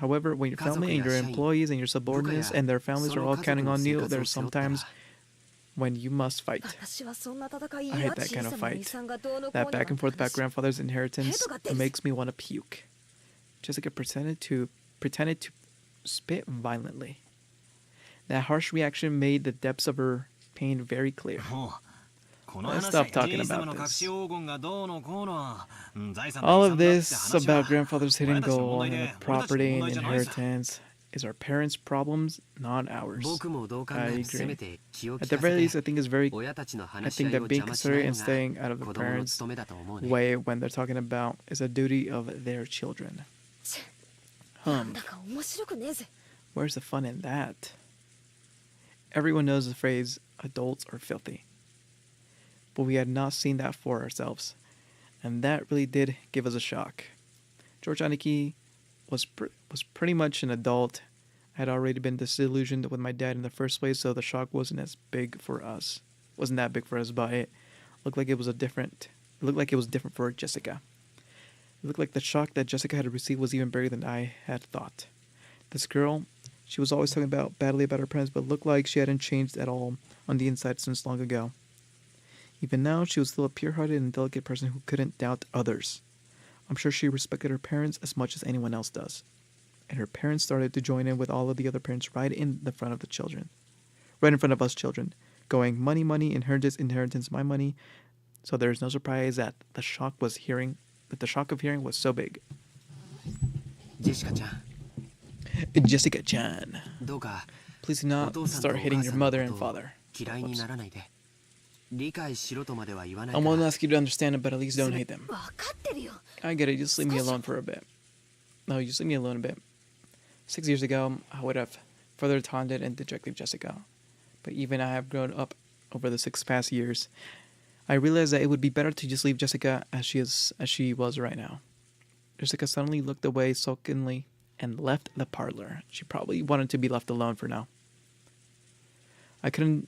However, when your family and your employees and your subordinates and their families are all counting on you, there's sometimes when you must fight. I hate that kind of fight. That back and forth about grandfather's inheritance, it makes me want to puke. Jessica pretended to spit violently. That harsh reaction made the depths of her pain very clear. Let's stop talking about this. All of this about grandfather's hidden goal and property and inheritance is our parents' problems, not ours. I agree. At the very least, I think that being considerate and staying out of the parents' way when they're talking about is a duty of their children. Where's the fun in that? Everyone knows the phrase, adults are filthy. But we had not seen that for ourselves. And that really did give us a shock. George Aniki was pretty much an adult. I had already been disillusioned with my dad in the first place, so the shock wasn't that big for us, but it looked like it was different for Jessica. It looked like the shock that Jessica had received was even bigger than I had thought. This girl, she was always talking badly about her parents, but looked like she hadn't changed at all on the inside since long ago. Even now, she was still a pure-hearted and delicate person who couldn't doubt others. I'm sure she respected her parents as much as anyone else does. And her parents started to join in with all of the other parents right in front of us children, going, money, money, inheritance, my money. So there's no surprise that the shock of hearing was so big. Jessica-chan, please do not start hitting your mother and father. Oops. I won't ask you to understand it, but at least don't hate them. I get it, just leave me alone for a bit. No, just leave me alone a bit. 6 years ago, I would have further taunted and dejected Jessica. But even I have grown up over the past 6 years. I realized that it would be better to just leave Jessica as she was right now. Jessica suddenly looked away sulkily and left the parlor. She probably wanted to be left alone for now. I could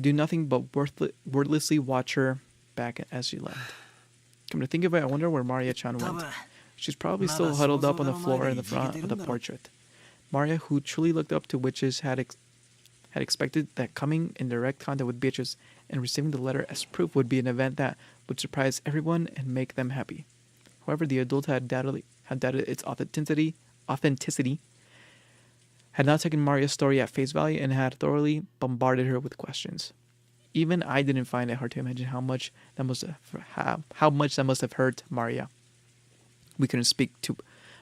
do nothing but wordlessly watch her back as she left. Come to think of it, I wonder where Maria-chan went. She's probably still huddled up on the floor in the front of the portrait. Maria, who truly looked up to witches, had expected that coming in direct contact with Beatrice and receiving the letter as proof would be an event that would surprise everyone and make them happy. However, the adult had doubted its authenticity, had not taken Maria's story at face value, and had thoroughly bombarded her with questions. Even I didn't find it hard to imagine how much that must have hurt Maria. We couldn't speak to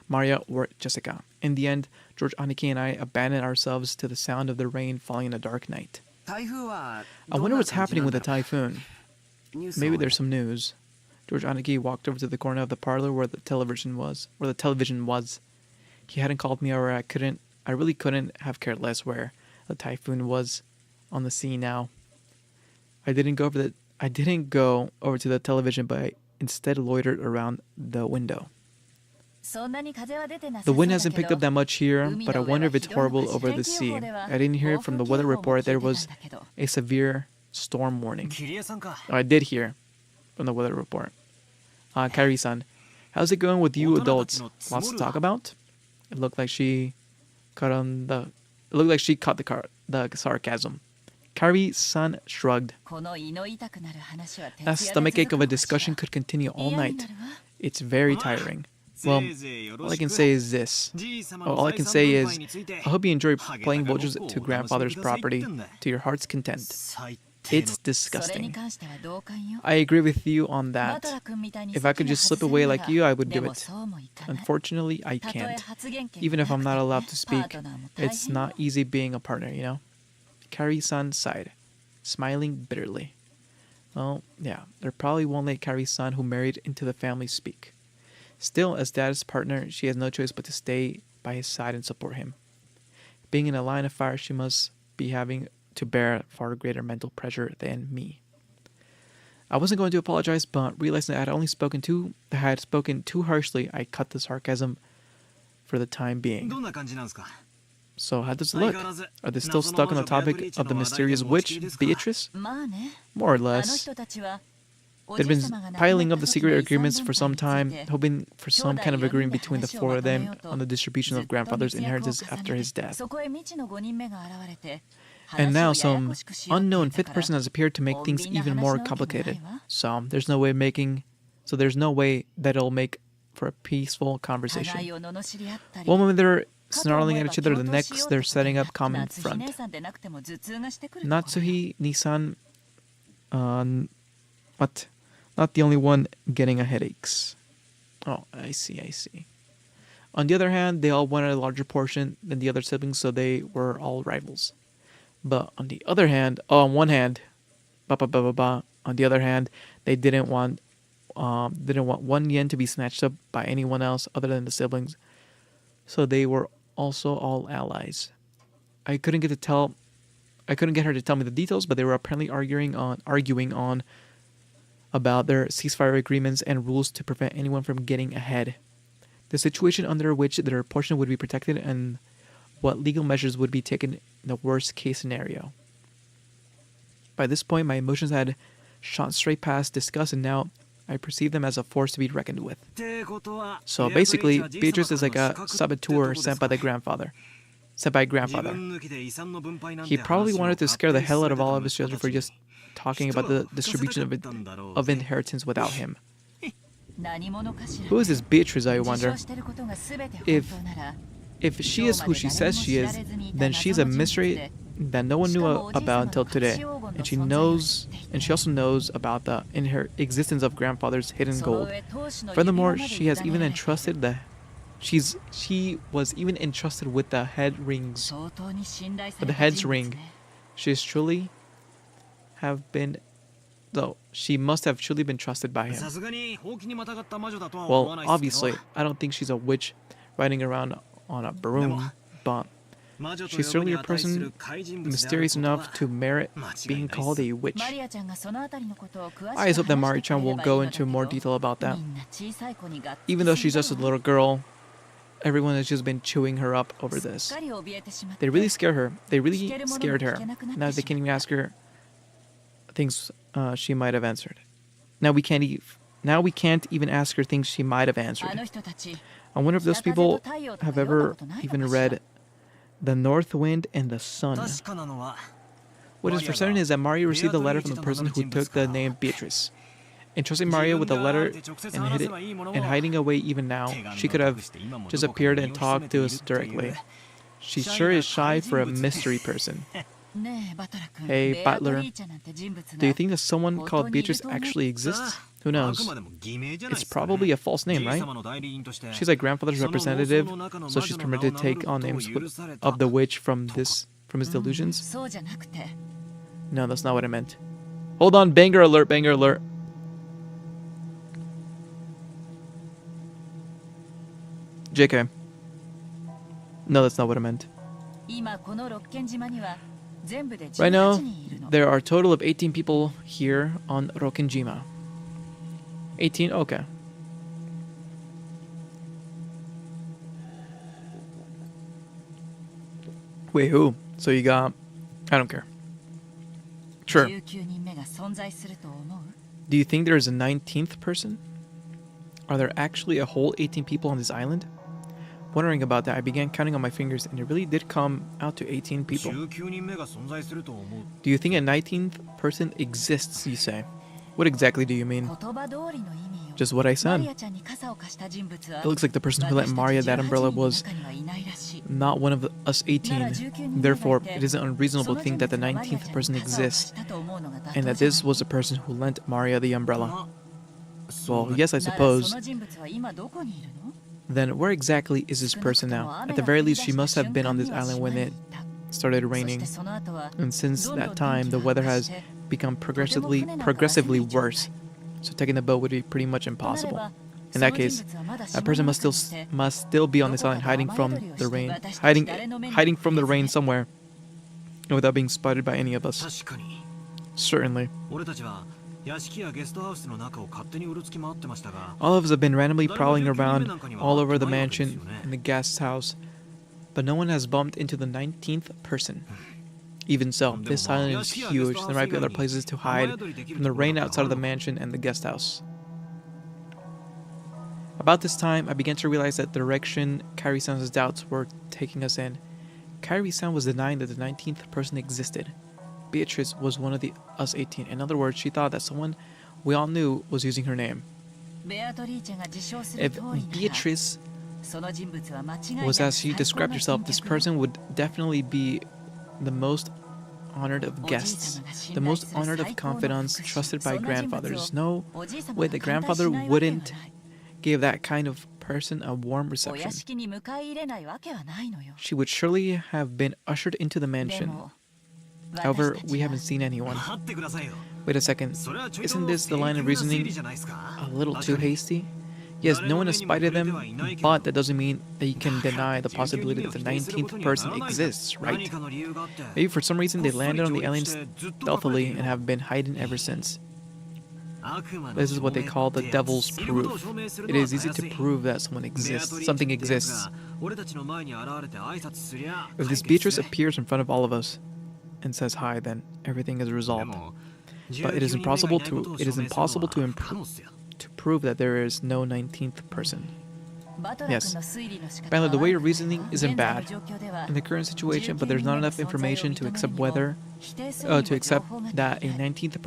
Maria or Jessica. In the end, George Aniki and I abandoned ourselves to the sound of the rain falling in a dark night. I wonder what's happening with the typhoon. Maybe there's some news. George Aniki walked over to the corner of the parlor where the television was. He hadn't called me, or I really couldn't have cared less where the typhoon was on the scene now. I didn't go over to the television, but I instead loitered around the window. The wind hasn't picked up that much here, but I wonder if it's horrible over the sea. I didn't hear from the weather report there was a severe storm warning. I did hear from the weather report. Kairi-san, how's it going with you adults? Lots to talk about? It looked like she caught the sarcasm. Kairi-san shrugged. That stomachache of a discussion could continue all night. It's very tiring. Well, all I can say is this. I hope you enjoy playing vultures to grandfather's property to your heart's content. It's disgusting. I agree with you on that. If I could just slip away like you, I would do it. Unfortunately, I can't. Even if I'm not allowed to speak, it's not easy being a partner, you know? Kairi-san sighed, smiling bitterly. Well, yeah, they probably won't let Kairi-san, who married into the family, speak. Still, as Dad's partner, she has no choice but to stay by his side and support him. Being in a line of fire, she must be having to bear far greater mental pressure than me. I wasn't going to apologize, but realizing that I had spoken too harshly, I cut the sarcasm for the time being. So how does it look? Are they still stuck on the topic of the mysterious witch, Beatrice? More or less. They'd been piling up the secret agreements for some time, hoping for some kind of agreement between the four of them on the distribution of grandfather's inheritance after his death. And now some unknown fifth person has appeared to make things even more complicated. So there's no way that it'll make for a peaceful conversation. One moment they're snarling at each other, the next they're setting up common front. Natsuhi Nisan, what? Not the only one getting a headaches. Oh, I see. On the other hand, they all wanted a larger portion than the other siblings, so they were all rivals. But on the other hand, on the other hand, they didn't want 1 yen to be snatched up by anyone else other than the siblings. So they were also all allies. I couldn't get her to tell me the details, but they were apparently arguing on about their ceasefire agreements and rules to prevent anyone from getting ahead. The situation under which their portion would be protected and what legal measures would be taken in the worst case scenario. By this point, my emotions had shot straight past disgust, and now I perceive them as a force to be reckoned with. So basically, Beatrice is like a saboteur sent by grandfather. He probably wanted to scare the hell out of all of his children for just talking about the distribution of inheritance without him. Who is this Beatrice, I wonder? If she is who she says she is, then she's a mystery that no one knew about until today. And she also knows about the existence of grandfather's hidden gold. Furthermore, she was even entrusted with the head rings. With the head's ring. She must have truly been trusted by him. Well, obviously, I don't think she's a witch riding around on a broom, but she's certainly a person mysterious enough to merit being called a witch. I just hope that Mari-chan will go into more detail about that. Even though she's just a little girl, everyone has just been chewing her up over this. They really scared her. Now they can't even ask her things she might have answered. Now we can't even ask her things she might have answered. I wonder if those people have ever even read The North Wind and the Sun. What is for certain is that Mario received a letter from the person who took the name Beatrice. Entrusting Mario with the letter and hiding away even now, she could have just appeared and talked to us directly. She sure is shy for a mystery person. Hey, Butler, do you think that someone called Beatrice actually exists? Who knows? It's probably a false name, right? She's like grandfather's representative, so she's permitted to take on names of the witch from his delusions. No, that's not what I meant. Hold on, banger alert. JK. No, that's not what I meant. Right now, there are a total of 18 people here on Rokkenjima. 18? Okay. Wait, who? So you got... I don't care. Sure. Do you think there is a 19th person? Are there actually a whole 18 people on this island? Wondering about that, I began counting on my fingers, and it really did come out to 18 people. Do you think a 19th person exists, you say? What exactly do you mean? Just what I said. It looks like the person who lent Maria that umbrella was not one of us 18. Therefore, it isn't unreasonable to think that the 19th person exists, and that this was the person who lent Maria the umbrella. Well, yes, I suppose. Then where exactly is this person now? At the very least, she must have been on this island when it started raining. And since that time, the weather has become progressively worse. So taking the boat would be pretty much impossible. In that case, that person must still be on this island hiding from the rain, hiding from the rain somewhere, and without being spotted by any of us. Certainly. All of us have been randomly prowling around all over the mansion and the guest house, but no one has bumped into the 19th person. Even so, this island is huge. There might be other places to hide from the rain outside of the mansion and the guest house. About this time, I began to realize that the direction Kairi-san's doubts were taking us in. Kairi-san was denying that the 19th person existed. Beatrice was one of the us 18. In other words, she thought that someone we all knew was using her name. If Beatrice was as she described herself, this person would definitely be the most honored of guests, the most honored of confidants, trusted by grandfathers. There's no way the grandfather wouldn't give that kind of person a warm reception. She would surely have been ushered into the mansion. However, we haven't seen anyone. Wait a second, isn't this the line of reasoning a little too hasty? Yes, no one has spotted them, but that doesn't mean that you can deny the possibility that the 19th person exists, right? Maybe for some reason they landed on the island stealthily and have been hiding ever since. This is what they call the devil's proof. It is easy to prove that something exists. If this Beatrice appears in front of all of us and says hi, then everything is resolved. But it is impossible to prove that there is no 19th person. Yes, apparently the way you're reasoning isn't bad in the current situation, but there's not enough information to accept that a 19th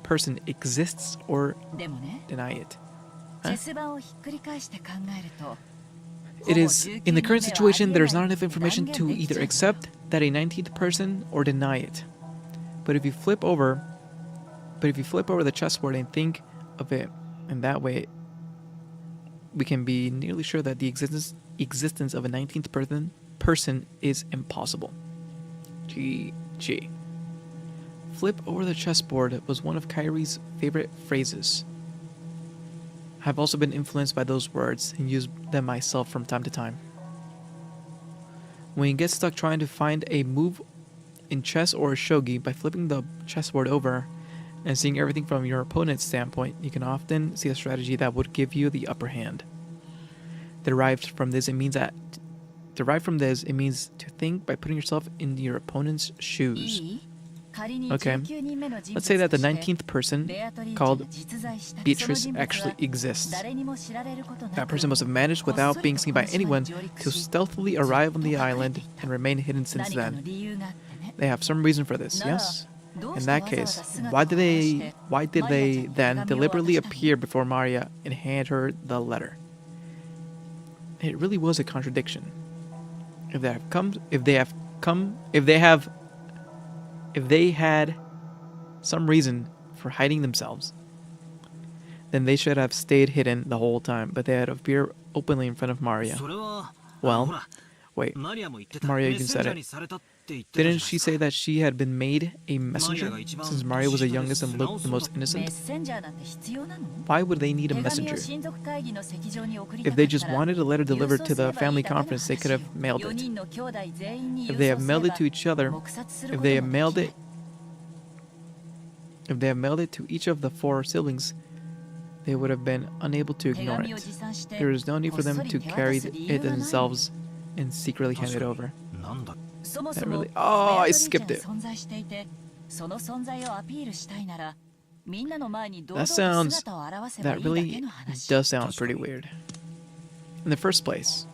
person exists or deny it. Huh? It is in the current situation there's not enough information to either accept that a 19th person or deny it. But if you flip over the chessboard and think of it in that way, we can be nearly sure that the existence of a 19th person is impossible. GG. Flip over the chessboard was one of Kairi's favorite phrases. I've also been influenced by those words and used them myself from time to time. When you get stuck trying to find a move in chess or shogi, by flipping the chessboard over and seeing everything from your opponent's standpoint, you can often see a strategy that would give you the upper hand. Derived from this, it means to think by putting yourself in your opponent's shoes. Okay, let's say that the 19th person, called Beatrice, actually exists. That person must have managed, without being seen by anyone, to stealthily arrive on the island and remain hidden since then. They have some reason for this, yes? In that case, why did they then deliberately appear before Maria and hand her the letter? It really was a contradiction. If they had some reason for hiding themselves, then they should have stayed hidden the whole time, but they had to appear openly in front of Maria. Well, wait, Maria even said it. Didn't she say that she had been made a messenger, since Maria was the youngest and looked the most innocent? Why would they need a messenger? If they just wanted a letter delivered to the family conference, they could have mailed it. If they have mailed it to each other, if they have mailed it to each of the 4 siblings, they would have been unable to ignore it. There is no need for them to carry it themselves and secretly hand it over. That really... Oh, I skipped it. That really does sound pretty weird. In the first place,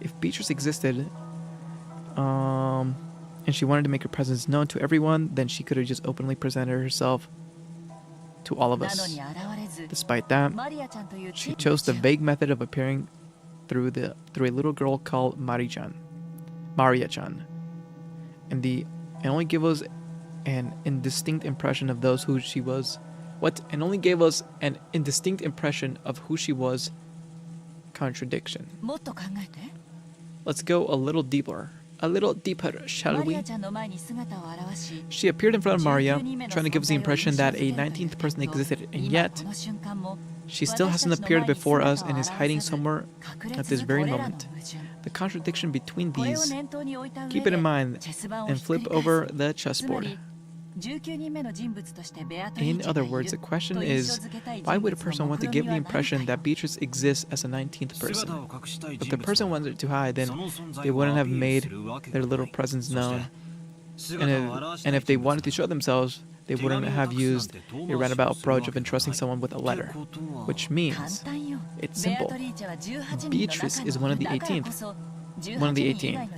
if Beatrice existed, and she wanted to make her presence known to everyone, then she could have just openly presented herself to all of us. Despite that, she chose the vague method of appearing through a little girl called Maria-chan, and only gave us an indistinct impression of who she was. And only gave us an indistinct impression of who she was. Contradiction. Let's go a little deeper, shall we? She appeared in front of Maria, trying to give us the impression that a 19th person existed, and yet she still hasn't appeared before us and is hiding somewhere at this very moment. The contradiction between these, keep it in mind and flip over the chessboard. In other words, the question is, why would a person want to give the impression that Beatrice exists as a 19th person? If the person wanted to hide, then they wouldn't have made their little presence known. And if they wanted to show themselves, they wouldn't have used a roundabout approach of entrusting someone with a letter, which means it's simple. Beatrice is one of the 18th. One of the 18.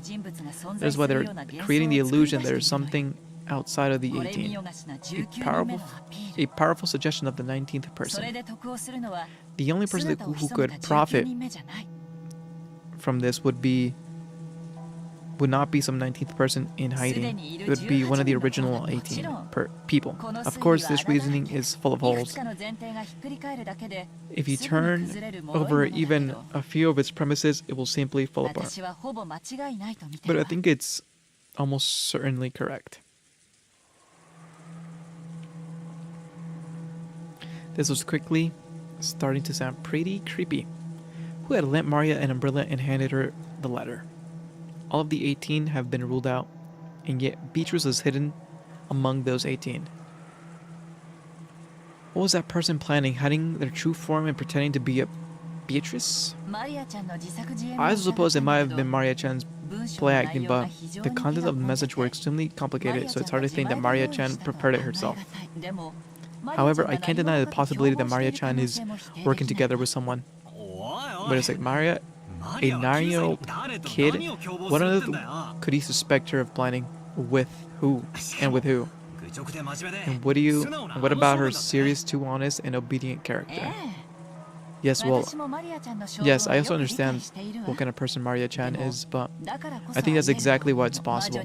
That is why they're creating the illusion there is something outside of the 18. A powerful suggestion of the 19th person. The only person who could profit from this would not be some 19th person in hiding. It would be one of the original 18 people. Of course, this reasoning is full of holes. If you turn over even a few of its premises, it will simply fall apart. But I think it's almost certainly correct. This was quickly starting to sound pretty creepy. Who had lent Maria an umbrella and handed her the letter? All of the 18 have been ruled out, and yet Beatrice is hidden among those 18. What was that person planning, hiding their true form and pretending to be a Beatrice? I suppose it might have been Maria-chan's play acting, but the contents of the message were extremely complicated, so it's hard to think that Maria-chan prepared it herself. However, I can't deny the possibility that Maria-chan is working together with someone. But it's like Maria, a 9-year-old kid? What on earth could he suspect her of planning? With who? And with who? And what about her serious, too honest, and obedient character? Yes, I also understand what kind of person Maria-chan is, but I think that's exactly why it's possible.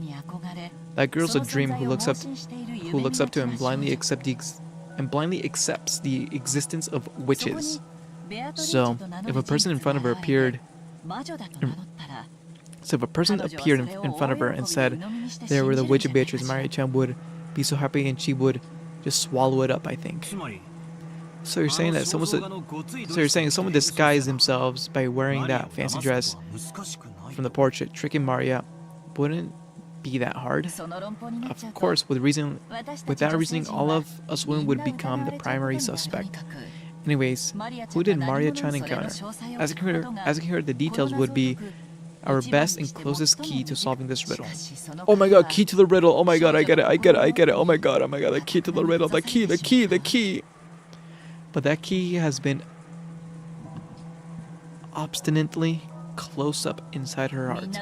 That girl's a dream who looks up to and blindly accepts the existence of witches. So, if a person in front of her appeared in front of her and said they were the witch of Beatrice, Maria-chan would be so happy and she would just swallow it up, I think. So you're saying that someone disguised themselves by wearing that fancy dress from the portrait, tricking Maria, wouldn't be that hard? Of course, with that reasoning, all of us women would become the primary suspect. Anyways, who did Maria-chan encounter? As I can hear, the details would be our best and closest key to solving this riddle. Oh my god, key to the riddle. Oh my god, I get it. Oh my god, the key to the riddle. The key. But that key has been obstinately close up inside her heart.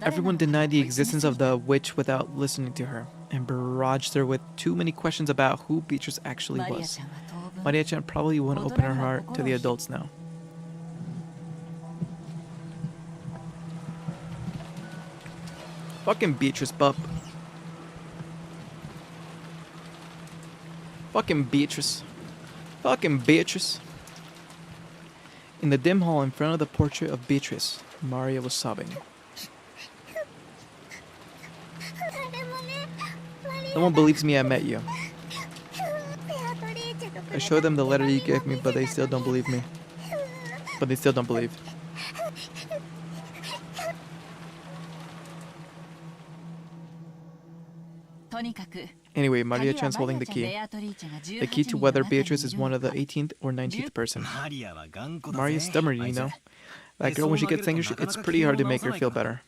Everyone denied the existence of the witch without listening to her, and barraged her with too many questions about who Beatrice actually was. Maria-chan probably won't open her heart to the adults now. Fucking Beatrice, bub. Fucking Beatrice. In the dim hall in front of the portrait of Beatrice, Maria was sobbing. No one believes me I met you. I showed them the letter you gave me, but they still don't believe me. Anyway, Maria-chan's holding the key. The key to whether Beatrice is one of the 18th or 19th person. Maria's stubborn, you know. That girl, when she gets angry, it's pretty hard to make her feel better.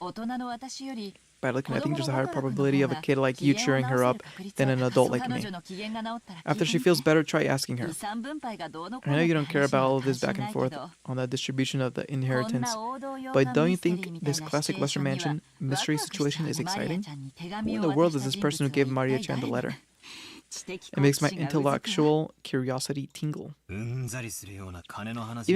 By looking, I think there's a higher probability of a kid like you cheering her up than an adult like me. After she feels better, try asking her. I know you don't care about all of this back and forth on the distribution of the inheritance, but don't you think this classic Western mansion mystery situation is exciting? Who in the world is this person who gave Maria-chan the letter? It makes my intellectual curiosity tingle. Even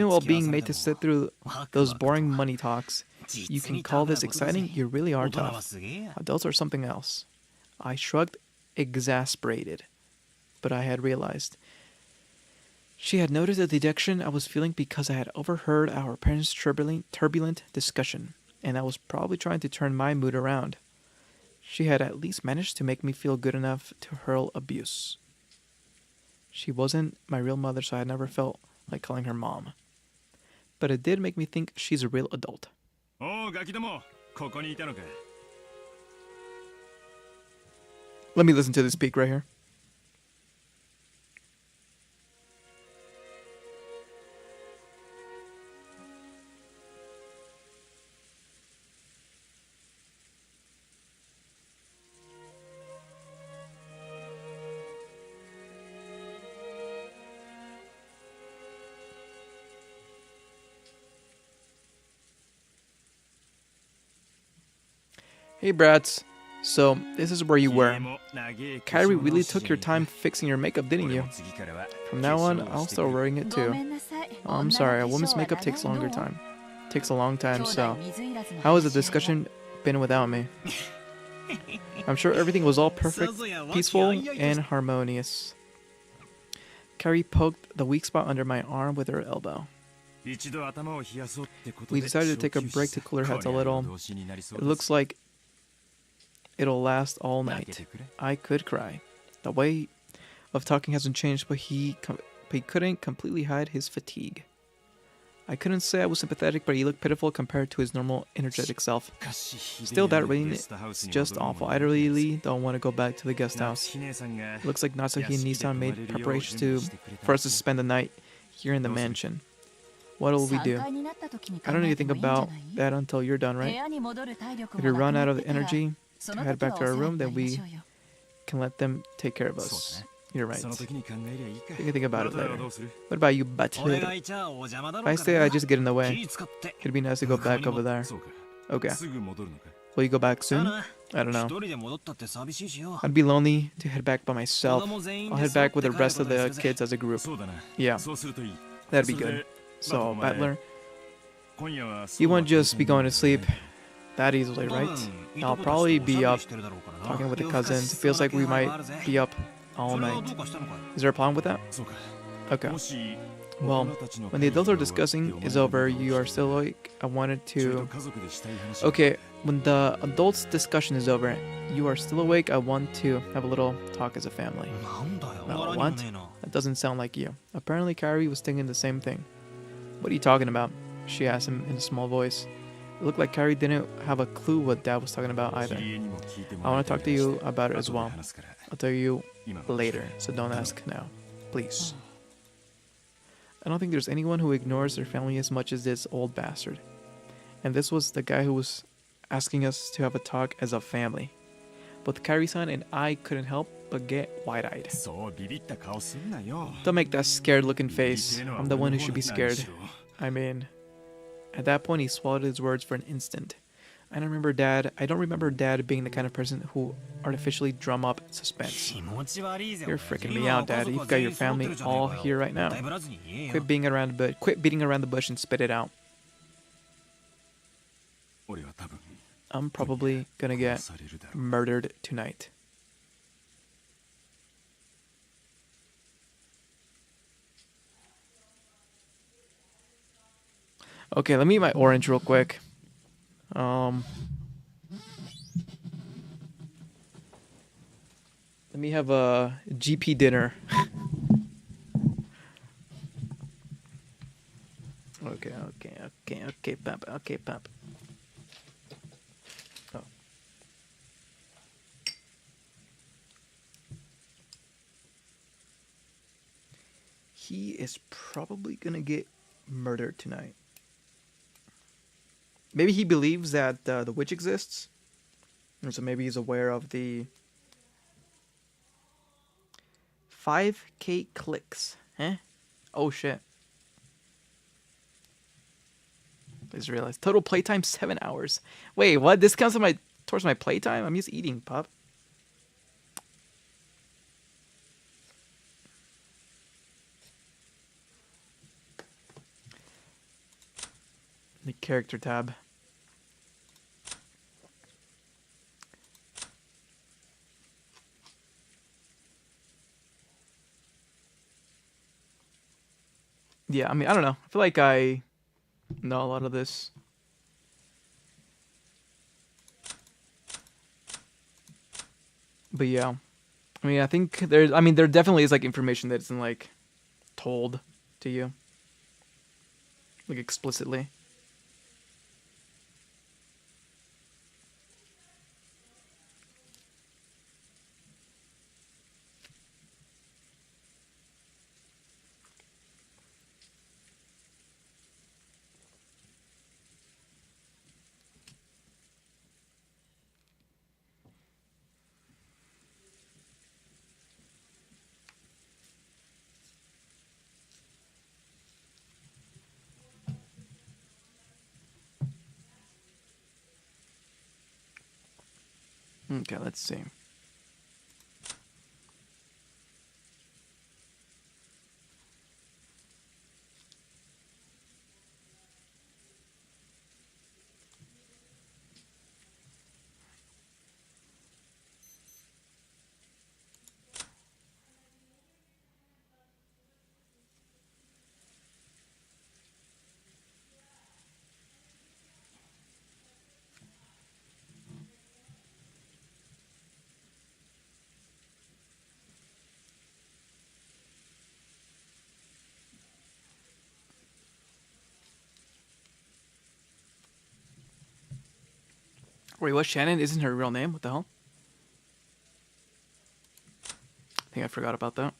while being made to sit through those boring money talks, you can call this exciting? You really are tough. Adults are something else. I shrugged, exasperated. But I had realized. She had noticed the dejection I was feeling because I had overheard our parents' turbulent discussion, and I was probably trying to turn my mood around. She had at least managed to make me feel good enough to hurl abuse. She wasn't my real mother, so I had never felt like calling her mom. But it did make me think she's a real adult. Let me listen to this speak right here. Hey brats. So, this is where you were. Kyrie really took your time fixing your makeup, didn't you? From now on, I'll start wearing it too. Oh, I'm sorry, a woman's makeup takes a long time, so how has the discussion been without me? I'm sure everything was all perfect, peaceful, and harmonious. Carrie poked the weak spot under my arm with her elbow. We decided to take a break to cool our heads a little. It looks like it'll last all night. I could cry. The way of talking hasn't changed, but he couldn't completely hide his fatigue. I couldn't say I was sympathetic, but he looked pitiful compared to his normal, energetic self. Still, that rain is just awful. I really don't want to go back to the guest house. Looks like Natsuki and Nissan made preparations for us to spend the night here in the mansion. What will we do? I don't need to think about that until you're done, right? If we run out of energy to head back to our room, then we can let them take care of us. You're right. You can think about it later. What about you, butler? If I stay, I just get in the way. It'd be nice to go back over there. Okay. Will you go back soon? I don't know. I'd be lonely to head back by myself. I'll head back with the rest of the kids as a group. Yeah. That'd be good. So, butler, you won't just be going to sleep that easily, right? I'll probably be up talking with the cousins. It feels like we might be up all night. Is there a problem with that? Okay. Well, when the adults are discussing is over, you are still awake. I wanted to... Okay, when the adults' discussion is over, you are still awake. I want to have a little talk as a family. No, what? That doesn't sound like you. Apparently, Kyrie was thinking the same thing. What are you talking about? She asked him in a small voice. It looked like Kyrie didn't have a clue what Dad was talking about either. I want to talk to you about it as well. I'll tell you later, so don't ask now. Please. I don't think there's anyone who ignores their family as much as this old bastard. And this was the guy who was asking us to have a talk as a family. Both Kyrie-san and I couldn't help but get wide-eyed. Don't make that scared-looking face. I'm the one who should be scared. I mean... At that point, he swallowed his words for an instant. I don't remember Dad being the kind of person who artificially drum up suspense. You're freaking me out, Dad. You've got your family all here right now. Quit beating around the bush and spit it out. I'm probably gonna get murdered tonight. Okay, let me eat my orange real quick. Let me have a GP dinner. Okay, Pap. Oh. He is probably gonna get murdered tonight. Maybe he believes that the witch exists. And so maybe he's aware of the 5K clicks. Eh? Oh shit. I just realized. Total playtime 7 hours. Wait, what? This counts towards my playtime? I'm just eating, pup. The character tab. Yeah, I mean, I don't know. I feel like I know a lot of this. But yeah. I mean, I think there definitely is like information that isn't like told to you. Like explicitly. Okay, let's see. Wait, what? Shannon isn't her real name? What the hell? I think I forgot about that.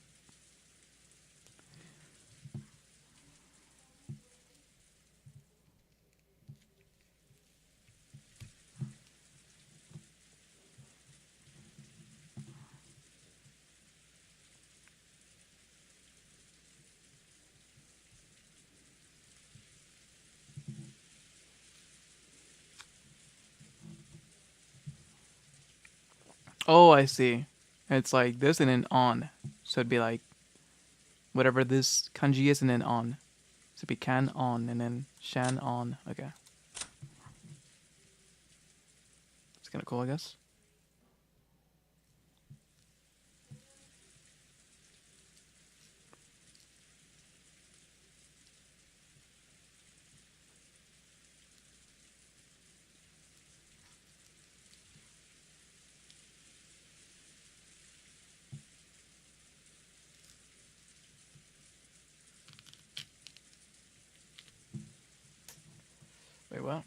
Oh, I see. It's like this and then on. So it'd be like whatever this kanji is and then on. So it'd be kan on and then shan on. Okay. It's kind of cool, I guess. Wait, what?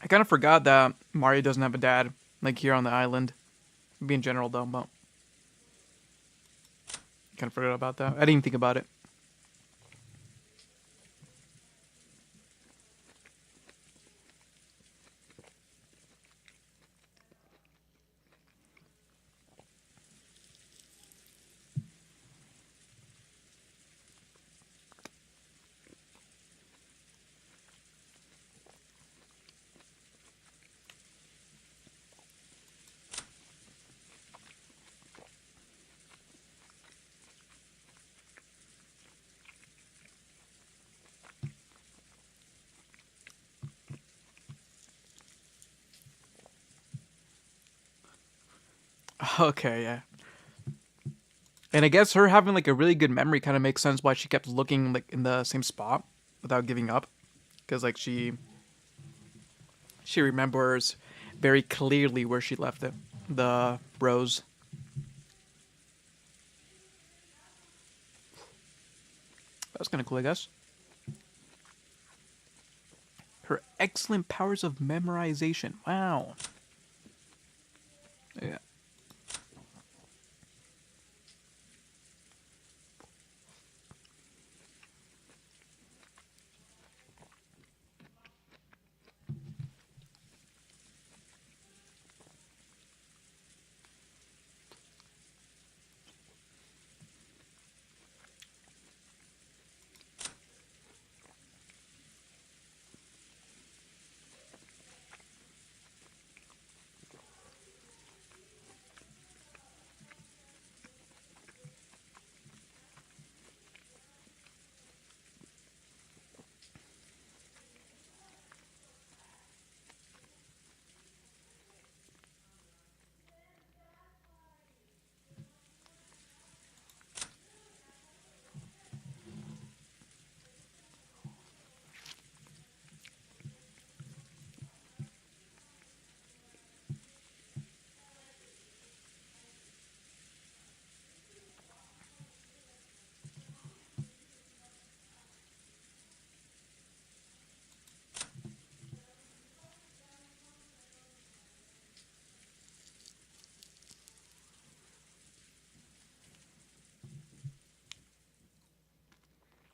I kind of forgot that Mario doesn't have a dad, like here on the island. Maybe in general, though, but I kind of forgot about that. I didn't even think about it. Okay, yeah. And I guess her having like a really good memory kind of makes sense why she kept looking like in the same spot without giving up, because like she remembers very clearly where she left it, the rose. That's kind of cool, I guess. Her excellent powers of memorization. Wow. Yeah.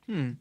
Hmm.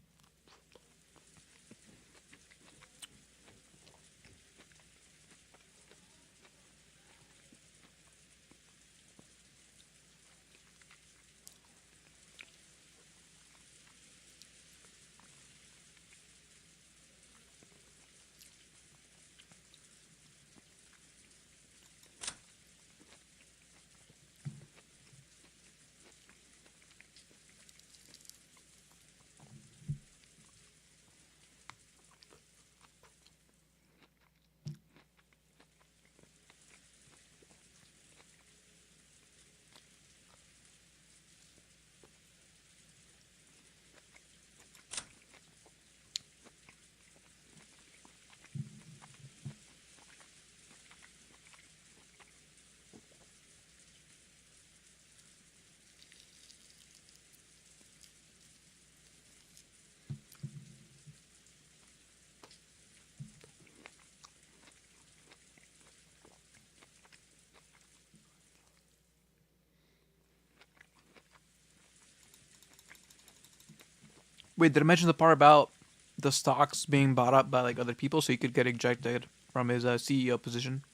Wait, did I mention the part about the stocks being bought up by like other people so he could get ejected from his CEO position?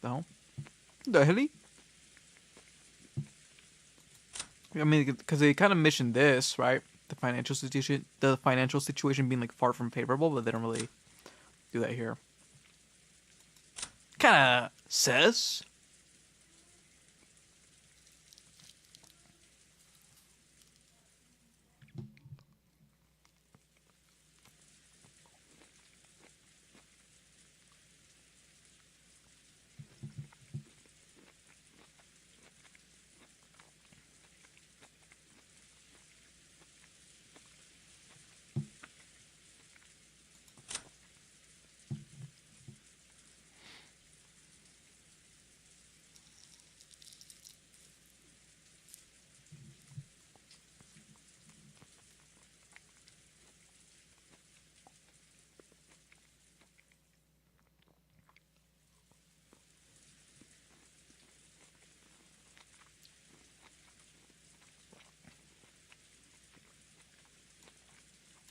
No. The hell? I mean, because they kind of mentioned this, right? The financial situation being like far from favorable, but they don't really do that here. Kind of says.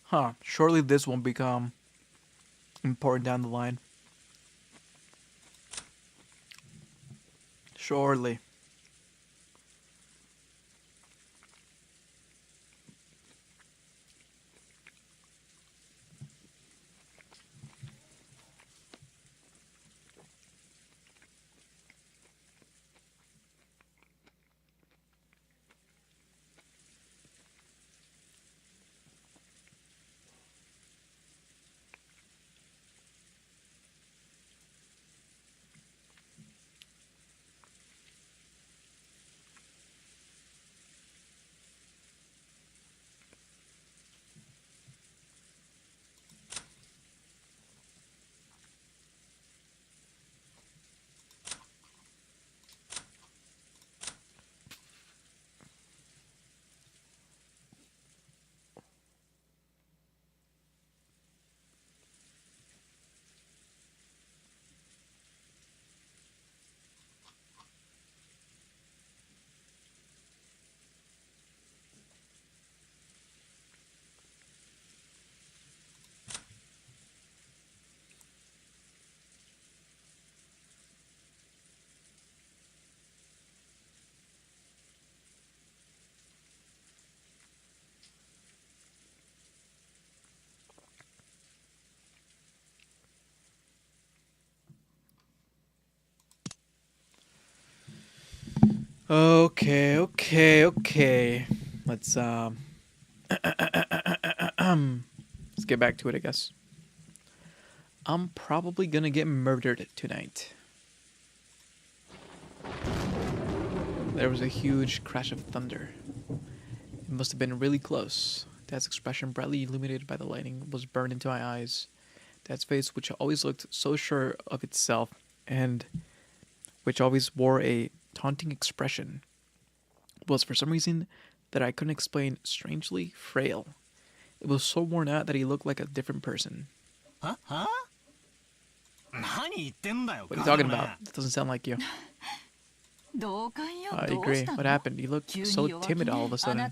Huh. Surely this won't become important down the line. Surely. Okay. Let's let's get back to it, I guess. I'm probably gonna get murdered tonight. There was a huge crash of thunder. It must have been really close. Dad's expression, brightly illuminated by the lightning, was burned into my eyes. Dad's face, which always looked so sure of itself and which always wore a taunting expression, was for some reason that I couldn't explain strangely frail. It was so worn out that he looked like a different person. Huh? What are you talking about? That doesn't sound like you. I agree. What happened? You look so timid all of a sudden.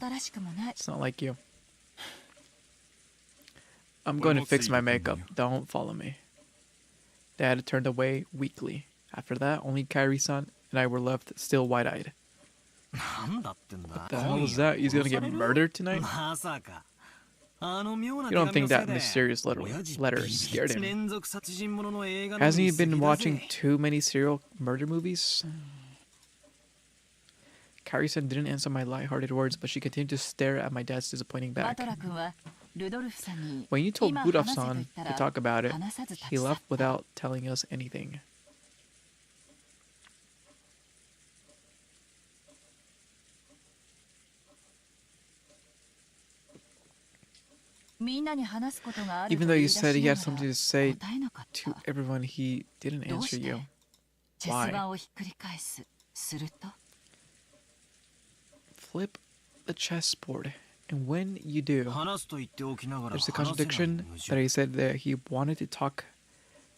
It's not like you. I'm going to fix my makeup. Don't follow me. Dad turned away weakly. After that, only Kairi-san and I were left still wide-eyed. What the hell was that? He's gonna get murdered tonight? You don't think that mysterious letter scared him? Hasn't he been watching too many serial murder movies? Kairi-san didn't answer my light-hearted words, but she continued to stare at my dad's disappointing back. When you told Rudolph-san to talk about it, he left without telling us anything. Even though you said he had something to say to everyone, he didn't answer you. Why? Flip the chessboard, and when you do, there's a contradiction that he said that he wanted to talk,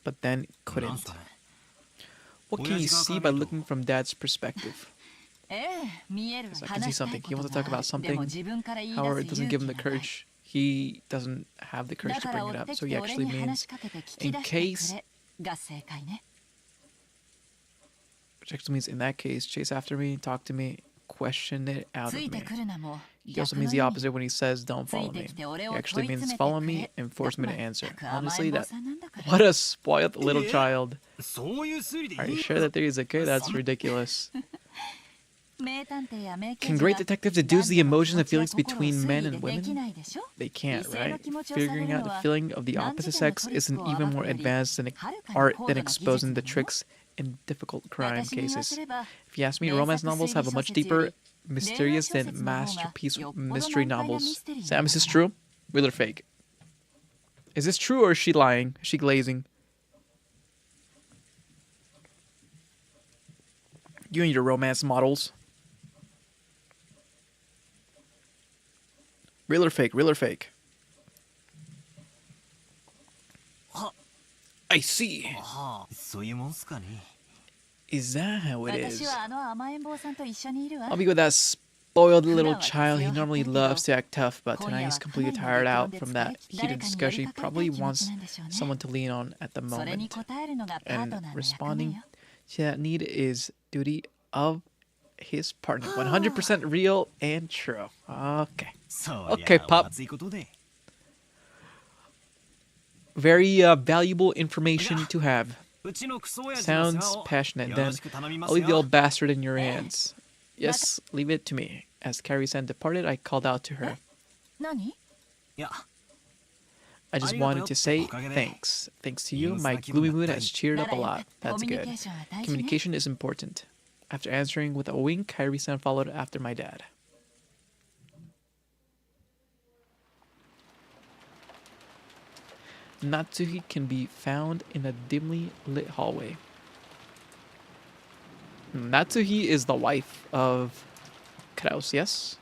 but then couldn't. What can you see by looking from Dad's perspective? Yes, I can see something. He wants to talk about something, however, it doesn't give him the courage. He doesn't have the courage to bring it up, so he actually means, in case, which actually means in that case, chase after me, talk to me, question it out of me. He also means the opposite when he says, don't follow me. He actually means follow me and force me to answer. Honestly, what a spoiled little child. Are you sure that there is okay? That's ridiculous. Can great detectives deduce the emotions and feelings between men and women? They can't, right? Figuring out the feeling of the opposite sex isn't even more advanced than art than exposing the tricks in difficult crime cases. If you ask me, romance novels have a much deeper, mysterious than masterpiece mystery novels. Sam, is this true? Real or fake? Is this true or is she lying? Is she glazing? You and your romance models. Real or fake? Real or fake? I see. Is that how it is? I'll be with that spoiled little child. He normally loves to act tough, but tonight he's completely tired out from that heated discussion. He probably wants someone to lean on at the moment. And responding to that need is duty of his partner. 100% real and true. Okay. Okay, Pop. Very valuable information to have. Sounds passionate. Then I'll leave the old bastard in your hands. Yes, leave it to me. As Kairi-san departed, I called out to her. I just wanted to say thanks. Thanks to you, my gloomy mood has cheered up a lot. That's good. Communication is important. After answering with a wink, Kairi-san followed after my dad. Natsuhi can be found in a dimly lit hallway. Natsuhi is the wife of Kraus, yes?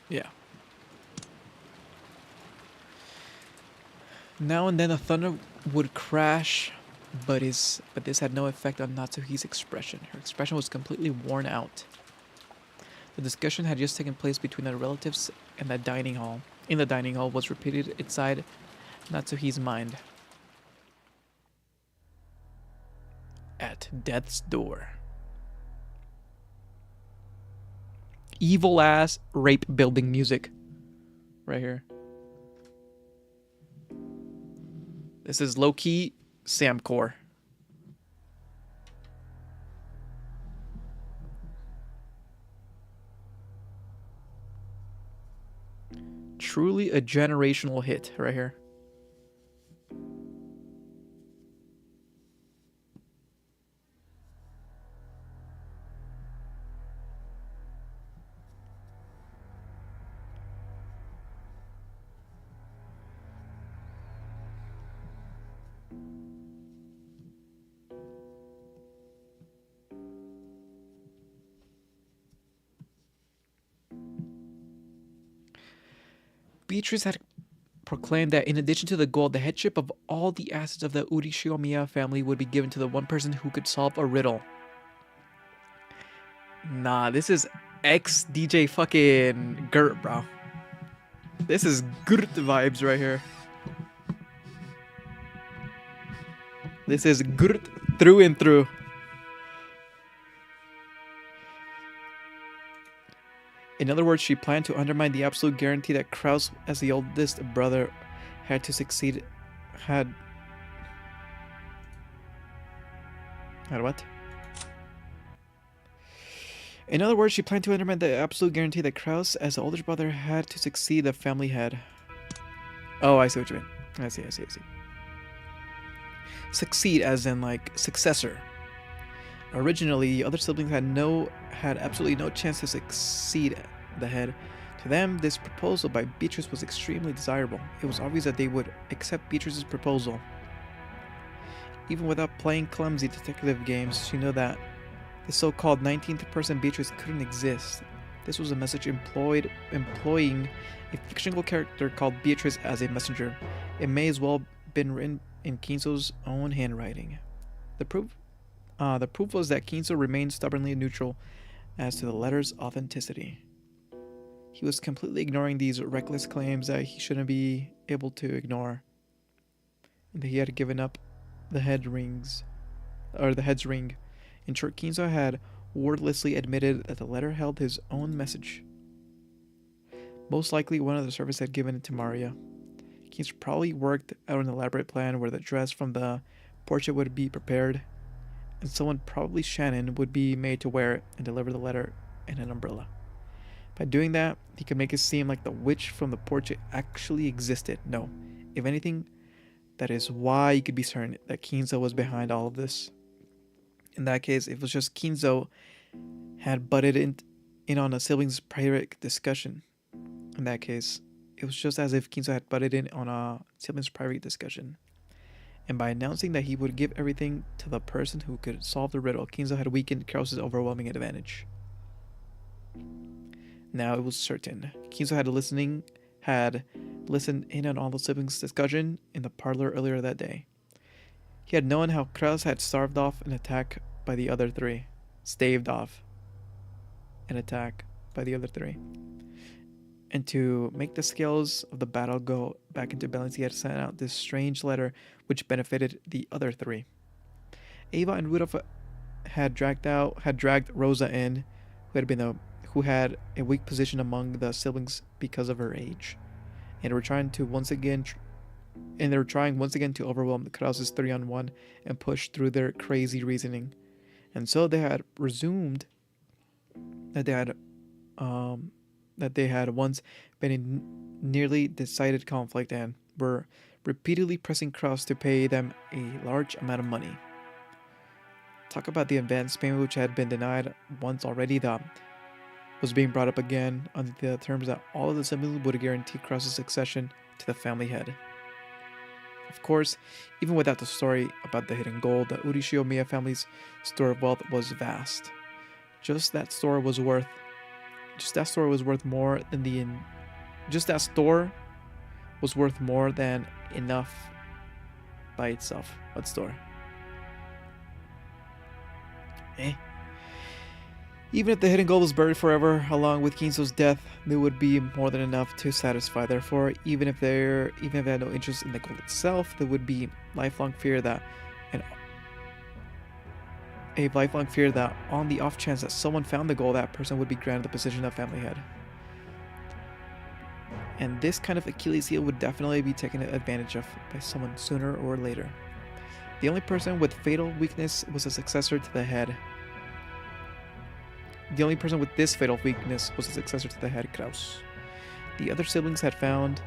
Yeah. Now and then a thunder would crash, but this had no effect on Natsuhi's expression. Her expression was completely worn out. The discussion had just taken place between the relatives in the dining hall. In the dining hall was repeated inside Natsuhi's mind. At death's door. Evil ass rape building music. Right here. This is low-key Samcore. Truly a generational hit right here. Beatrice had proclaimed that in addition to the gold, the headship of all the assets of the Urishiomiya family would be given to the one person who could solve a riddle. Nah, this is ex-DJ fucking Gert, bro. This is good vibes right here. This is good through and through. In other words, she planned to undermine the absolute guarantee that Kraus, as the oldest brother, had to succeed. Had what? In other words, she planned to undermine the absolute guarantee that Kraus, as the older brother, had to succeed the family head. Oh, I see what you mean. I see. Succeed as in like successor. Originally, the other siblings had absolutely no chance to succeed the head. To them, this proposal by Beatrice was extremely desirable. It was obvious that they would accept Beatrice's proposal. Even without playing clumsy detective games, she knew that the so-called 19th person Beatrice couldn't exist. This was a message employing a fictional character called Beatrice as a messenger. It may as well have been written in Kinzo's own handwriting. The proof was that Kinzo remained stubbornly neutral as to the letter's authenticity. He was completely ignoring these reckless claims that he shouldn't be able to ignore, and that he had given up the head's ring. In short, Kinzo had wordlessly admitted that the letter held his own message. Most likely, one of the servants had given it to Maria. Kinzo probably worked out an elaborate plan where the dress from the portrait would be prepared, and someone, probably Shannon, would be made to wear it and deliver the letter in an umbrella. By doing that, he could make it seem like the witch from the portrait actually existed. No, if anything, that is why you could be certain that Kinzo was behind all of this. In that case, it was just Kinzo had butted in on a siblings' private discussion. In that case, it was just as if Kinzo had butted in on a siblings' private discussion. And by announcing that he would give everything to the person who could solve the riddle, Kinzo had weakened Kraus's overwhelming advantage. Now it was certain. Kinzo had listened in on all the siblings' discussion in the parlor earlier that day. He had known how Kraus had staved off an attack by the other three. And to make the scales of the battle go back into balance, he had sent out this strange letter which benefited the other three. Ava and Rudolph had dragged Rosa in, who had a weak position among the siblings because of her age, and they were trying once again to overwhelm the Krauses 3-on-1 and push through their crazy reasoning. And so they had resumed that they had once been in nearly decided conflict and were repeatedly pressing Kraus to pay them a large amount of money. Talk about the advance payment which had been denied once already, that was being brought up again under the terms that all of the siblings would guarantee Kraus's succession to the family head. Of course, even without the story about the hidden gold, the Urishio-Miya family's store of wealth was vast. Just that store was worth more than enough by itself. What store? Even if the hidden gold was buried forever, along with Kinzo's death, there would be more than enough to satisfy. Therefore, even if they had no interest in the gold itself, there would be lifelong fear that on the off chance that someone found the gold, that person would be granted the position of family head. And this kind of Achilles heel would definitely be taken advantage of by someone sooner or later. The only person with fatal weakness was a successor to the head. The only person with this fatal weakness was the successor to the head, Kraus. The other siblings had found...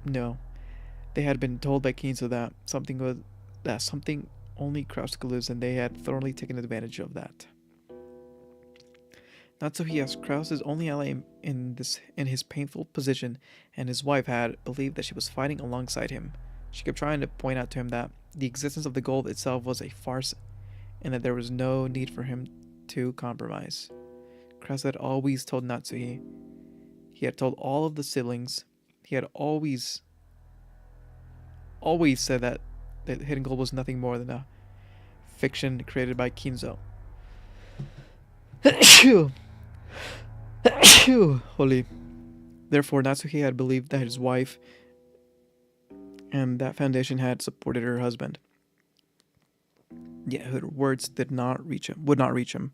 No. They had been told by Kinzo that something only Kraus could lose, and they had thoroughly taken advantage of that. Not so he, as Kraus's only ally in his painful position, and his wife had believed that she was fighting alongside him. She kept trying to point out to him that the existence of the gold itself was a farce, and that there was no need for him to compromise. Kraus had always told Natsuhi. He had told all of the siblings. He had always said that hidden gold was nothing more than a fiction created by Kinzo. Holy. Therefore, Natsuki had believed that his wife and that foundation had supported her husband. Yet her words would not reach him.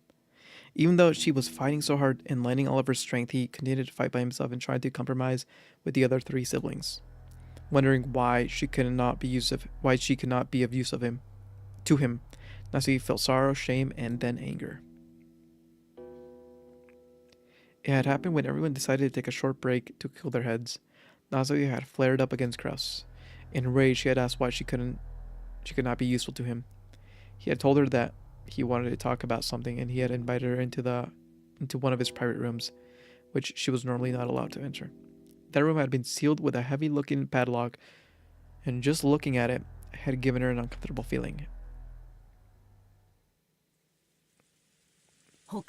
Even though she was fighting so hard and lending all of her strength, he continued to fight by himself and tried to compromise with the other three siblings, wondering why she could not be of use to him. Natsuki felt sorrow, shame, and then anger. It had happened when everyone decided to take a short break to cool their heads. Natsuki had flared up against Kraus. In rage, she had asked why she could not be useful to him. He had told her that he wanted to talk about something, and he had invited her into one of his private rooms, which she was normally not allowed to enter. That room had been sealed with a heavy-looking padlock, and just looking at it had given her an uncomfortable feeling. Is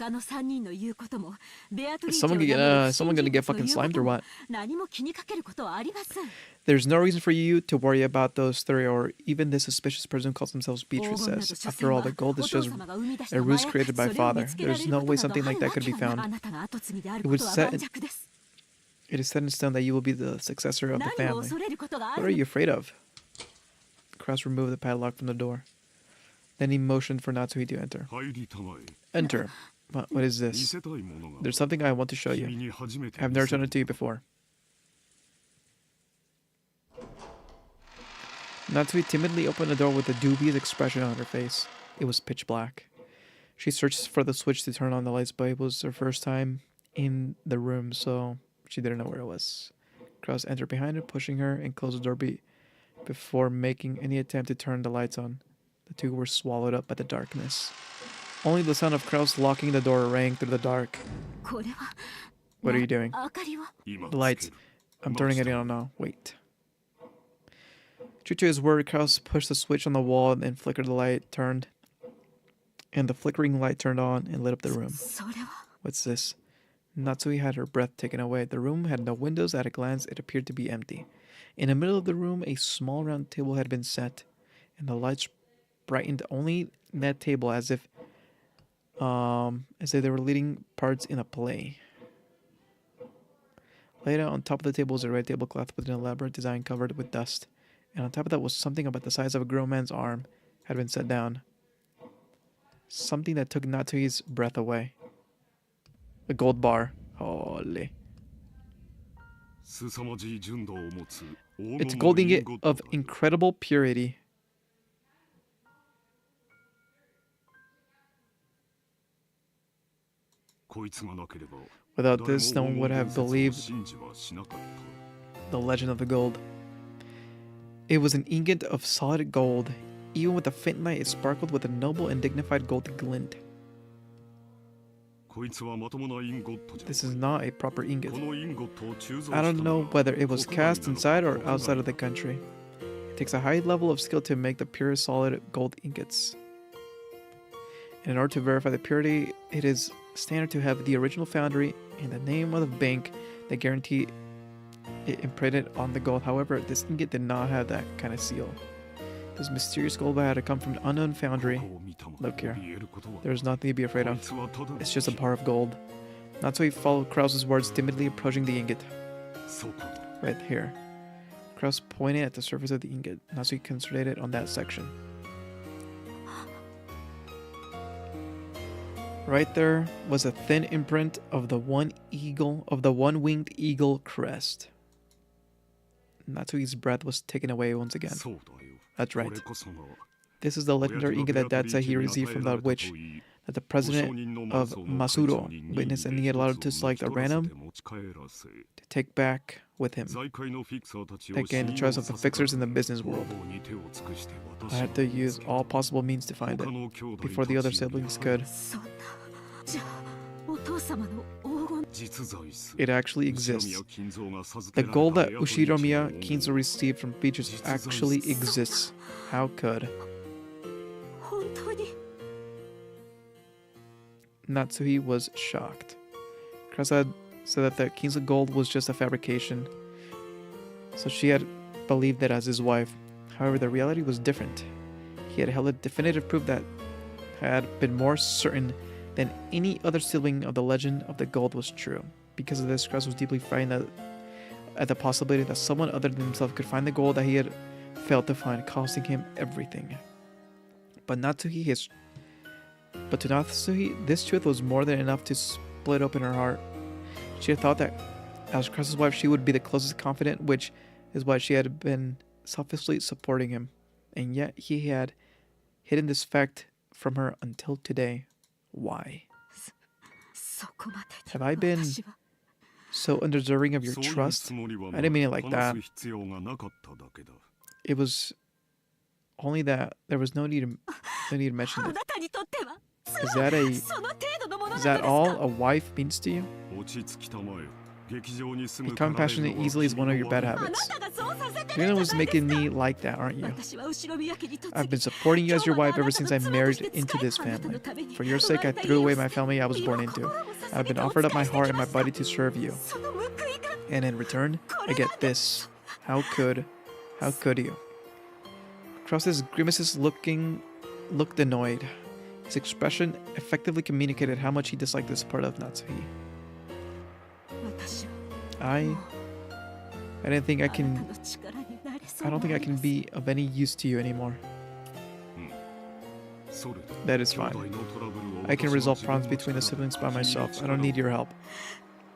someone gonna get fucking slimed or what? There's no reason for you to worry about those three or even this suspicious person who calls themselves Beatrice says. After all, the gold is just a ruse created by father. There's no way something like that could be found. It is set in stone that you will be the successor of the family. What are you afraid of? Kraus removed the padlock from the door. Then he motioned for Natsuki to enter. Enter. What is this? There's something I want to show you. I have never shown it to you before. Natsuki timidly opened the door with a dubious expression on her face. It was pitch black. She searched for the switch to turn on the lights, but it was her first time in the room, so she didn't know where it was. Kraus entered behind her, pushing her, and closed the door before making any attempt to turn the lights on. The two were swallowed up by the darkness. Only the sound of Kraus locking the door rang through the dark. What are you doing? The lights. I'm turning it on now. Wait. True to his word, Kraus pushed the switch on the wall and flickered the light turned. And the flickering light turned on and lit up the room. What's this? Natsuki had her breath taken away. The room had no windows. At a glance, it appeared to be empty. In the middle of the room, a small round table had been set, and the lights brightened only that table as if they were leading parts in a play. Laid out on top of the table was a red tablecloth with an elaborate design covered with dust, and on top of that was something about the size of a grown man's arm had been set down. Something that took Natsuki's breath away. A gold bar. Holy. It's a gold ingot of incredible purity. Without this, no one would have believed the legend of the gold. It was an ingot of solid gold. Even with the faint light, it sparkled with a noble and dignified gold glint. This is not a proper ingot. I don't know whether it was cast inside or outside of the country. It takes a high level of skill to make the pure solid gold ingots. And in order to verify the purity, it is standard to have the original foundry and the name of the bank that guarantee it imprinted on the gold. However, this ingot did not have that kind of seal. This mysterious gold bar had to come from an unknown foundry. Look here. There's nothing to be afraid of. It's just a bar of gold. Natsuki followed Kraus's words, timidly approaching the ingot. Right here. Kraus pointed at the surface of the ingot. Natsuki concentrated on that section. Right there was a thin imprint of the one-winged eagle crest. Natsuki's breath was taken away once again. That's right. This is the legendary ingot that Dad said he received from that witch that the president of Masuro witnessed, and he allowed to select a random to take back with him. That gained the trust of the fixers in the business world. I had to use all possible means to find it before the other siblings could. It actually exists. The gold that Ushiromiya Kinzo received from Beatrice actually exists. How could? Natsuki was shocked. Kraus had said that the Kinzo gold was just a fabrication, so she had believed that as his wife. However, the reality was different. He had held a definitive proof that had been more certain than any other sibling of the legend of the gold was true. Because of this, Kraus was deeply frightened that at the possibility that someone other than himself could find the goal that he had failed to find, costing him everything. But to Natsuhi, this truth was more than enough to split open her heart. She had thought that as Cress's wife, she would be the closest confidant, which is why she had been selfishly supporting him. And yet he had hidden this fact from her until today. Why? Have I been so undeserving of your trust? I didn't mean it like that. It was only that there was no need to mention it. Is that all a wife means to you? Becoming passionate easily is one of your bad habits. You're the one who's making me like that, aren't you? I've been supporting you as your wife ever since I married into this family. For your sake, I threw away my family I was born into. I've been offered up my heart and my body to serve you. And in return, I get this. How could you? Across his grimaces looked annoyed. His expression effectively communicated how much he disliked this part of Natsuhi. I don't think I can be of any use to you anymore. That is fine. I can resolve problems between the siblings by myself. I don't need your help.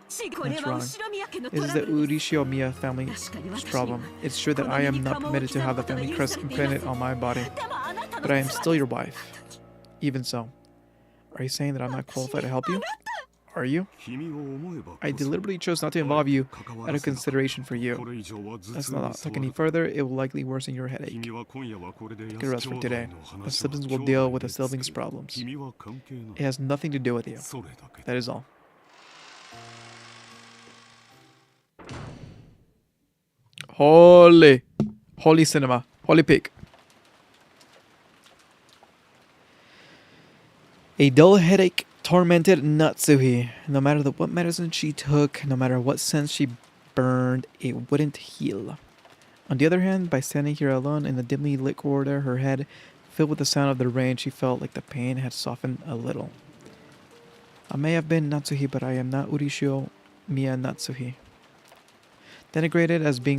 That's wrong. This is the Urishiyomiya family's problem. It's true that I am not permitted to have the family crest imprinted on my body, but I am still your wife. Even so, are you saying that I'm not qualified to help you? Are you? I deliberately chose not to involve you out of consideration for you. Let's not talk any further, it will likely worsen your headache. Take a rest for today. The siblings will deal with the siblings' problems. It has nothing to do with you. That is all. Holy cinema. Holy pig. A dull headache tormented Natsuhi. No matter what medicine she took, no matter what scent she burned, it wouldn't heal. On the other hand, by standing here alone in the dimly lit corridor, her head filled with the sound of the rain, she felt like the pain had softened a little. I may have been Natsuhi, but I am not Urishio Miya Natsuhi. Denigrated as being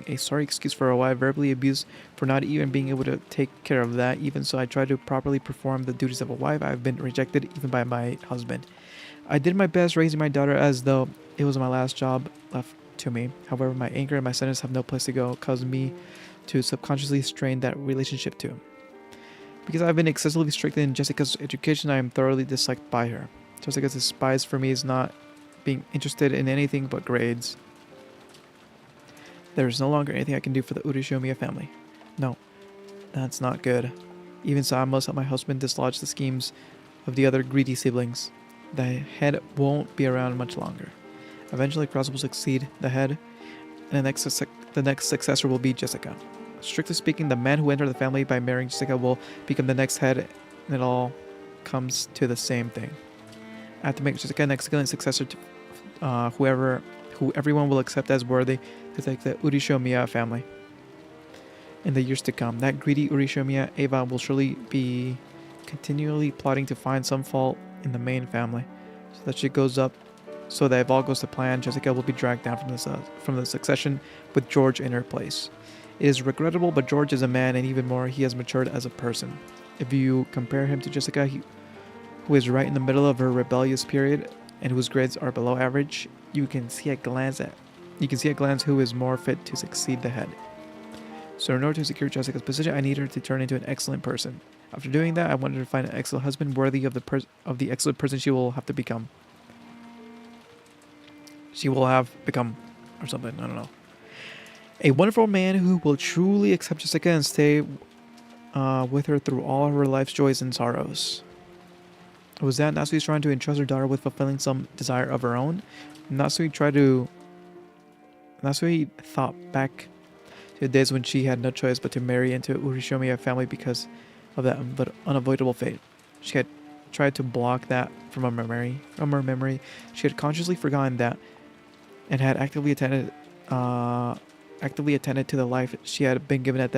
a sorry excuse for a wife, verbally abused for not even being able to take care of that. Even so, I tried to properly perform the duties of a wife. I've been rejected even by my husband. I did my best raising my daughter as though it was my last job left to me. However, my anger and my sadness have no place to go, causing me to subconsciously strain that relationship too. Because I've been excessively strict in Jessica's education, I am thoroughly disliked by her. Jessica's despise for me is not being interested in anything but grades. There is no longer anything I can do for the Urishiyomiya family. No, that's not good. Even so, I must help my husband dislodge the schemes of the other greedy siblings. The head won't be around much longer. Eventually, Cross will succeed the head, and the next successor will be Jessica. Strictly speaking, the man who entered the family by marrying Jessica will become the next head, and it all comes to the same thing. I have to make Jessica an excellent successor to who everyone will accept as worthy to take the Urishiyomiya family. In the years to come, that greedy Urishiyomiya Eva will surely be continually plotting to find some fault in the main family, so that if all goes to plan, Jessica will be dragged down from the succession with George in her place. It is regrettable, but George is a man, and even more, he has matured as a person. If you compare him to Jessica, who is right in the middle of her rebellious period and whose grades are below average, you can see at glance who is more fit to succeed the head. So in order to secure Jessica's position, I need her to turn into an excellent person. After doing that, I want her to find an excellent husband worthy of the excellent person she will have to become. Or something, I don't know. A wonderful man who will truly accept Jessica and stay with her through all her life's joys and sorrows. Was that Natsuhi trying to entrust her daughter with fulfilling some desire of her own? Natsuhi thought back to the days when she had no choice but to marry into a Urishiyomiya family because of that unavoidable fate. She had tried to block that from her memory. She had consciously forgotten that and had actively attended to the life she had been given as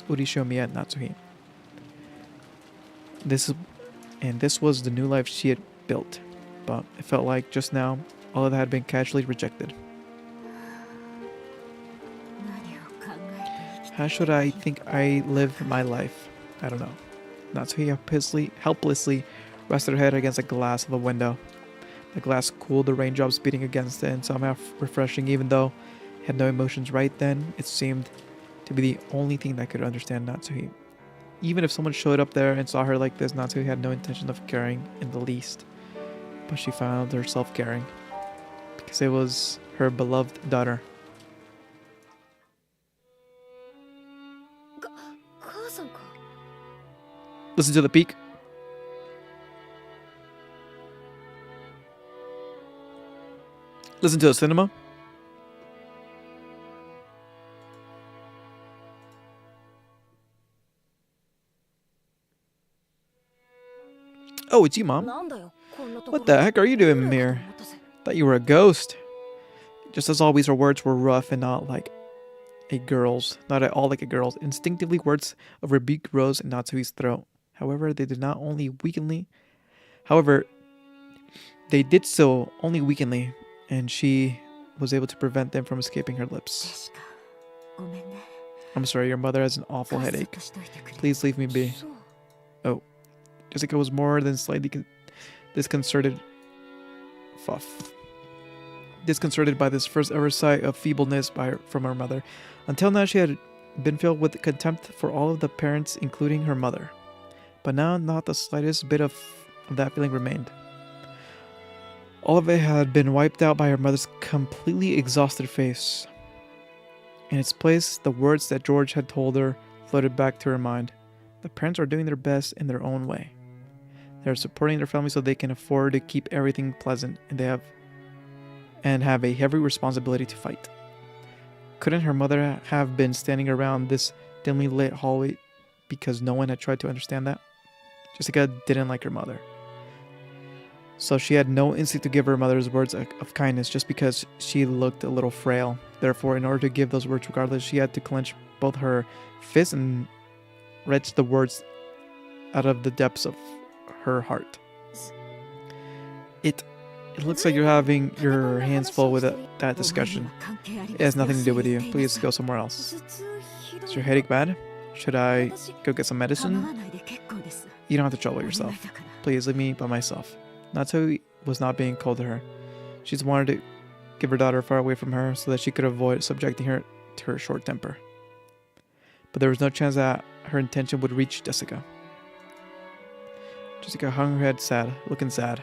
Urishiyomiya Natsuhi. This was the new life she had built. but it felt like just now all of that had been casually rejected. How should I think I live my life? I don't know. Natsuhi helplessly rested her head against the glass of the window. The glass cooled the raindrops beating against it and somehow refreshing, even though it had no emotions right then. It seemed to be the only thing that could understand Natsuhi. Even if someone showed up there and saw her like this, Natsuhi had no intention of caring in the least. But she found herself caring, because it was her beloved daughter. Listen to the peak. Listen to the cinema. Oh, it's you, Mom. What the heck are you doing here? Thought you were a ghost. Just as always, her words were rough and not at all like a girl's. Instinctively, words of rebuke rose in Natsuhi's throat. However, they did so only weakenly, and she was able to prevent them from escaping her lips. I'm sorry, your mother has an awful headache. Please leave me be. Oh, Jessica was more than slightly disconcerted by this first ever sight of feebleness from her mother. Until now, she had been filled with contempt for all of the parents, including her mother. But now, not the slightest bit of that feeling remained. All of it had been wiped out by her mother's completely exhausted face. In its place, the words that George had told her floated back to her mind. The parents are doing their best in their own way. They are supporting their family so they can afford to keep everything pleasant, and have a heavy responsibility to fight. Couldn't her mother have been standing around this dimly lit hallway because no one had tried to understand that? Jessica didn't like her mother, so she had no instinct to give her mother's words of kindness just because she looked a little frail. Therefore, in order to give those words regardless, she had to clench both her fists and wrench the words out of the depths of her heart. It looks like you're having your hands full with that discussion. It has nothing to do with you. Please go somewhere else. Is your headache bad? Should I go get some medicine? You don't have to trouble yourself. Please leave me by myself. Natsuhi was not being cold to her. She just wanted to give her daughter far away from her so that she could avoid subjecting her to her short temper. But there was no chance that her intention would reach Jessica. Jessica hung her head looking sad.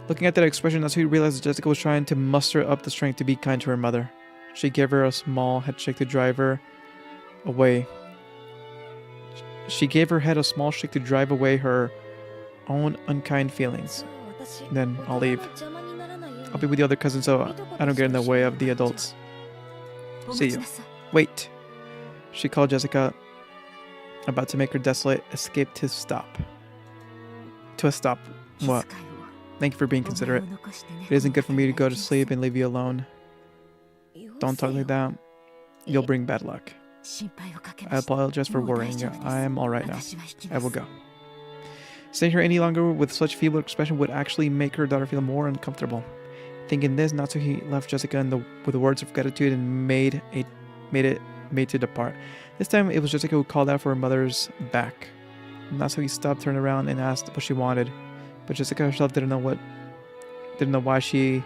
Looking at that expression, Natsuhi realized that Jessica was trying to muster up the strength to be kind to her mother. She gave her a small head shake to drive her away. She gave her head a small shake to drive away her own unkind feelings. Then I'll leave. I'll be with the other cousins so I don't get in the way of the adults. See you. Wait. She called Jessica, about to make her desolate escape to stop. To a stop. What? Thank you for being considerate. It isn't good for me to go to sleep and leave you alone. Don't talk like that. You'll bring bad luck. I apologize for worrying you. I am alright now. I will go. Staying here any longer with such feeble expression would actually make her daughter feel more uncomfortable. Thinking this, Natsuhi left Jessica with words of gratitude and made to depart. This time it was Jessica who called out for her mother's back. Natsuhi stopped, turned around, and asked what she wanted. But Jessica herself didn't know why she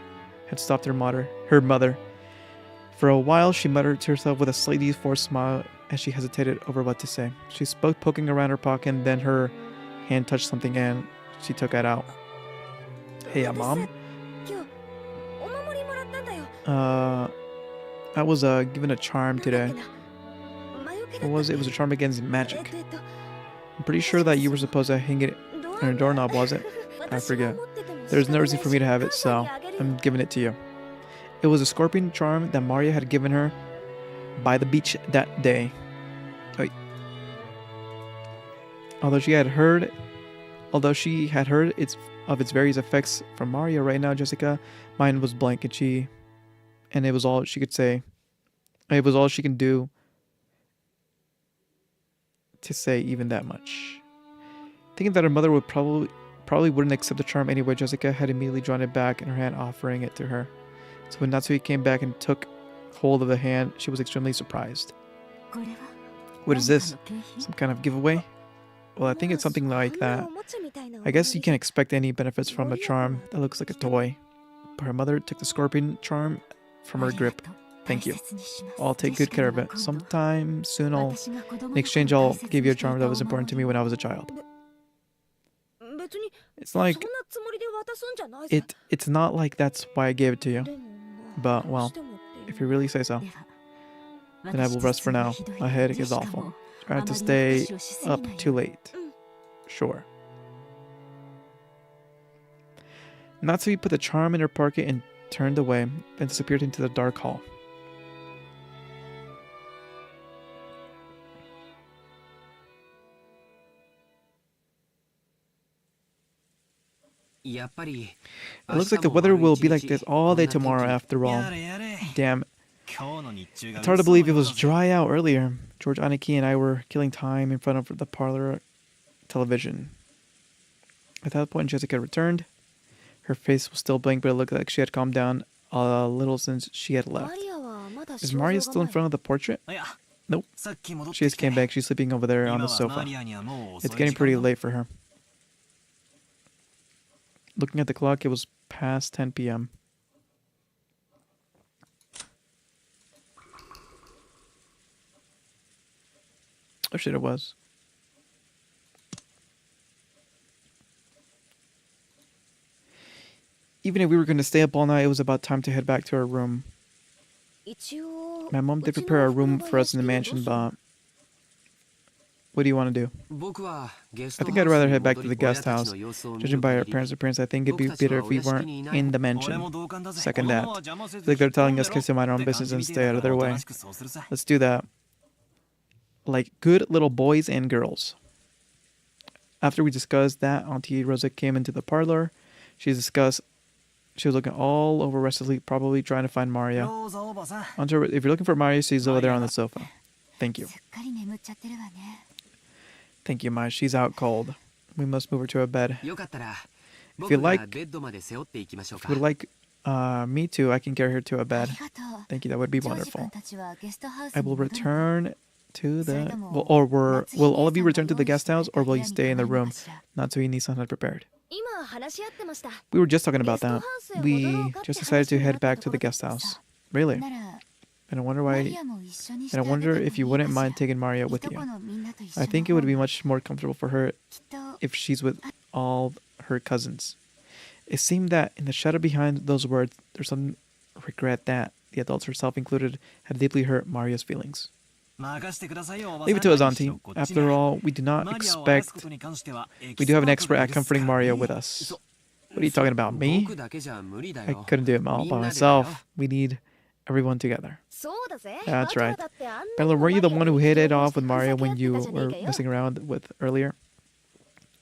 had stopped her mother. For a while, she muttered to herself with a slightly forced smile as she hesitated over what to say. She spoke, poking around her pocket, and then her hand touched something and she took it out. Hey, Mom? I was given a charm today. What was it? It was a charm against magic. I'm pretty sure that you were supposed to hang it on your doorknob, was it? I forget. There's no reason for me to have it, so I'm giving it to you. It was a scorpion charm that Maria had given her by the beach that day. Although she had heard of its various effects from Maria, right now Jessica's mind was blank, and it was all she could say. It was all she can do to say even that much. Thinking that her mother would probably wouldn't accept the charm anyway. Jessica had immediately drawn it back in her hand, offering it to her. So when Natsui came back and took hold of the hand, she was extremely surprised. What is this? Some kind of giveaway? Well, I think it's something like that. I guess you can't expect any benefits from a charm that looks like a toy. But her mother took the scorpion charm from her grip. Thank you. I'll take good care of it. Sometime soon in exchange I'll give you a charm that was important to me when I was a child. It's like it's not like that's why I gave it to you. But well, if you really say so. Then I will rest for now. My headache is awful. Try not to stay up too late. Sure. Natsui put the charm in her pocket and turned away, then disappeared into the dark hall. It looks like the weather will be like this all day tomorrow after all. Damn. It's hard to believe it was dry out earlier. George, Aniki, and I were killing time in front of the parlor television. At that point, Jessica returned. Her face was still blank, but it looked like she had calmed down a little since she had left. Is Maria still in front of the portrait? Nope. She just came back. She's sleeping over there on the sofa. It's getting pretty late for her. Looking at the clock, it was past 10 p.m. Oh shit, it was. Even if we were going to stay up all night, it was about time to head back to our room. My mom did prepare a room for us in the mansion, but... What do you want to do? I think I'd rather head back to the guest house. Judging by our parents' appearance, I think it'd be better if we weren't in the mansion. Second that. It's like they're telling us kids to mind our own business and stay out of their way. Let's do that. Like good little boys and girls. After we discussed that, Auntie Rosa came into the parlor. She was looking all over restlessly, probably trying to find Maria. Auntie, if you're looking for Maria, she's over there on the sofa. Thank you. Thank you, Maya. She's out cold. We must move her to her bed. If you would like me to, I can carry her to a bed. Thank you. That would be wonderful. I will return to the... will all of you return to the guest house, or will you stay in the room? Natsui-san had prepared. We were just talking about that. We just decided to head back to the guest house. Really? And I wonder if you wouldn't mind taking Maria with you. I think it would be much more comfortable for her if she's with all her cousins. It seemed that in the shadow behind those words, there's some regret that the adults, herself included, had deeply hurt Maria's feelings. Leave it to us, Auntie. After all, we do have an expert at comforting Maria with us. What are you talking about, me? I couldn't do it all by myself. We need everyone together. That's right. Bella, were you the one who hit it off with Maria when you were messing around with earlier?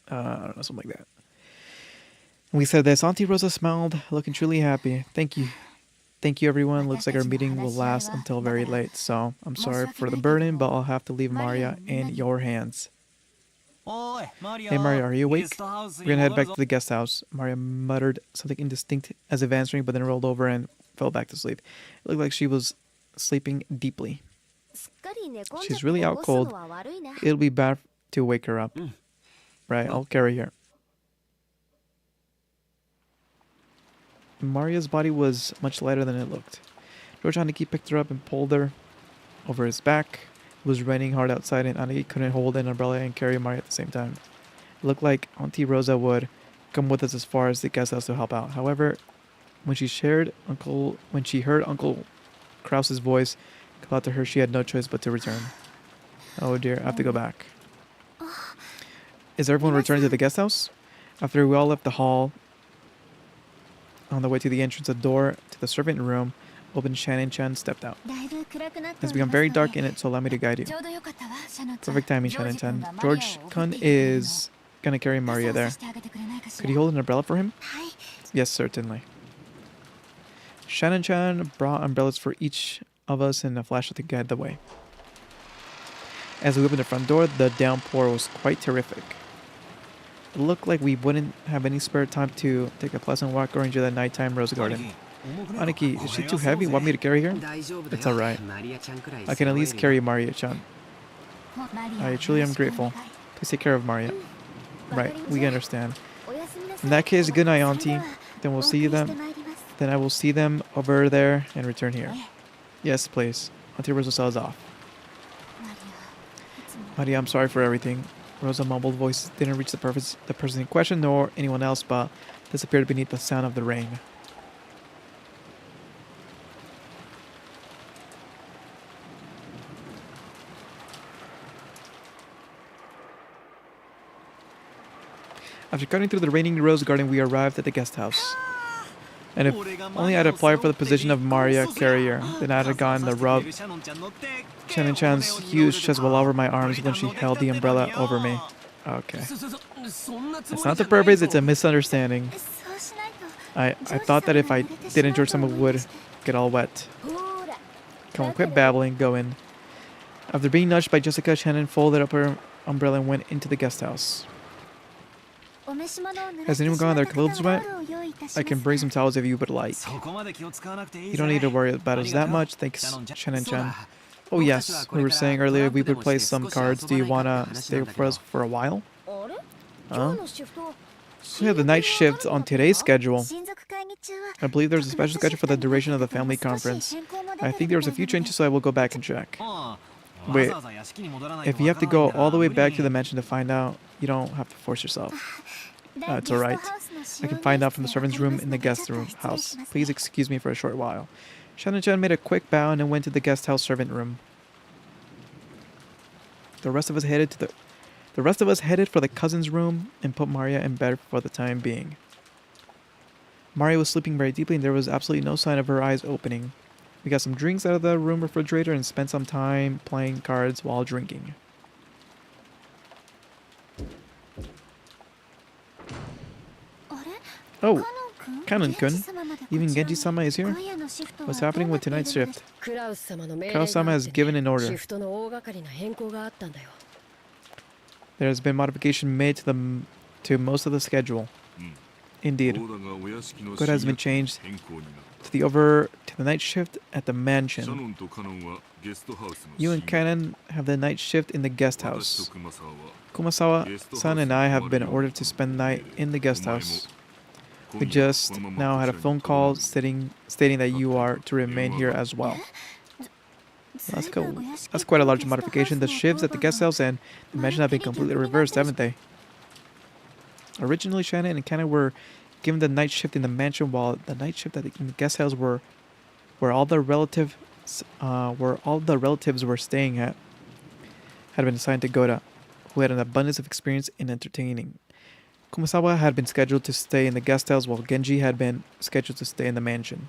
I don't know, something like that. When we said this, Auntie Rosa smiled, looking truly happy. Thank you. Thank you, everyone. Looks like our meeting will last until very late, so I'm sorry for the burden, but I'll have to leave Maria in your hands. Hey, Maria, are you awake? We're gonna head back to the guest house. Maria muttered something indistinct as if answering, but then rolled over and fell back to sleep. It looked like she was sleeping deeply. She's really out cold. It'll be bad to wake her up. Right, I'll carry her. Maria's body was much lighter than it looked. George Aniki picked her up and pulled her over his back. It was raining hard outside and Aniki couldn't hold an umbrella and carry Maria at the same time. It looked like Auntie Rosa would come with us as far as the guest house to help out. However, when she heard Uncle Krause's voice come out to her, she had no choice but to return. Oh dear, I have to go back. Is everyone returning to the guest house? After we all left the hall, on the way to the entrance, the door to the servant room opened. Shannon-chan stepped out. It's become very dark in it, so allow me to guide you. Perfect timing, Shannon-chan. George-kun is gonna carry Maria there. Could you hold an umbrella for him? Yes, certainly. Shannon-chan brought umbrellas for each of us and a flashlight to guide the way. As we opened the front door, the downpour was quite terrific. It looked like we wouldn't have any spare time to take a pleasant walk or enjoy the nighttime rose garden. Aniki, is she too heavy? Want me to carry her? It's alright. I can at least carry Maria-chan. I truly am grateful. Please take care of Maria. Right, we understand. In that case, good night, Auntie. Then we'll see them. Then I will see them over there and return here. Yes, please. Auntie Rosa saws off. Maria, I'm sorry for everything. Rosa's mumbled voice didn't reach the person in question nor anyone else, but disappeared beneath the sound of the rain. After cutting through the raining rose garden, we arrived at the guest house. And if only I'd applied for the position of Maria carrier, then I'd have gotten the rub Shannon-chan's huge chest well over my arms when she held the umbrella over me. Okay. It's not the purpose, it's a misunderstanding. I thought that if I didn't enjoy someone would get all wet. Come on, quit babbling, go in. After being nudged by Jessica, Shannon folded up her umbrella and went into the guest house. Has anyone gotten their clothes wet? I can bring some towels if you would like. You don't need to worry about us that much, thanks, Shannon-chan. Oh yes, we were saying earlier we would play some cards. Do you wanna stay for us for a while? Huh? We have the night shift on today's schedule. I believe there's a special schedule for the duration of the family conference. I think there's a few changes, so I will go back and check. Wait, if you have to go all the way back to the mansion to find out, you don't have to force yourself. It's alright. I can find out from the servant's room in the guest room house. Please excuse me for a short while. Shannon-chan made a quick bow and then went to the guest house servant room. The rest of us headed for the cousin's room and put Maria in bed for the time being. Maria was sleeping very deeply and there was absolutely no sign of her eyes opening. We got some drinks out of the room refrigerator and spent some time playing cards while drinking. Oh, Kanon-kun. Even Genji-sama is here? What's happening with tonight's shift? Kraus-sama has given an order. There has been modification made to most of the schedule. Indeed. Good has been changed to the night shift at the mansion. You and Kanon have the night shift in the guest house. Kumasawa-san and I have been ordered to spend the night in the guest house. We just now had a phone call stating that you are to remain here as well. That's cool. That's quite a large modification. The shifts at the guest house and the mansion have been completely reversed, haven't they? Originally, Shannon and Kanon were given the night shift in the mansion, while the night shift in the guest house where all the relatives were staying at had been assigned to Goda, who had an abundance of experience in entertaining. Kumasawa had been scheduled to stay in the guest house, while Genji had been scheduled to stay in the mansion.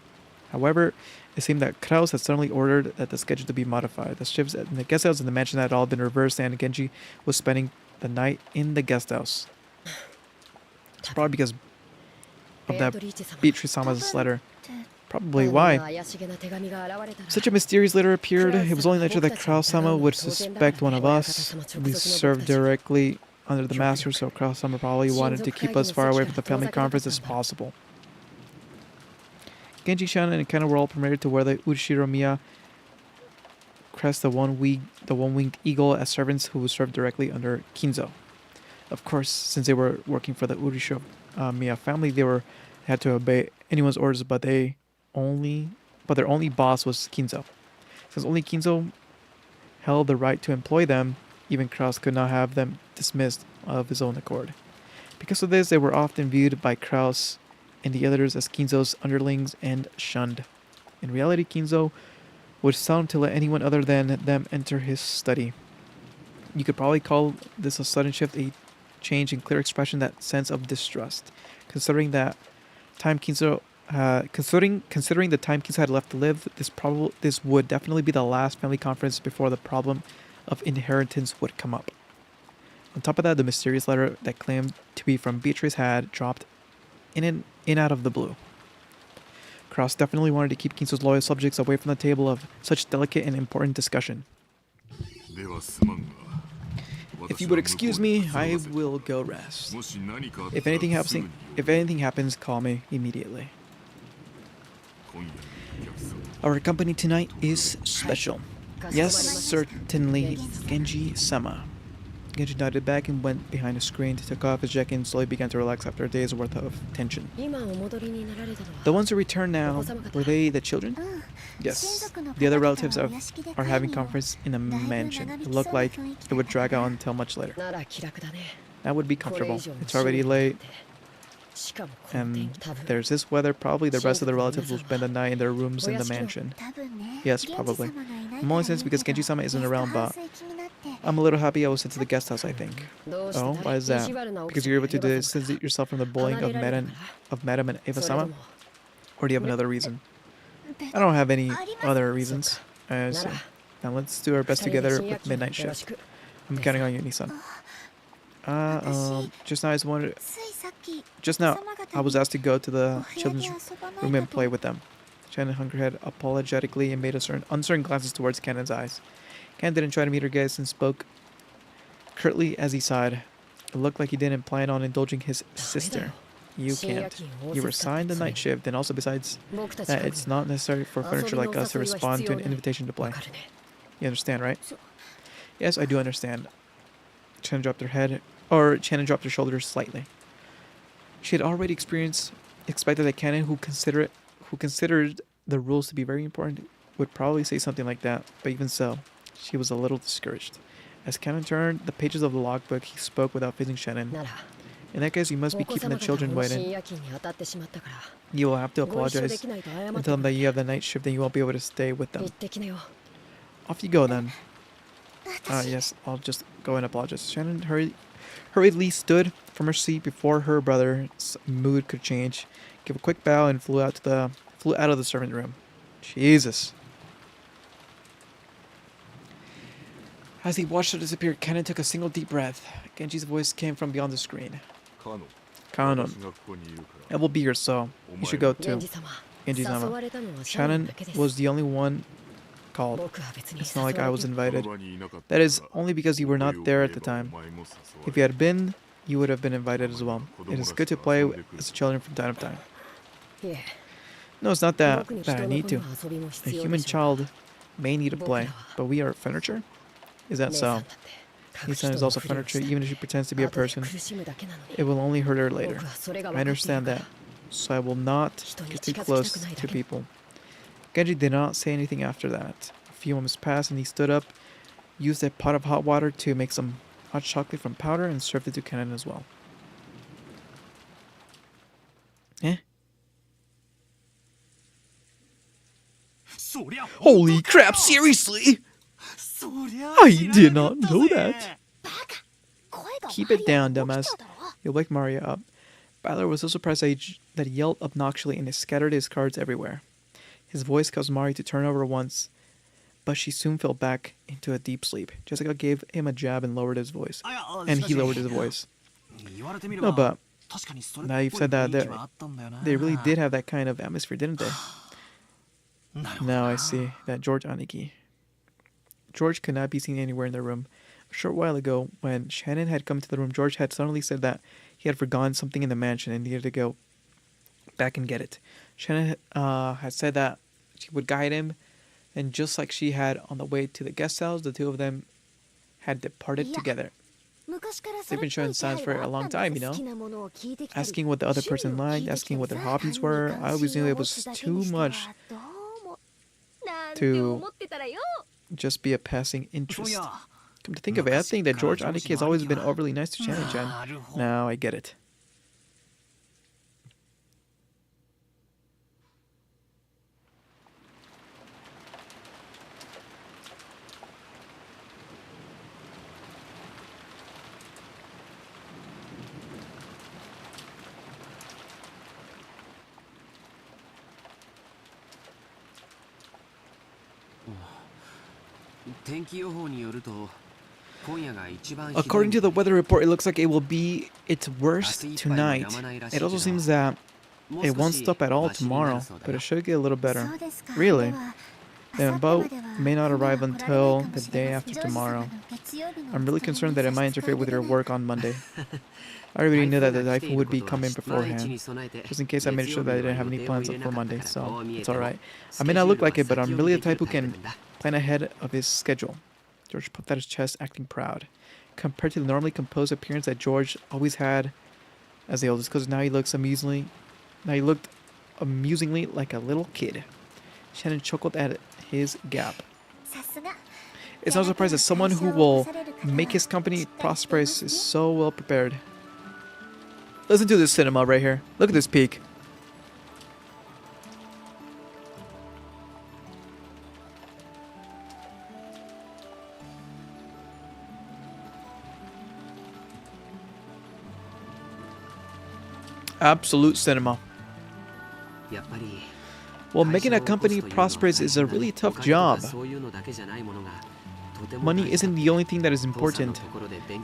However, it seemed that Kraus had suddenly ordered that the schedule to be modified. The shifts in the guest house and the mansion had all been reversed, and Genji was spending the night in the guest house. It's probably because of that Beatrice-sama's letter. Probably why. Such a mysterious letter appeared. It was only natural that Kraus-sama would suspect one of us. We served directly under the master, so Kraus-sama probably wanted to keep us far away from the family conference as possible. Genji, Shannon, and Kanon were all permitted to wear the Ushiro-miya crest, the one-winged eagle, as servants who served directly under Kinzo. Of course, since they were working for the Ushiro-miya family, they had to obey anyone's orders, but their only boss was Kinzo. Since only Kinzo held the right to employ them, even Kraus could not have them dismissed of his own accord. Because of this, they were often viewed by Kraus and the others as Kinzo's underlings and shunned. In reality, Kinzo would seldom to let anyone other than them enter his study. You could probably call this a sudden shift, a change in clear expression, that sense of distrust. Considering the time Kinzo had left to live, this would definitely be the last family conference before the problem of inheritance would come up. On top of that, the mysterious letter that claimed to be from Beatrice had dropped in out of the blue. Kraus definitely wanted to keep Kinzo's loyal subjects away from the table of such delicate and important discussion. If you would excuse me, I will go rest. If anything happens, call me immediately. Our company tonight is special. Yes, certainly, Genji-sama. Genji nodded back and went behind a screen, took off his jacket and slowly began to relax after a day's worth of tension. The ones who returned now, were they the children? Yes. The other relatives are having conference in a mansion. It looked like it would drag on until much later. That would be comfortable. It's already late. And there's this weather. Probably the rest of the relatives will spend the night in their rooms in the mansion. Yes, probably. I'm only saying this because Genji-sama isn't around, but I'm a little happy I was sent to the guest house, I think. Oh, why is that? Because you're able to distance yourself from the bullying of Madam and Eva-sama? Or do you have another reason? I don't have any other reasons. I see. Now let's do our best together with midnight shift. I'm counting on you, Nissan. Just now I was asked to go to the children's room and play with them. Shannon hung her head apologetically and made uncertain glances towards Cannon's eyes. Cannon didn't try to meet her gaze and spoke curtly as he sighed. It looked like he didn't plan on indulging his sister. You can't. You were assigned the night shift, and also besides that, it's not necessary for furniture like us to respond to an invitation to play. You understand, right? Yes, I do understand. Shannon dropped her shoulders slightly. She had already expected that Cannon, who considered the rules to be very important, would probably say something like that, but even so, she was a little discouraged. As Cannon turned the pages of the logbook, he spoke without facing Shannon. In that case, you must be keeping the children waiting. You will have to apologize and tell them that you have the night shift and you won't be able to stay with them. Off you go then. Yes, I'll just go and apologize. Shannon hurriedly stood from her seat before her brother's mood could change, gave a quick bow, and flew out of the servant room. Jesus. As he watched her disappear, Cannon took a single deep breath. Genji's voice came from beyond the screen. Kanon. It will be here, so you should go too. Genji-sama. Shannon was the only one called. It's not like I was invited. That is only because you were not there at the time. If you had been, you would have been invited as well. It is good to play as children from time to time. No, it's not that I need to. A human child may need to play, but we are furniture? Is that so? Nisan is also furniture, even if she pretends to be a person. It will only hurt her later. I understand that, so I will not get too close to people. Genji did not say anything after that. A few moments passed and he stood up, used a pot of hot water to make some hot chocolate from powder, and served it to Cannon as well. Eh? Holy crap, seriously? I did not know that. Keep it down, dumbass. You'll wake Maria up. Balor was so surprised that he yelled obnoxiously and scattered his cards everywhere. His voice caused Mari to turn over once, but she soon fell back into a deep sleep. Jessica gave him a jab and lowered his voice. And he lowered his voice. No, but now you've said that, they really did have that kind of atmosphere, didn't they? Now I see. That George Aniki. George could not be seen anywhere in the room. A short while ago, when Shannon had come to the room, George had suddenly said that he had forgotten something in the mansion and needed to go back and get it. Shannon had said that she would guide him, and just like she had on the way to the guest house, the two of them had departed together. They've been showing signs for a long time, you know? Asking what the other person liked, asking what their hobbies were. I always knew it was too much to just be a passing interest. Come to think of it, I think that George Aniki has always been overly nice to Shannon-chan. Now I get it. According to the weather report, it looks like it will be its worst tonight. It also seems that it won't stop at all tomorrow, but it should get a little better. Really? The boat may not arrive until the day after tomorrow. I'm really concerned that it might interfere with your work on Monday. I already knew that the typhoon would be coming beforehand, just in case I made sure that I didn't have any plans for Monday, so it's alright. I may not look like it, but I'm really the type who can plan ahead of his schedule. George puffed out his chest, acting proud. Compared to the normally composed appearance that George always had as the oldest cousin, now he looked amusingly like a little kid. Shannon chuckled at his gap. It's no surprise that someone who will make his company prosperous is so well prepared. Listen to this cinema right here. Look at this peak. Absolute cinema. Well, making a company prosperous is a really tough job. Money isn't the only thing that is important.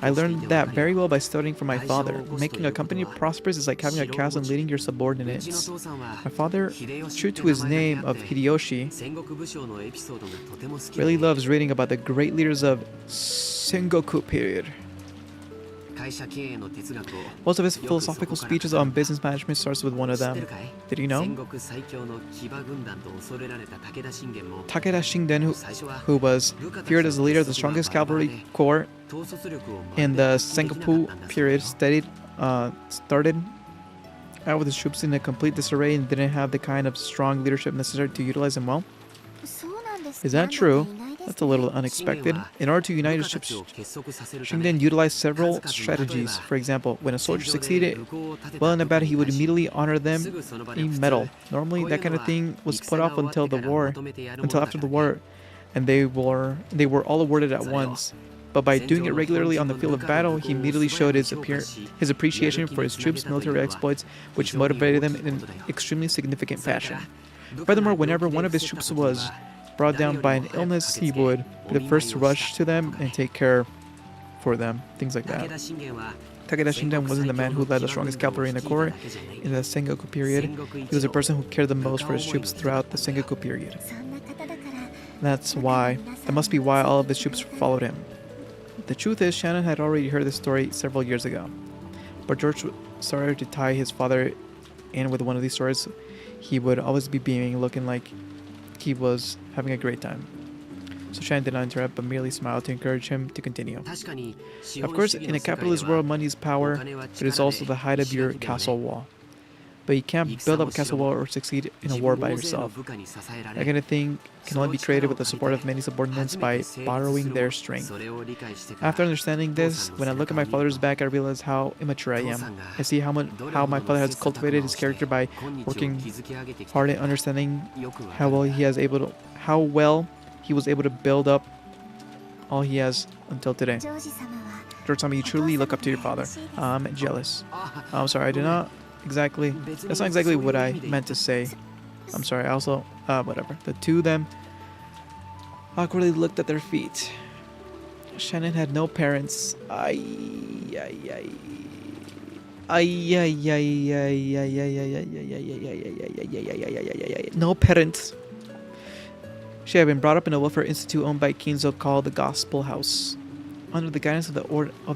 I learned that very well by studying from my father. Making a company prosperous is like having a castle and leading your subordinates. My father, true to his name of Hideyoshi, really loves reading about the great leaders of Sengoku period. Most of his philosophical speeches on business management starts with one of them. Did you know? Takeda Shingen, who was feared as the leader of the strongest cavalry corps in the Sengoku period, started out with his troops in a complete disarray and didn't have the kind of strong leadership necessary to utilize them well. Is that true? That's a little unexpected. In order to unite his troops, Shingen utilized several strategies. For example, when a soldier succeeded well in a battle, he would immediately honor them a medal. Normally, that kind of thing was put off until after the war, and they were all awarded at once. But by doing it regularly on the field of battle, he immediately showed his appreciation for his troops' military exploits, which motivated them in an extremely significant fashion. Furthermore, whenever one of his troops was brought down by an illness, he would be the first to rush to them and take care for them. Things like that. Takeda Shingen wasn't the man who led the strongest cavalry in the corps in the Sengoku period. He was the person who cared the most for his troops throughout the Sengoku period. That must be why all of his troops followed him. The truth is, Shannon had already heard this story several years ago. But George started to tie his father in with one of these stories. He would always be beaming, looking like he was having a great time. So Shannon did not interrupt, but merely smiled to encourage him to continue. Of course, in a capitalist world, money is power, but it is also the height of your castle wall. But you can't build up a castle wall or succeed in a war by yourself. That kind of thing can only be created with the support of many subordinates by borrowing their strength. After understanding this, when I look at my father's back, I realize how immature I am. I see how my father has cultivated his character by working hard and understanding how well he was able to build up all he has until today. George-sama, you truly look up to your father. I'm jealous. I'm sorry, that's not exactly what I meant to say. I'm sorry, whatever. The two of them awkwardly looked at their feet. Shannon had no parents. No parents. She had been brought up in a welfare institute owned by Kinzo called the Gospel House. Under the guidance of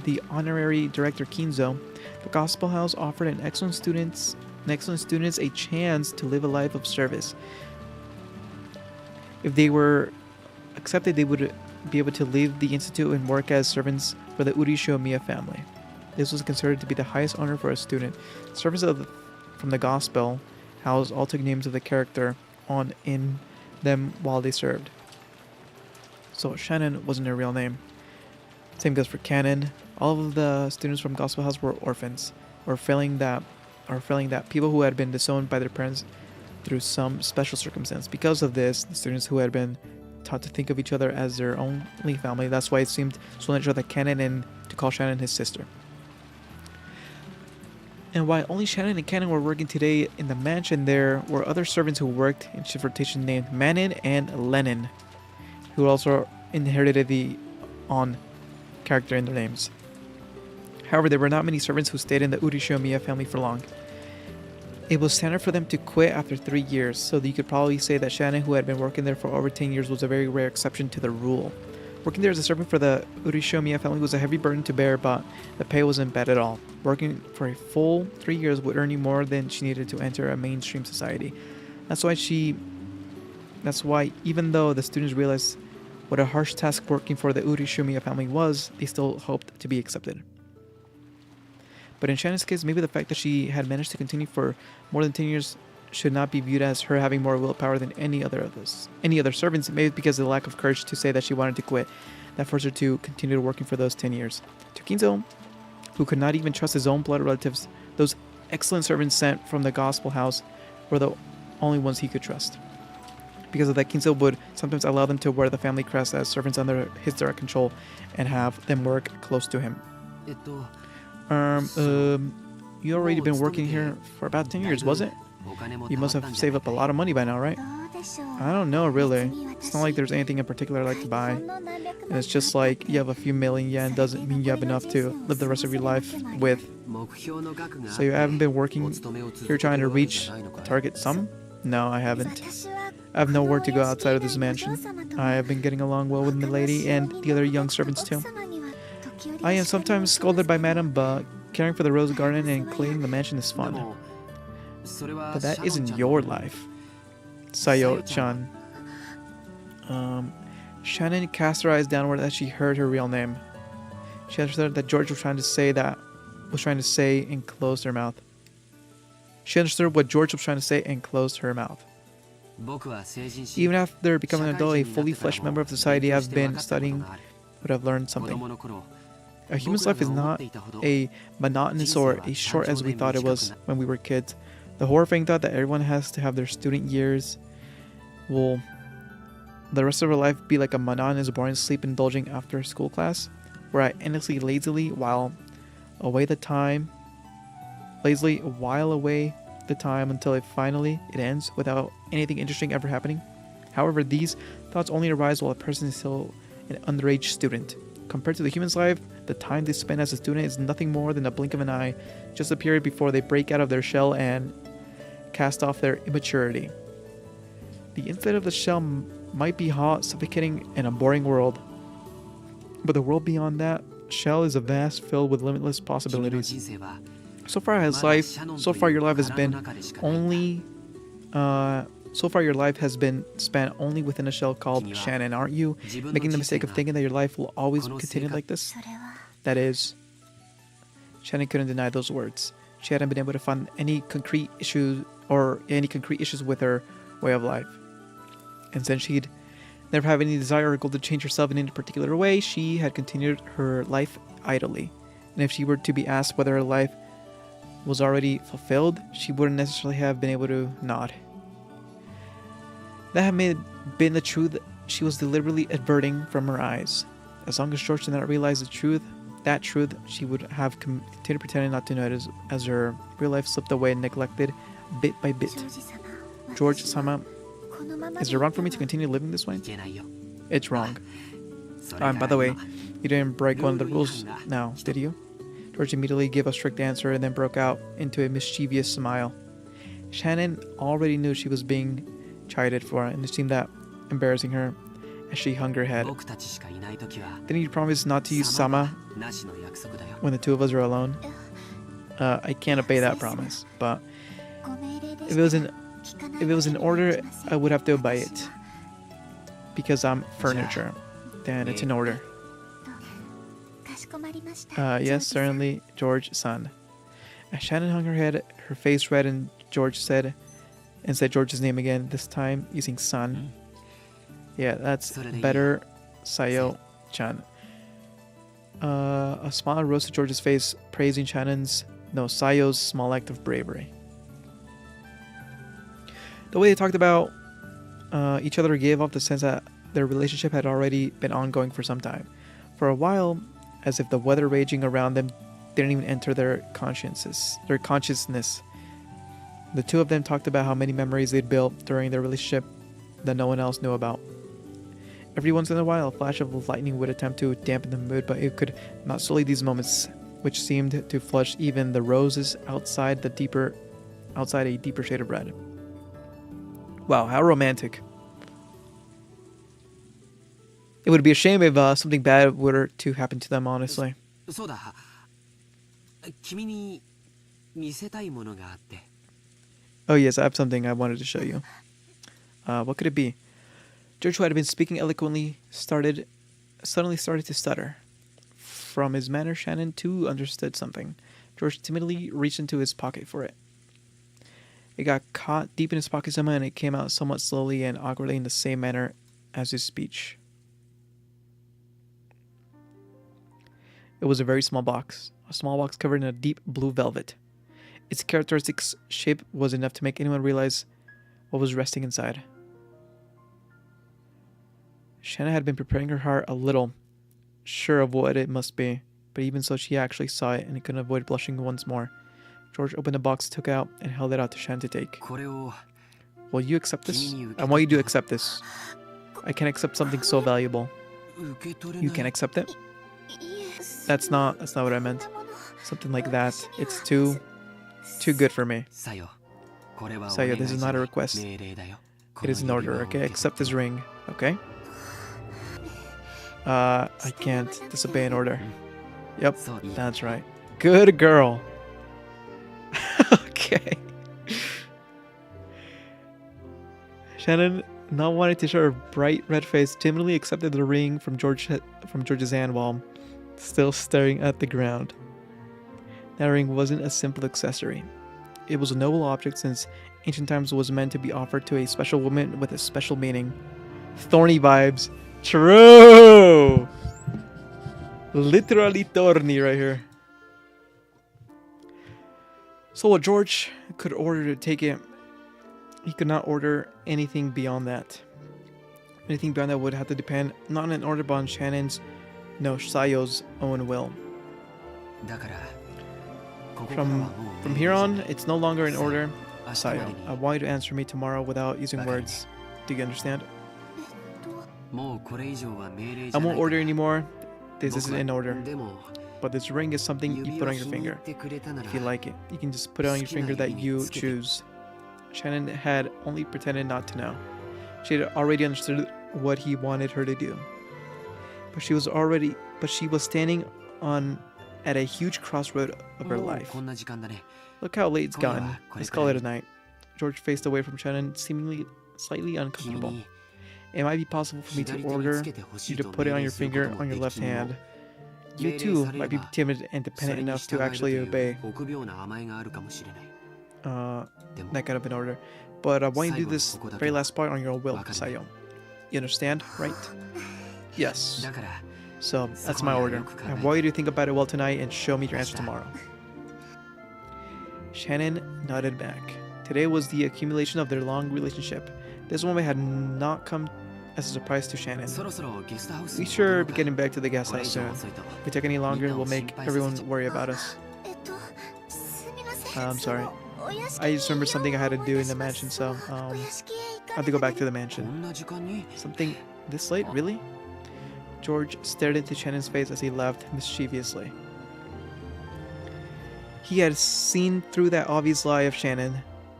the honorary director Kinzo, the Gospel House offered an excellent students a chance to live a life of service. If they were accepted, they would be able to leave the institute and work as servants for the Urishomiya family. This was considered to be the highest honor for a student. Servants from the Gospel House all took names of the character in them while they served. So Shannon wasn't her real name. Same goes for Canon. All of the students from Gospel House were orphans, or failing that people who had been disowned by their parents through some special circumstance. Because of this, the students who had been taught to think of each other as their only family. That's why it seemed so natural that to call Shannon his sister. And while only Shannon and Canon were working today in the mansion, there were other servants who worked in shift rotation named Manin and Lenin, who also inherited the on character in their names. However, there were not many servants who stayed in the Urishomiya family for long. It was standard for them to quit after 3 years, so you could probably say that Shannon, who had been working there for over 10 years, was a very rare exception to the rule. Working there as a servant for the Urishomiya family was a heavy burden to bear, but the pay wasn't bad at all. Working for a full 3 years would earn you more than she needed to enter a mainstream society. That's why even though the students realized what a harsh task working for the Urishomiya family was, they still hoped to be accepted. But in Shannon's case, maybe the fact that she had managed to continue for more than 10 years should not be viewed as her having more willpower than any other servants, maybe because of the lack of courage to say that she wanted to quit that forced her to continue working for those 10 years. To Kinzo, who could not even trust his own blood relatives, those excellent servants sent from the gospel house were the only ones he could trust. Because of that, Kinzo would sometimes allow them to wear the family crest as servants under his direct control and have them work close to him. You already been working here for about 10 years, was it? You must have saved up a lot of money by now, right? I don't know, really. It's not like there's anything in particular I like to buy. And it's just like you have a few million yen doesn't mean you have enough to live the rest of your life with. So you haven't been working here trying to reach a target sum? No, I haven't. I have nowhere to go outside of this mansion. I have been getting along well with Milady and the other young servants too. I am sometimes scolded by Madam, but caring for the rose garden and cleaning the mansion is fun. But that isn't your life. Sayo-chan. Shannon cast her eyes downward as she heard her real name. She understood that George was trying to say and closed her mouth. She understood what George was trying to say and closed her mouth. Even after becoming an adult, a fully fleshed member of society I've been studying would have learned something. A human's life is not as monotonous or as short as we thought it was when we were kids. The horrifying thought that everyone has to have their student years will the rest of our life be like a monotonous, boring sleep indulging after school class, where I endlessly lazily while away the time until it finally ends without anything interesting ever happening. However, these thoughts only arise while a person is still an underage student. Compared to the human's life, the time they spend as a student is nothing more than a blink of an eye, just a period before they break out of their shell and cast off their immaturity. The inside of the shell might be hot, suffocating, and a boring world, but the world beyond that shell is a vast, filled with limitless possibilities. So far your life has been spent only within a shell called Shannon. Aren't you making the mistake of thinking that your life will always continue like this? That is, Shannon couldn't deny those words. She hadn't been able to find any concrete issues with her way of life. And since she'd never have any desire or goal to change herself in any particular way, she had continued her life idly. And if she were to be asked whether her life was already fulfilled, she wouldn't necessarily have been able to nod. That had been the truth she was deliberately averting from her eyes. As long as George did not realize that truth, she would have continued pretending not to notice as her real life slipped away and neglected bit by bit. George-sama, is it wrong for me to continue living this way? It's wrong. By the way, you didn't break one of the rules now, did you? George immediately gave a strict answer and then broke out into a mischievous smile. Shannon already knew she was being chided for it, and it seemed that embarrassing her as she hung her head. Didn't you promise not to use sama when the two of us are alone? I can't obey that promise, but if it was in order, I would have to obey it. Because I'm furniture, then it's in order. Yes, certainly, George-san. As Shannon hung her head, her face red, and said George's name again, this time using son. Yeah, that's better, Sayo-chan. A smile rose to George's face, praising Sayo's small act of bravery. The way they talked about each other gave off the sense that their relationship had already been ongoing for some time. For a while, as if the weather raging around them didn't even enter their consciousness. The two of them talked about how many memories they'd built during their relationship that no one else knew about. Every once in a while, a flash of lightning would attempt to dampen the mood, but it could not sully these moments, which seemed to flush even the roses outside the deeper outside a deeper shade of red. Wow, how romantic. It would be a shame if something bad were to happen to them, honestly. そうだ。君に見せたいものがあって。 Oh yes, I have something I wanted to show you. What could it be? George, who had been speaking eloquently, suddenly started to stutter. From his manner, Shannon too understood something. George timidly reached into his pocket for it. It got caught deep in his pocket somehow, and it came out somewhat slowly and awkwardly in the same manner as his speech. It was a very small box covered in a deep blue velvet. Its characteristic shape was enough to make anyone realize what was resting inside. Shanna had been preparing her heart a little, sure of what it must be, but even so she actually saw it and couldn't avoid blushing once more. George opened the box, took it out, and held it out to Shanna to take. Will you accept this? I want you to accept this. I can't accept something so valuable. You can't accept it? That's not what I meant. Something like that. It's too good for me. Sayo, this is not a request. It is an order, okay? Accept this ring, okay? I can't disobey an order. Yep, that's right. Good girl. Okay. Shannon, not wanting to show her bright red face, timidly accepted the ring from George's hand while still staring at the ground. That ring wasn't a simple accessory. It was a noble object since ancient times was meant to be offered to a special woman with a special meaning. Thorny vibes. True! Literally thorny right here. So what George could order to take it, he could not order anything beyond that. Anything beyond that would have to depend not on an order but on Shannon's, no, Sayo's own will. From here on, it's no longer an order. Sayo, I want you to answer me tomorrow without using words. Do you understand? I won't order anymore. This isn't an order. But this ring is something you put on your finger. If you like it, you can just put it on your finger that you choose. Shannon had only pretended not to know. She had already understood what he wanted her to do. But she was standing at a huge crossroad of her life. Look how late it's gotten. Let's call it a night. George faced away from Shannon, seemingly slightly uncomfortable. It might be possible for me to order you to put it on your finger on your left hand. You too might be timid and dependent enough to actually obey. That kind of an order. But I want you to do this very last part on your own will, Sayo. You understand, right? Yes. So, that's my order. I want you to think about it well tonight and show me your answer tomorrow. Shannon nodded back. Today was the accumulation of their long relationship. This moment had not come as a surprise to Shannon. We sure be getting back to the guest house soon. If we take any longer, we'll make everyone worry about us. I'm sorry. I just remembered something I had to do in the mansion, so I have to go back to the mansion. Something this late, really? George stared into Shannon's face as he laughed mischievously. He had seen through that obvious lie of Shannon,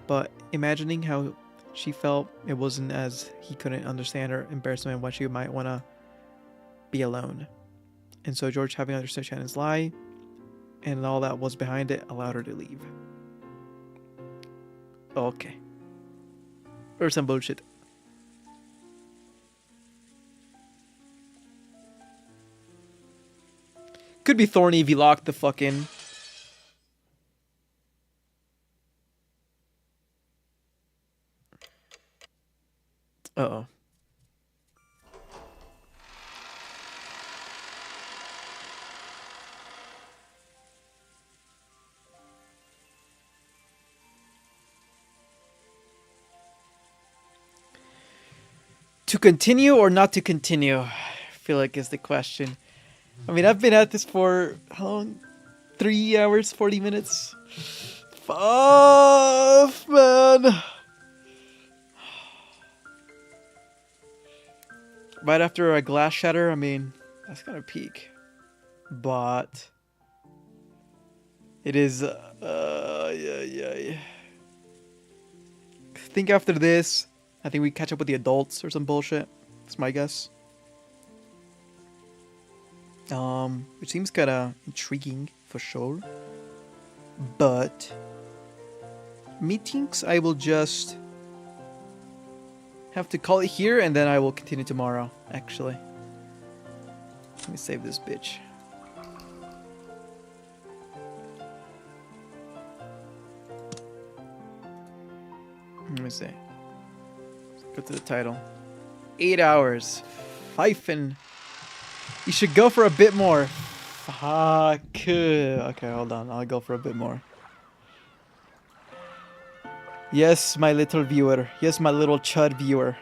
but imagining how she felt, it wasn't as he couldn't understand her embarrassment when she might want to be alone. And so George, having understood Shannon's lie and all that was behind it, allowed her to leave. Okay. Or some bullshit. Could be thorny if he locked the fucking... Uh-oh. To continue or not to continue? I feel like is the question. I mean, I've been at this for how long? 3 hours, 40 minutes? Fuck, man. Right after a glass shatter, I mean, that's kind of peak. But it is, yeah. think after this, I think we catch up with the adults or some bullshit. That's my guess. Which seems kind of intriguing for sure. But methinks I will just have to call it here, and then I will continue tomorrow. Actually, let me save this bitch. Let me see. Let's go to the title. 8 hours. Pfeifen. You should go for a bit more. Fuck. Okay, hold on. I'll go for a bit more. Yes, my little viewer. Yes, my little chud viewer.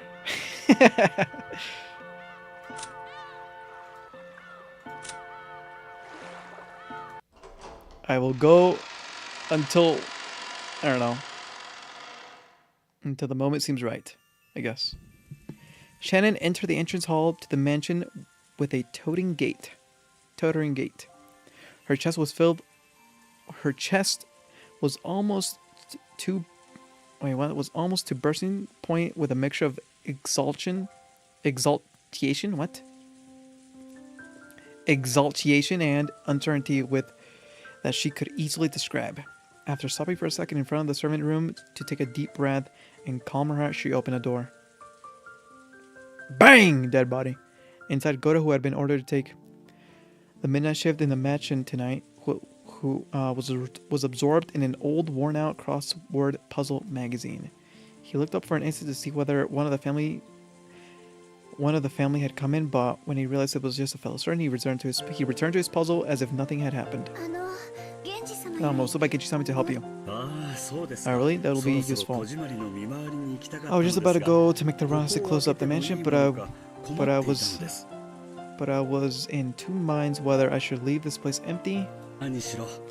I will go until, I don't know, until the moment seems right, I guess. Shannon entered the entrance hall to the mansion with a tottering gait. Her chest was filled. Her chest was almost to bursting point with a mixture of exaltation, and uncertainty with that she could easily describe. After stopping for a second in front of the servant room to take a deep breath and calm her heart, she opened a door. Bang! Dead body. Inside, Goda, who had been ordered to take the midnight shift in the mansion tonight, who was absorbed in an old, worn-out crossword puzzle magazine. He looked up for an instant to see whether one of the family had come in, but when he realized it was just a fellow servant, he returned to his puzzle as if nothing had happened. I'm also by Genji-sama to help you. Really? That'll be useful. I was just about to go to make the rounds to close up the mansion, but I was in two minds whether I should leave this place empty.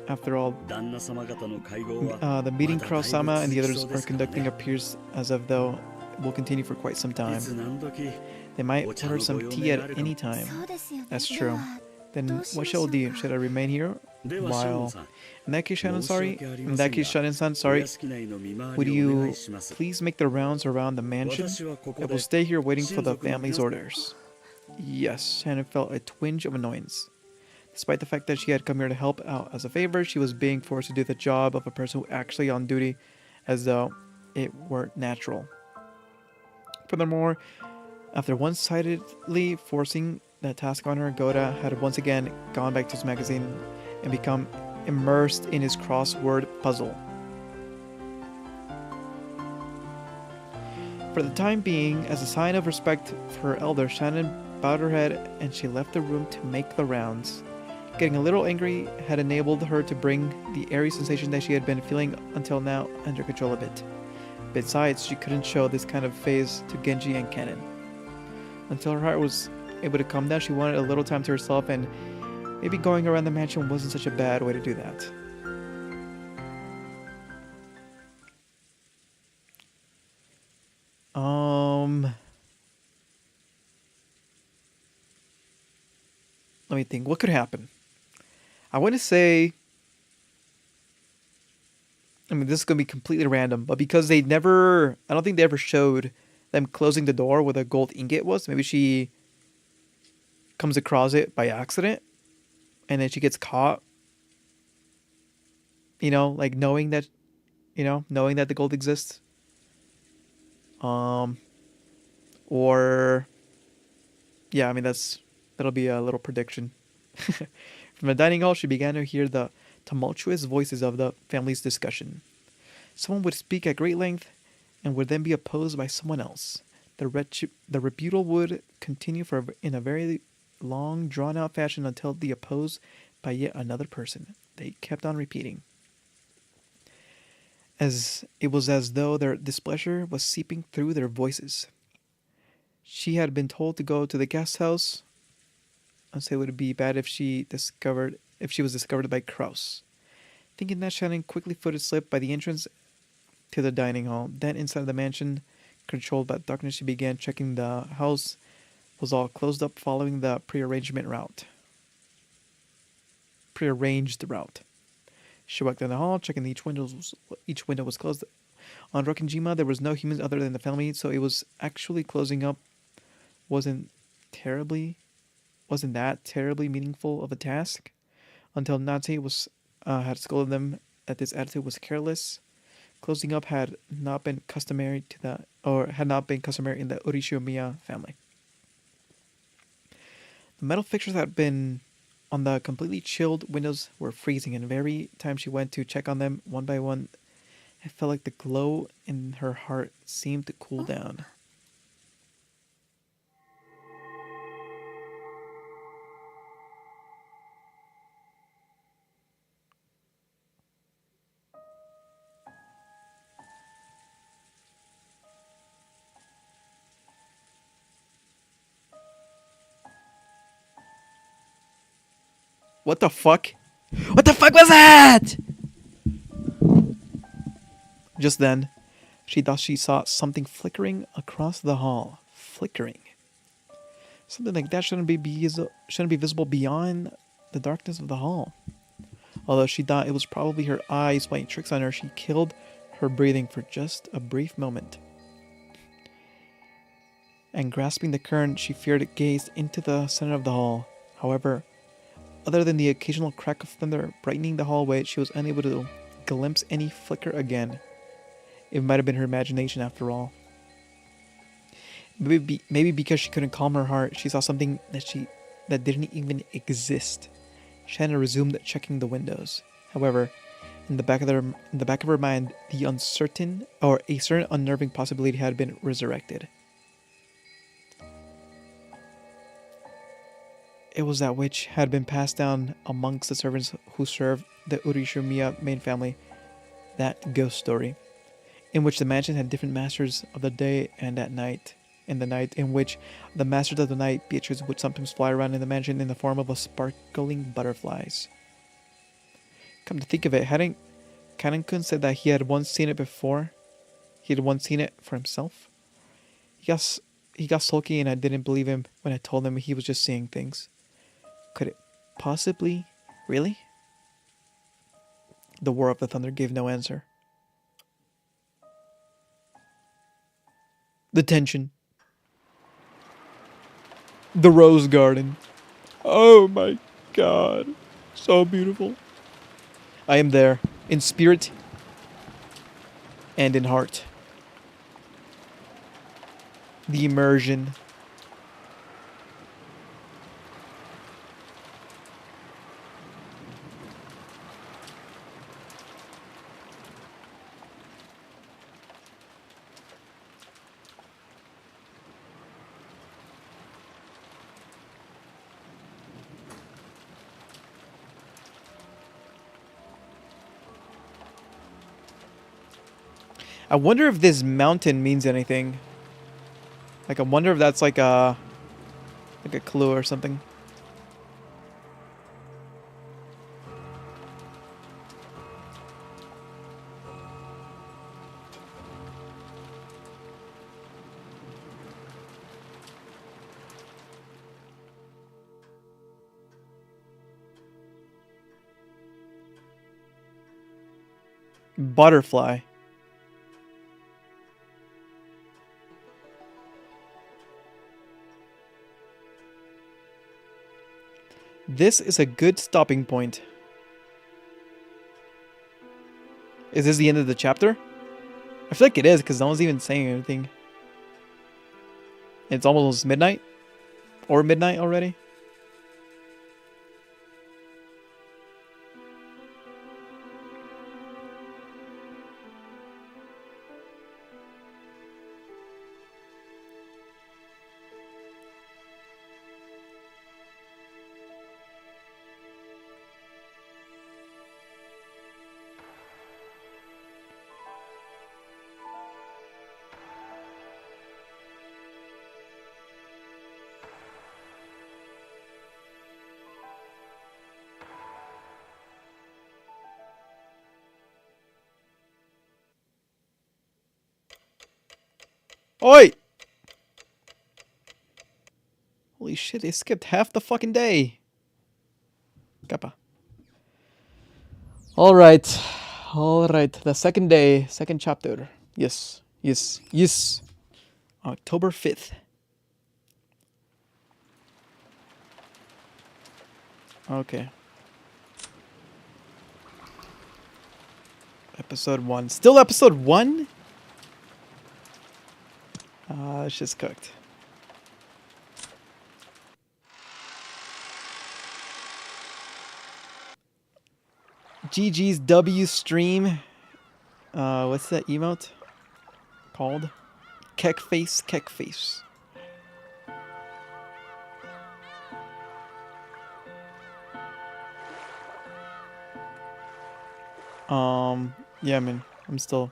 After all, the meeting Crow-sama and the others are conducting appears as if though it will continue for quite some time. They might order some tea at any time. That's true. Then what shall we do? Should I remain here? While in that case, Shannon-san, sorry. Would you please make the rounds around the mansion? I will stay here waiting for the family's orders. Yes, Shannon felt a twinge of annoyance. Despite the fact that she had come here to help out as a favor, she was being forced to do the job of a person who actually on duty, as though it were natural. Furthermore, after one-sidedly forcing that task on her, Goda had once again gone back to his magazine and become immersed in his crossword puzzle. For the time being, as a sign of respect for her elder, Shannon bowed her head and she left the room to make the rounds. Getting a little angry had enabled her to bring the airy sensation that she had been feeling until now under control a bit. Besides, she couldn't show this kind of phase to Genji and Kennen. Until her heart was able to calm down, she wanted a little time to herself, and maybe going around the mansion wasn't such a bad way to do that. Let me think. What could happen? I want to say, I mean, this is going to be completely random, but because I don't think they ever showed them closing the door where the gold ingot was. Maybe she comes across it by accident, and then she gets caught. Like knowing that the gold exists. Or, yeah, I mean, that'll be a little prediction. From the dining hall, she began to hear the tumultuous voices of the family's discussion. Someone would speak at great length and would then be opposed by someone else. The rebuttal would continue in a very long, drawn-out fashion until the opposed by yet another person. They kept on repeating. It was as though their displeasure was seeping through their voices. She had been told to go to the guest house, and say it would be bad if she was discovered by Kraus. Thinking that, Shannon quickly footed slipped by the entrance to the dining hall. Then inside the mansion, controlled by darkness, she began checking the house was all closed up, following the prearranged route. She walked down the hall, checking each window was closed. On Rokkenjima, there was no humans other than the family, so it was actually closing up wasn't terribly wasn't that terribly meaningful of a task until Natsu was had scolded them that this attitude was careless. Closing up had not been customary in the Urishinomiya family. The metal fixtures that had been on the completely chilled windows were freezing, and every time she went to check on them one by one, it felt like the glow in her heart seemed to cool down. What the fuck? What the fuck was that? Just then, she thought she saw something flickering across the hall. Flickering. Something like that shouldn't be visible beyond the darkness of the hall. Although she thought it was probably her eyes playing tricks on her, she killed her breathing for just a brief moment. And grasping the current, she feared it gazed into the center of the hall. However, other than the occasional crack of thunder brightening the hallway, she was unable to glimpse any flicker again. It might have been her imagination after all. Maybe because she couldn't calm her heart, she saw something that didn't even exist. Shanna resumed checking the windows. However, in the back of her mind, a certain unnerving possibility had been resurrected. It was that which had been passed down amongst the servants who served the Urishinomiya main family, that ghost story, in which the mansion had different masters of the day and at night. In the night in which the masters of the night, Beatrice, would sometimes fly around in the mansion in the form of sparkling butterflies. Come to think of it, hadn't Kanan-kun said that he had once seen it before? He had once seen it for himself? He got sulky and I didn't believe him when I told him he was just seeing things. Could it possibly? Really? The War of the Thunder gave no answer. The tension. The Rose Garden. Oh my god. So beautiful. I am there, in spirit and in heart. The immersion. I wonder if this mountain means anything. Like, I wonder if that's like a clue or something. Butterfly. This is a good stopping point. Is this the end of the chapter? I feel like it is because no one's even saying anything. It's almost midnight? Or midnight already? Oi! Holy shit, they skipped half the fucking day. Kappa. Alright. Alright, the second day, second chapter. Yes. Yes. Yes. October 5th. Okay. Episode 1. Still episode 1? It's just cooked. GG's W stream. What's that emote called? Keckface, Keckface. Yeah, man, I'm still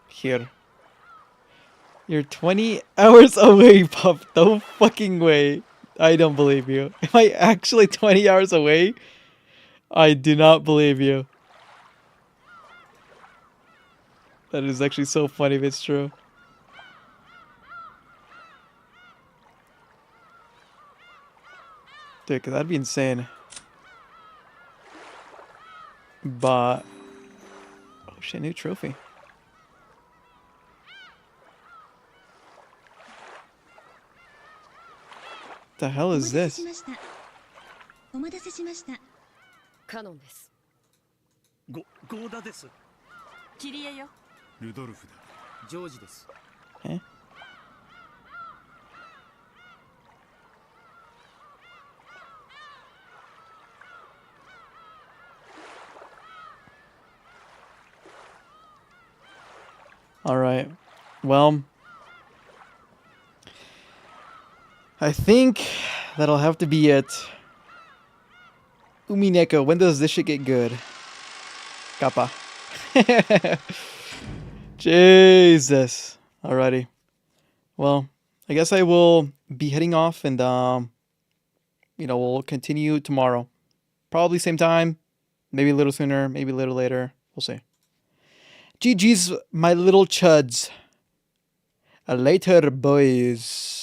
here. You're 20 hours away, Pup. No fucking way. I don't believe you. Am I actually 20 hours away? I do not believe you. That is actually so funny if it's true. Dude, 'cause that'd be insane. But... oh shit, new trophy. The hell is this? お待たせしました。カノンです。ゴーダです。キリエよ。ルドルフだ。ジョージです。Eh? Alright. Well, I think that'll have to be it. Umineko, when does this shit get good? Kappa. Jesus. Alrighty. Well, I guess I will be heading off and, we'll continue tomorrow. Probably same time. Maybe a little sooner, maybe a little later. We'll see. GG's, my little chuds. Later, boys.